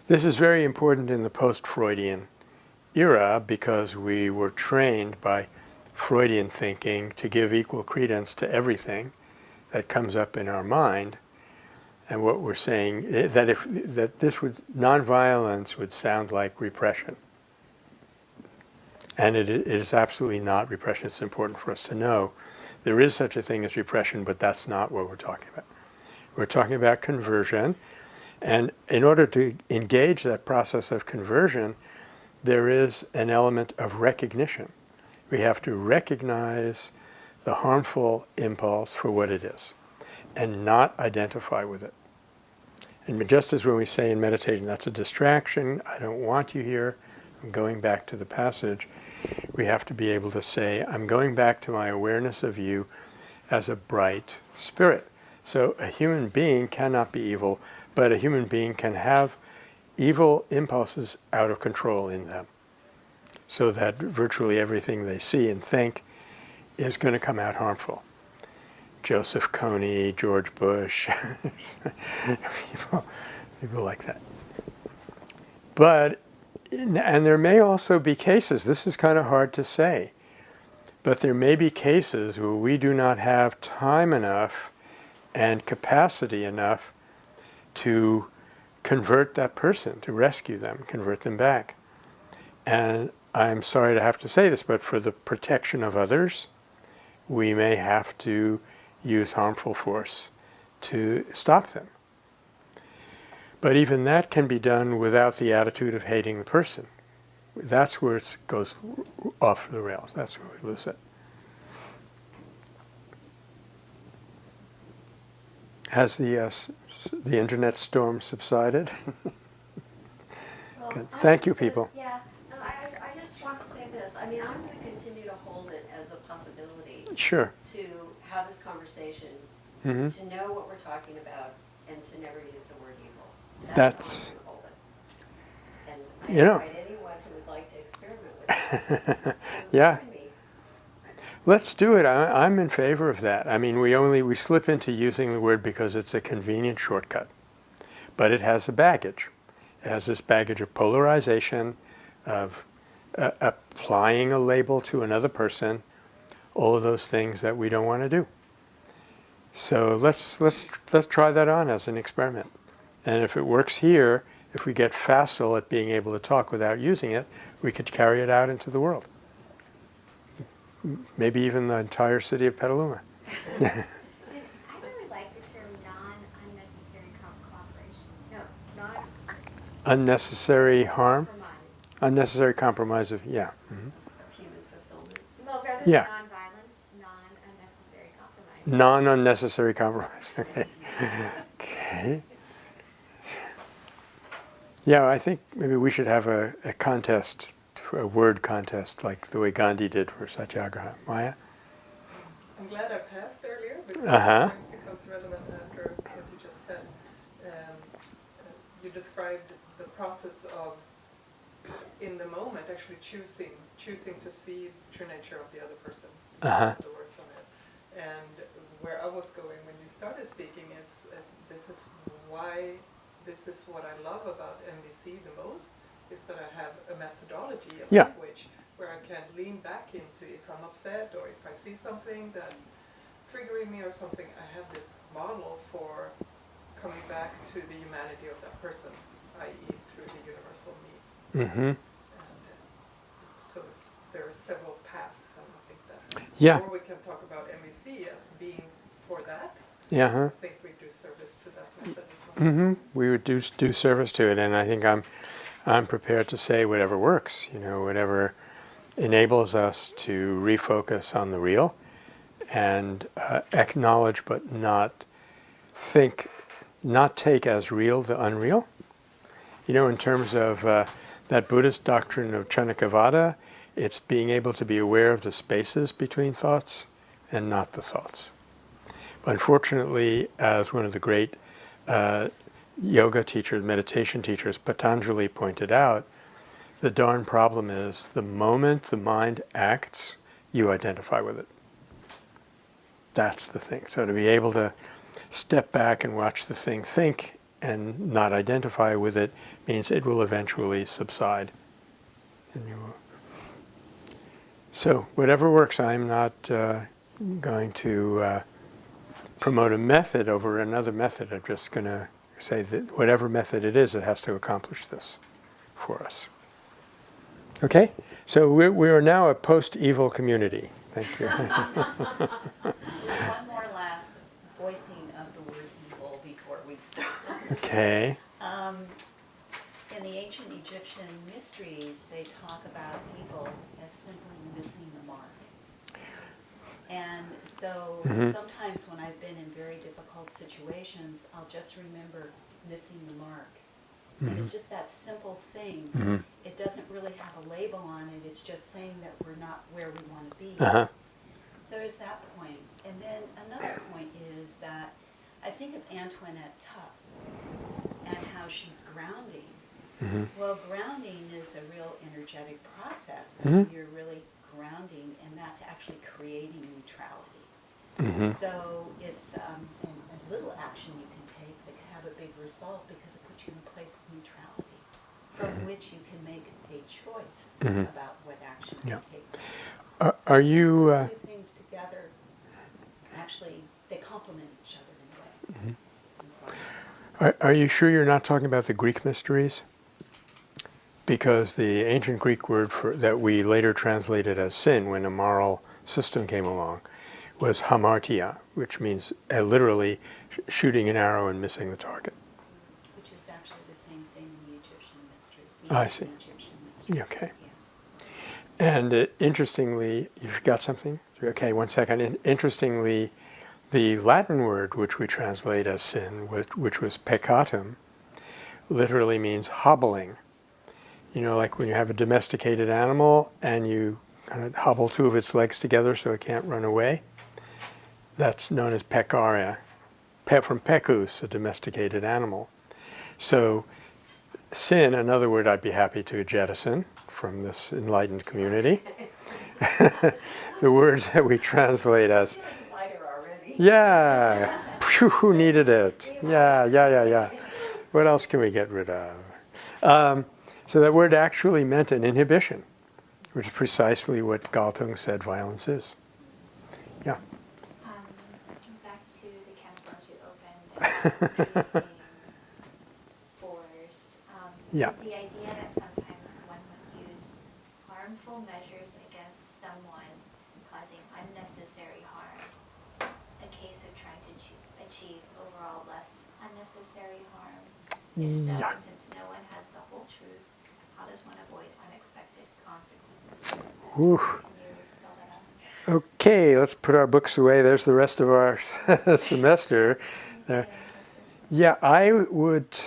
This is very important in the post-Freudian era because we were trained by Freudian thinking to give equal credence to everything that comes up in our mind. And what we're saying that nonviolence would sound like repression. And it is absolutely not repression. It's important for us to know there is such a thing as repression, but that's not what we're talking about. We're talking about conversion. And in order to engage that process of conversion, there is an element of recognition. We have to recognize the harmful impulse for what it is and not identify with it. And just as when we say in meditation, that's a distraction, I don't want you here, I'm going back to the passage, we have to be able to say, I'm going back to my awareness of you as a bright spirit. So a human being cannot be evil, but a human being can have evil impulses out of control in them, so that virtually everything they see and think is going to come out harmful. Joseph Kony, George Bush, people like that. But, and there may also be cases, this is kind of hard to say, but there may be cases where we do not have time enough and capacity enough to convert that person, to rescue them, convert them back. And I'm sorry to have to say this, but for the protection of others, we may have to use harmful force to stop them. But even that can be done without the attitude of hating the person. That's where it goes off the rails. That's where we lose it. Has the internet storm subsided? Well, Good. I'm Thank you, just gonna- people. Yeah, no, I just want to say this. I mean, I'm going to continue to hold it as a possibility Sure. to have this conversation, Mm-hmm. to know what we're talking about, and to never use the word evil. That's- how I'm gonna hold it. And I You know. invite anyone who would like to experiment with it. Yeah. Join me. Let's do it. I'm in favor of that. I mean, we slip into using the word because it's a convenient shortcut. But it has a baggage. It has this baggage of polarization, of applying a label to another person, all of those things that we don't want to do. So let's try that on as an experiment. And if it works here, if we get facile at being able to talk without using it, we could carry it out into the world. Maybe even the entire city of Petaluma. I really like the term non-unnecessary cooperation. No, Unnecessary harm, non-compromise. unnecessary compromise of, yeah. Mm-hmm. Of human fulfillment. Well, rather Yeah. than non-violence, non-unnecessary compromise. Non-unnecessary compromise. Okay. Okay. Yeah, I think maybe we should have a contest, a word contest, like the way Gandhi did for Satyagraha. Maya? I'm glad I passed earlier because Uh-huh. it becomes relevant after what you just said. You described the process of, in the moment, actually choosing to see the true nature of the other person, to Uh-huh. put the words on it. And where I was going when you started speaking is this is why, this is what I love about NVC the most, is that I have a methodology, a Yeah. language, where I can lean back into if I'm upset or if I see something that triggering me or something, I have this model for coming back to the humanity of that person, i.e. through the universal needs. Mm-hmm. So there are several paths, and I think that. Yeah. Or we can talk about MEC as being for that. Yeah. Huh? I think we do service to that method as well. Mm-hmm. We would do service to it, and I think I'm prepared to say whatever works. Whatever enables us to refocus on the real, and acknowledge but not take as real the unreal. In terms of that Buddhist doctrine of Chanakavada, it's being able to be aware of the spaces between thoughts and not the thoughts. But unfortunately, as one of the great yoga teachers, meditation teachers, Patanjali pointed out, the darn problem is the moment the mind acts, you identify with it. That's the thing. So to be able to step back and watch the thing think and not identify with it means it will eventually subside. And you will. So whatever works, I'm not going to promote a method over another method. I'm just going to say that whatever method it is, it has to accomplish this for us. Okay? So we are now a post-evil community. Thank you. One more last voicing of the word evil before we start. Okay. In the ancient Egyptian mysteries, they talk about evil as simply missing the mark. And so sometimes when I've been in very difficult situations, I'll just remember missing the mark. And it's just that simple thing. It doesn't really have a label on it. It's just saying that we're not where we want to be. Uh-huh. So there's that point. And then another point is that I think of Antoinette Tuck and how she's grounding. Well, grounding is a real energetic process. And you're really grounding, and that's actually creating neutrality. So it's a little action you can take that can have a big result because it puts you in a place of neutrality from which you can make a choice about what action you take. Are you... Those two things together, actually, they complement each other in a way. And so Are you sure you're not talking about the Greek mysteries? Because the ancient Greek word that we later translated as sin when a moral system came along was hamartia, which means literally shooting an arrow and missing the target. which is actually the same thing in the Egyptian mysteries. I see. Egyptian mysteries. Okay. Yeah. And interestingly, you've got something? Okay, one second. Interestingly, the Latin word which we translate as sin, which was peccatum, literally means hobbling. Like when you have a domesticated animal and you kind of hobble two of its legs together so it can't run away. That's known as peccare, from pecus, a domesticated animal. So sin, another word I'd be happy to jettison from this enlightened community. The words that we translate as, Lighter already. yeah, phew, who needed it? Yeah. What else can we get rid of? So that word actually meant an inhibition, which is precisely what Galtung said violence is. Yeah. Back to the can of worms you opened, using force. Yeah. The idea that sometimes one must use harmful measures against someone, causing unnecessary harm, a case of trying to achieve overall less unnecessary harm. If so, Yeah. since no one has the whole truth, how does one avoid unexpected consequences? Oof. Can you spell that out? Okay, let's put our books away. There's the rest of our semester. Yeah, I would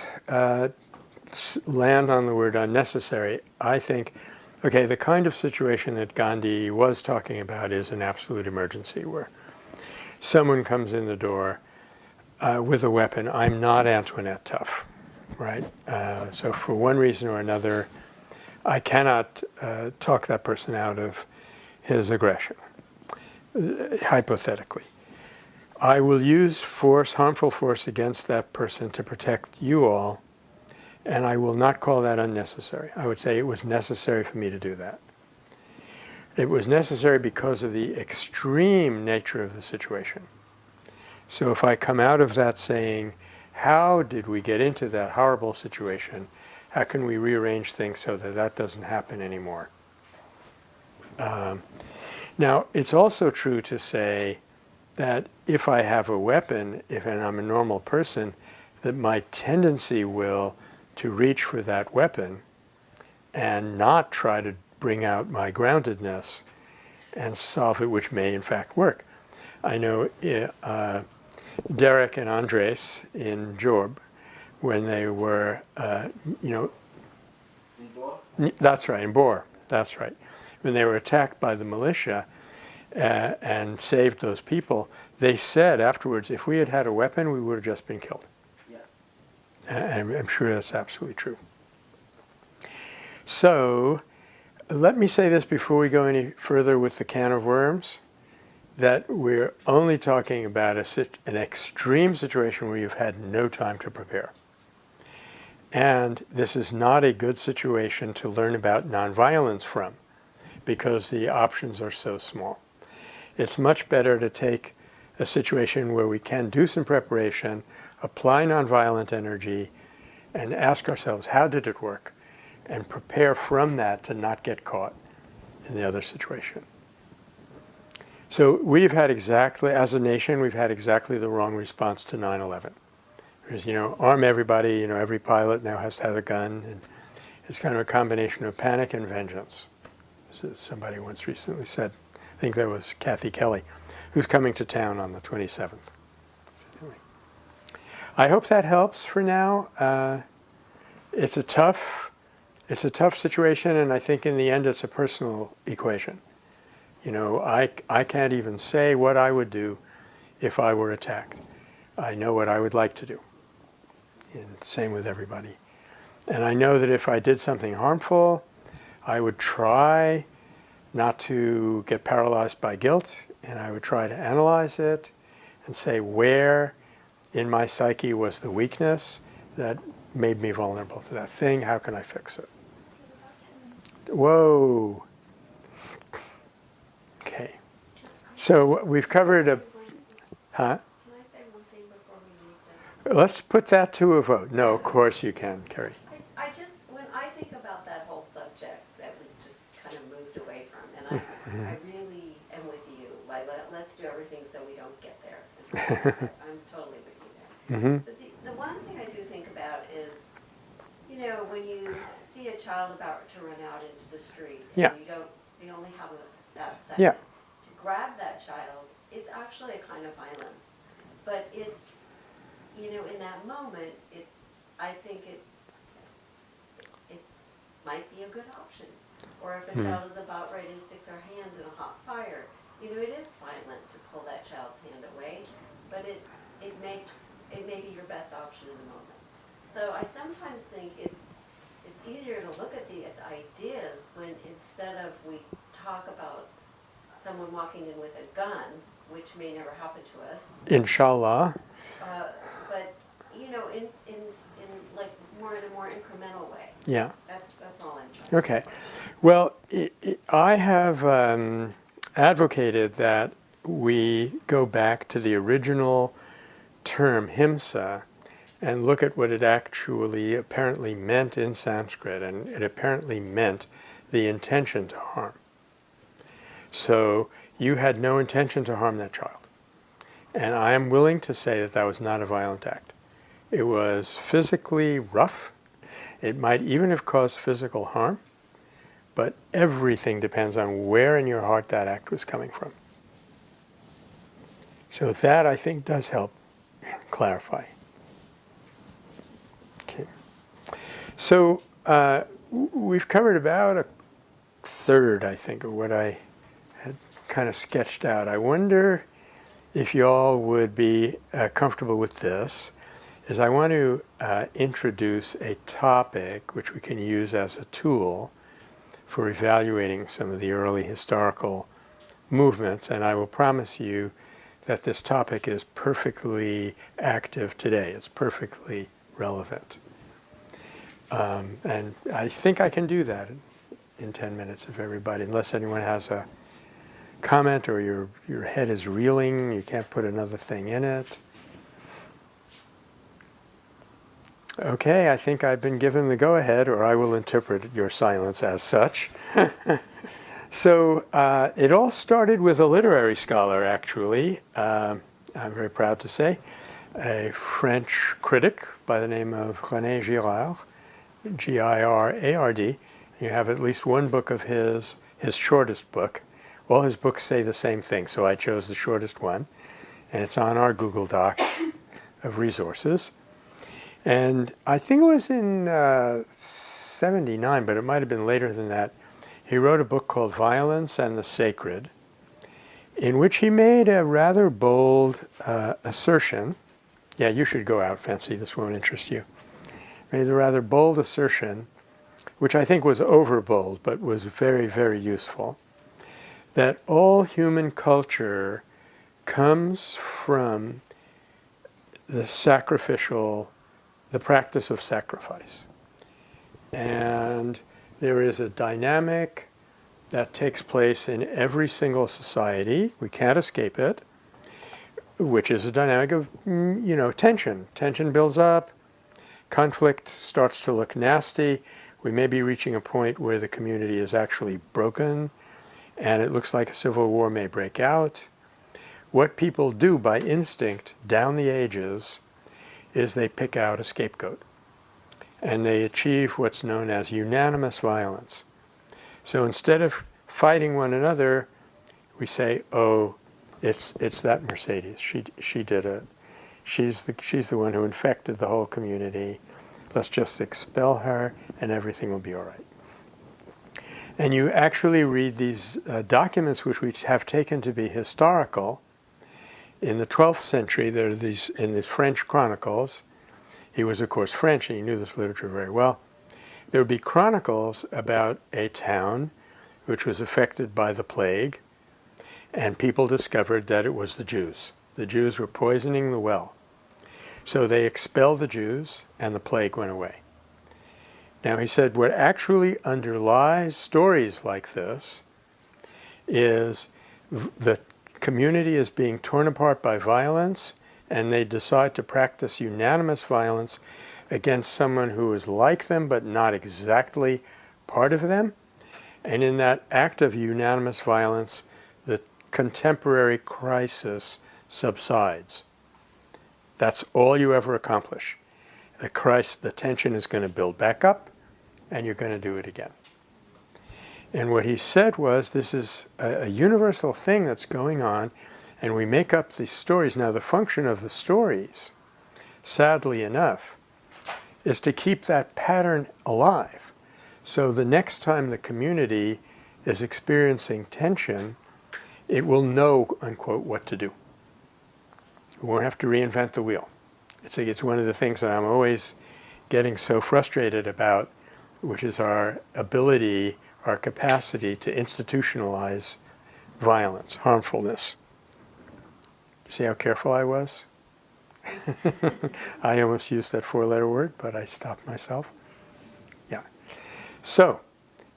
land on the word unnecessary. I think, okay, the kind of situation that Gandhi was talking about is an absolute emergency where someone comes in the door with a weapon. I'm not Antoinette Tough, right? So for one reason or another, I cannot talk that person out of his aggression, hypothetically. I will use force, harmful force against that person to protect you all, and I will not call that unnecessary. I would say it was necessary for me to do that. It was necessary because of the extreme nature of the situation. So if I come out of that saying, how did we get into that horrible situation? How can we rearrange things so that that doesn't happen anymore? Now, it's also true to say that if I have a weapon, and I'm a normal person, that my tendency will to reach for that weapon and not try to bring out my groundedness and solve it, which may in fact work. I know Derek and Andres in Job, when they were, that's right, in Borg, that's right. When they were attacked by the militia and saved those people, they said afterwards, if we had had a weapon, we would have just been killed. Yeah. And I'm sure that's absolutely true. So let me say this before we go any further with the can of worms, that we're only talking about an extreme situation where you've had no time to prepare. And this is not a good situation to learn about nonviolence from, because the options are so small. It's much better to take a situation where we can do some preparation, apply nonviolent energy, and ask ourselves, how did it work? And prepare from that to not get caught in the other situation. So we've had exactly, as a nation, we've had exactly the wrong response to 9/11. There's, arm everybody, every pilot now has to have a gun, and it's kind of a combination of panic and vengeance. So somebody once recently said, I think that was Kathy Kelly, who's coming to town on the 27th. So anyway, I hope that helps for now. It's a tough situation, and I think in the end it's a personal equation. I can't even say what I would do if I were attacked. I know what I would like to do. And same with everybody. And I know that if I did something harmful, I would try not to get paralyzed by guilt, and I would try to analyze it and say where in my psyche was the weakness that made me vulnerable to that thing. How can I fix it? Whoa. Okay. So we've covered a... Huh? Can I say one thing before we leave this? Let's put that to a vote. No, of course you can, Carrie. I just, when I think about that whole subject that we just kind of moved away from, and I really am with you. Like, let's do everything so we don't get there. I'm totally with you there. Mm-hmm. But the one thing I do think about is, when you see a child about to run out into the street, Yeah. and you only have that second. Yeah. To grab that child is actually a kind of violence. But it's, in that moment, I think it might be a good option. Or if a child is about ready to stick their hand in a hot fire, it is violent to pull that child's hand away, but it may be your best option in the moment. So I sometimes think it's easier to look at these ideas when instead of we talk about someone walking in with a gun, which may never happen to us. Inshallah. But in like in a more incremental way. Yeah. That's all I'm trying. Okay. Well, I have advocated that we go back to the original term himsa and look at what it actually apparently meant in Sanskrit, and it apparently meant the intention to harm. So you had no intention to harm that child. And I am willing to say that that was not a violent act. It was physically rough. It might even have caused physical harm, but everything depends on where in your heart that act was coming from. So that, I think, does help clarify. Okay. So we've covered about a third, I think, of what I had kind of sketched out. I wonder if you all would be comfortable with this, is I want to introduce a topic which we can use as a tool for evaluating some of the early historical movements, and I will promise you that this topic is perfectly active today. It's perfectly relevant. And I think I can do that in 10 minutes if everybody, unless anyone has a comment or your head is reeling, you can't put another thing in it. Okay, I think I've been given the go-ahead, or I will interpret your silence as such. So it all started with a literary scholar, actually. I'm very proud to say, a French critic by the name of René Girard, Girard. You have at least one book of his shortest book. All his books say the same thing, so I chose the shortest one. And it's on our Google Doc of resources. And I think it was in 79, but it might have been later than that. He wrote a book called Violence and the Sacred, in which he made a rather bold assertion. Yeah, you should go out, Fancy, this won't interest you. Made a rather bold assertion, which I think was overbold, but was very, very useful, that all human culture comes from the practice of sacrifice. And there is a dynamic that takes place in every single society. We can't escape it, which is a dynamic of, tension. Tension builds up, conflict starts to look nasty. We may be reaching a point where the community is actually broken, and it looks like a civil war may break out. What people do by instinct down the ages is they pick out a scapegoat, and they achieve what's known as unanimous violence. So instead of fighting one another, we say, "Oh, it's that Mercedes. She did it. She's the one who infected the whole community. Let's just expel her, and everything will be all right." And you actually read these documents, which we have taken to be historical. In the 12th century, there are these in these French chronicles. He was, of course, French, and he knew this literature very well. There would be chronicles about a town which was affected by the plague, and people discovered that it was the Jews. The Jews were poisoning the well. So they expelled the Jews, and the plague went away. Now, he said what actually underlies stories like this is the community is being torn apart by violence, and they decide to practice unanimous violence against someone who is like them but not exactly part of them. And in that act of unanimous violence, the contemporary crisis subsides. That's all you ever accomplish. The tension is going to build back up, and you're going to do it again. And what he said was, this is a universal thing that's going on, and we make up these stories. Now, the function of the stories, sadly enough, is to keep that pattern alive. So the next time the community is experiencing tension, it will know, unquote, what to do. We won't have to reinvent the wheel. It's one of the things that I'm always getting so frustrated about, which is our ability, our capacity to institutionalize violence, harmfulness. See how careful I was? I almost used that four-letter word, but I stopped myself. Yeah. So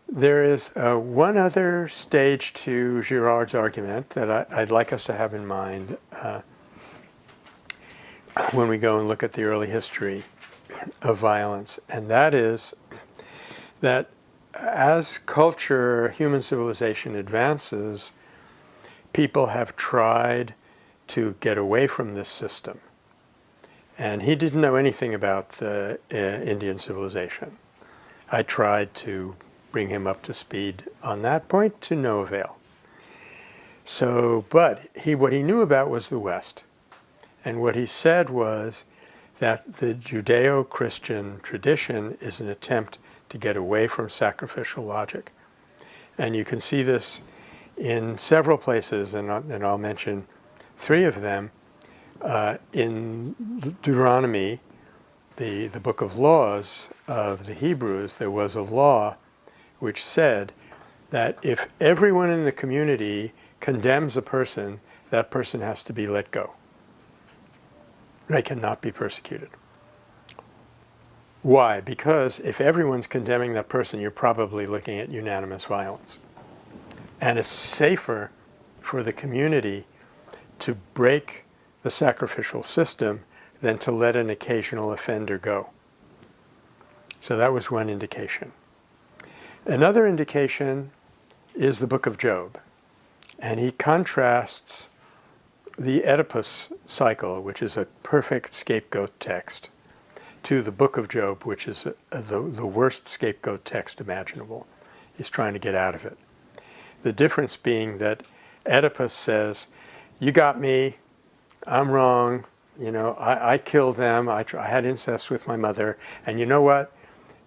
there is one other stage to Girard's argument that I'd like us to have in mind when we go and look at the early history of violence, and that is that as culture, human civilization advances, people have tried to get away from this system. And he didn't know anything about the Indian civilization. I tried to bring him up to speed on that point, to no avail. So, but what he knew about was the West. And what he said was that the Judeo-Christian tradition is an attempt to get away from sacrificial logic. And you can see this in several places, and I'll mention three of them. In Deuteronomy, the book of laws of the Hebrews, there was a law which said that if everyone in the community condemns a person, that person has to be let go. They cannot be persecuted. Why? Because if everyone's condemning that person, you're probably looking at unanimous violence. And it's safer for the community to break the sacrificial system than to let an occasional offender go. So that was one indication. Another indication is the book of Job. And he contrasts the Oedipus cycle, which is a perfect scapegoat text, to the book of Job, which is the worst scapegoat text imaginable. He's trying to get out of it. The difference being that Oedipus says, you got me, I'm wrong, I killed them, I had incest with my mother, and you know what?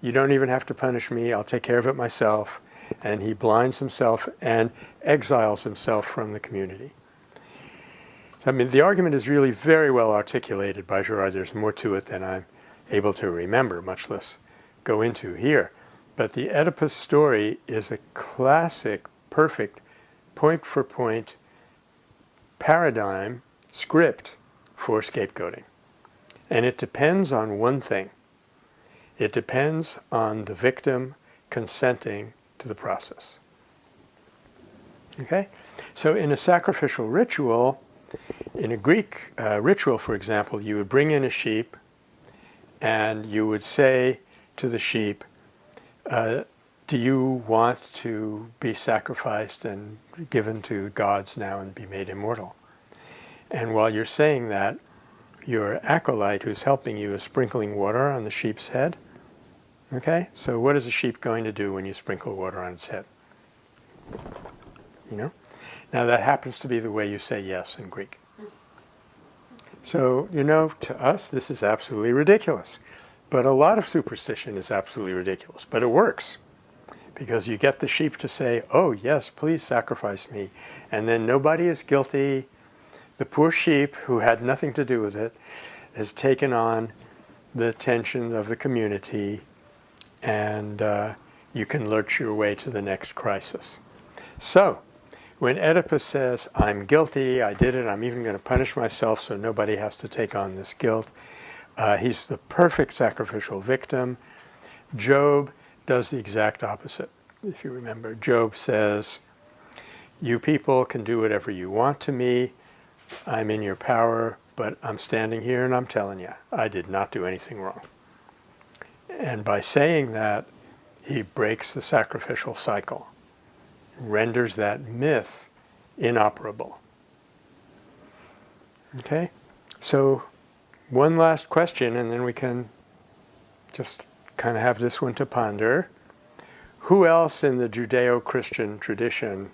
You don't even have to punish me, I'll take care of it myself. And he blinds himself and exiles himself from the community. I mean, the argument is really very well articulated by Girard. There's more to it than I'm able to remember, much less go into here. But the Oedipus story is a classic, perfect, point-for-point paradigm script for scapegoating. And it depends on one thing. It depends on the victim consenting to the process. Okay? So in a sacrificial ritual, in a Greek ritual, for example, you would bring in a sheep and you would say to the sheep, do you want to be sacrificed and given to gods now and be made immortal? And while you're saying that, your acolyte who's helping you is sprinkling water on the sheep's head. Okay? So what is a sheep going to do when you sprinkle water on its head? Now that happens to be the way you say yes in Greek. So, to us this is absolutely ridiculous. But a lot of superstition is absolutely ridiculous. But it works. Because you get the sheep to say, oh yes, please sacrifice me. And then nobody is guilty. The poor sheep, who had nothing to do with it, has taken on the attention of the community, and you can lurch your way to the next crisis. So, when Oedipus says, I'm guilty, I did it, I'm even going to punish myself so nobody has to take on this guilt, he's the perfect sacrificial victim. Job does the exact opposite. If you remember, Job says, you people can do whatever you want to me, I'm in your power, but I'm standing here and I'm telling you, I did not do anything wrong. And by saying that, he breaks the sacrificial cycle, renders that myth inoperable. Okay? So, one last question, and then we can just kind of have this one to ponder. Who else in the Judeo-Christian tradition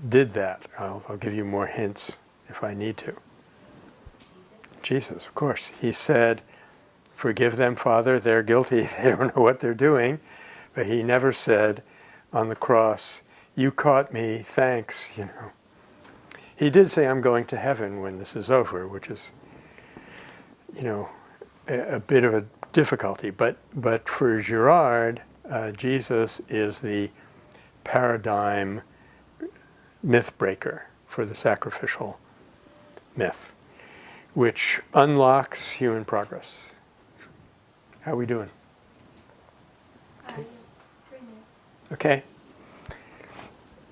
did that? I'll give you more hints if I need to. Jesus, of course. He said, forgive them, Father, they're guilty, they don't know what they're doing. But he never said on the cross, you caught me, thanks, He did say, I'm going to heaven when this is over, which is, a bit of a difficulty. But for Girard, Jesus is the paradigm myth breaker for the sacrificial myth, which unlocks human progress. How are we doing? Okay.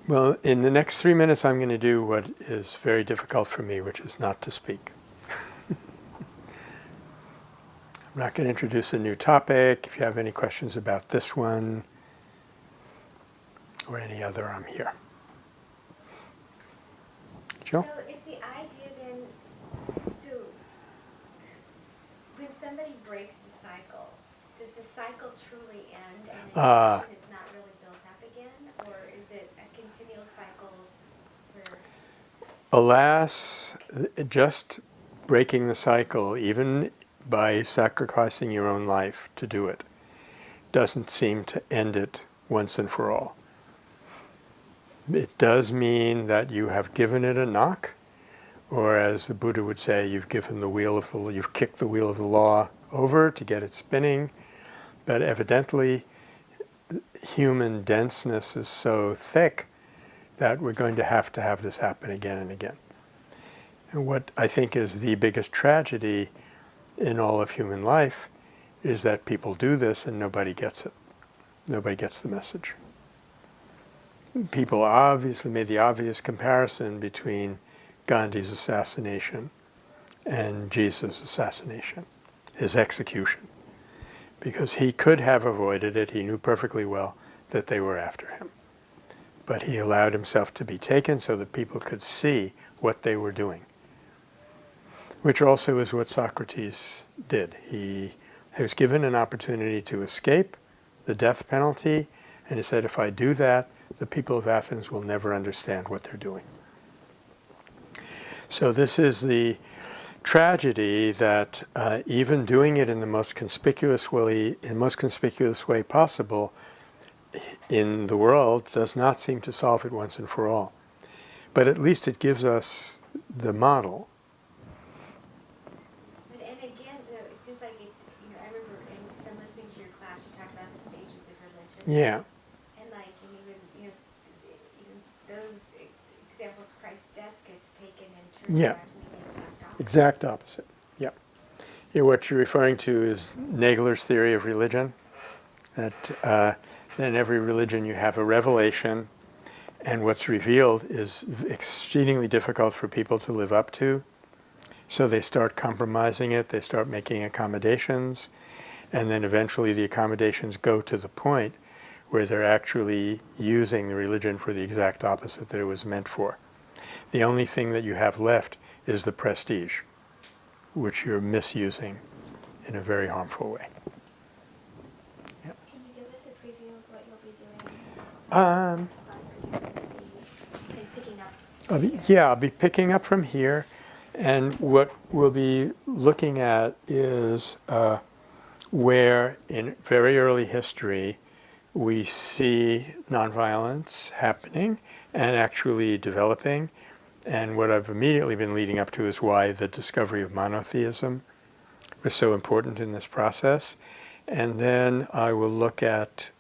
Well, in the next 3 minutes, I'm going to do what is very difficult for me, which is not to speak. I'm not going to introduce a new topic. If you have any questions about this one or any other, I'm here. Jill? So is the idea then, so when somebody breaks the cycle, does the cycle truly end and the action is not really built up again? Or is it a continual cycle where... Alas, just breaking the cycle, even by sacrificing your own life to do it, doesn't seem to end it once and for all. It does mean that you have given it a knock, or as the Buddha would say, you've kicked the wheel of the law over to get it spinning. But evidently, human denseness is so thick that we're going to have this happen again and again. And what I think is the biggest tragedy in all of human life is that people do this and nobody gets it. Nobody gets the message. People obviously made the obvious comparison between Gandhi's assassination and Jesus' assassination. his execution. Because he could have avoided it. He knew perfectly well that they were after him. But he allowed himself to be taken so that people could see what they were doing. Which also is what Socrates did. He was given an opportunity to escape the death penalty, and he said, if I do that, the people of Athens will never understand what they're doing. So this is the tragedy that even doing it in the most conspicuous way possible in the world does not seem to solve it once and for all. But at least it gives us the model. And again, it seems like I remember in listening to your class, you talked about the stages of religion. Yeah. And even those examples, Christ's death gets taken and turned Yeah. around to mean the Exact opposite. Yep. Yeah, what you're referring to is Nagler's theory of religion. That in every religion you have a revelation, and what's revealed is exceedingly difficult for people to live up to. So they start compromising it, they start making accommodations, and then eventually the accommodations go to the point where they're actually using the religion for the exact opposite that it was meant for. The only thing that you have left is the prestige, which you're misusing in a very harmful way. Yep. Can you give us a preview of what you'll be doing? I'll be picking up from here, and what we'll be looking at is where in very early history we see nonviolence happening and actually developing. And what I've immediately been leading up to is why the discovery of monotheism was so important in this process. And then I will look at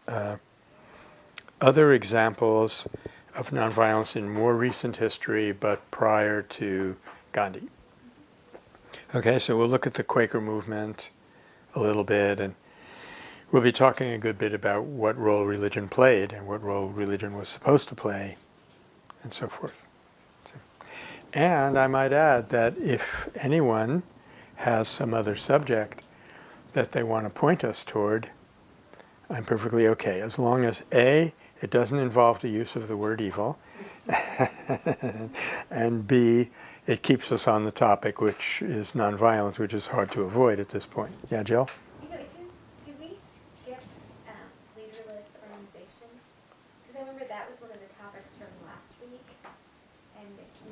other examples of nonviolence in more recent history, but prior to Gandhi. Okay, so we'll look at the Quaker Movement a little bit, and we'll be talking a good bit about what role religion played and what role religion was supposed to play, and so forth. And I might add that if anyone has some other subject that they want to point us toward, I'm perfectly okay, as long as A, it doesn't involve the use of the word evil, and B, it keeps us on the topic, which is nonviolence, which is hard to avoid at this point. Yeah, Jill? Did we skip Leaderless Organization? Because I remember that was one of the topics from last week.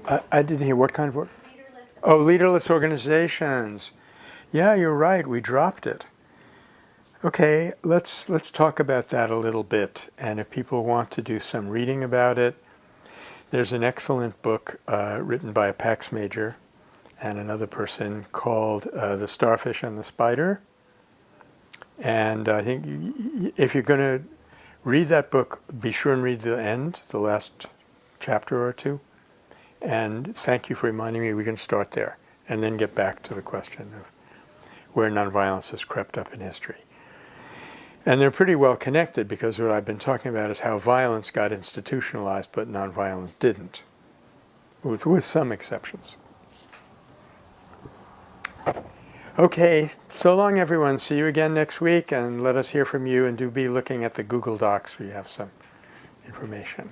And I didn't hear what kind of word? Leaderless. Oh, leaderless organizations. Yeah, you're right. We dropped it. Okay, let's talk about that a little bit. And if people want to do some reading about it, there's an excellent book written by a PACS major and another person called The Starfish and the Spider. And I think if you're going to read that book, be sure and read the end, the last chapter or two. And thank you for reminding me. We can start there and then get back to the question of where nonviolence has crept up in history. And they're pretty well connected, because what I've been talking about is how violence got institutionalized, but nonviolence didn't, with some exceptions. Okay, so long everyone. See you again next week, and let us hear from you, and do be looking at the Google Docs where you have some information.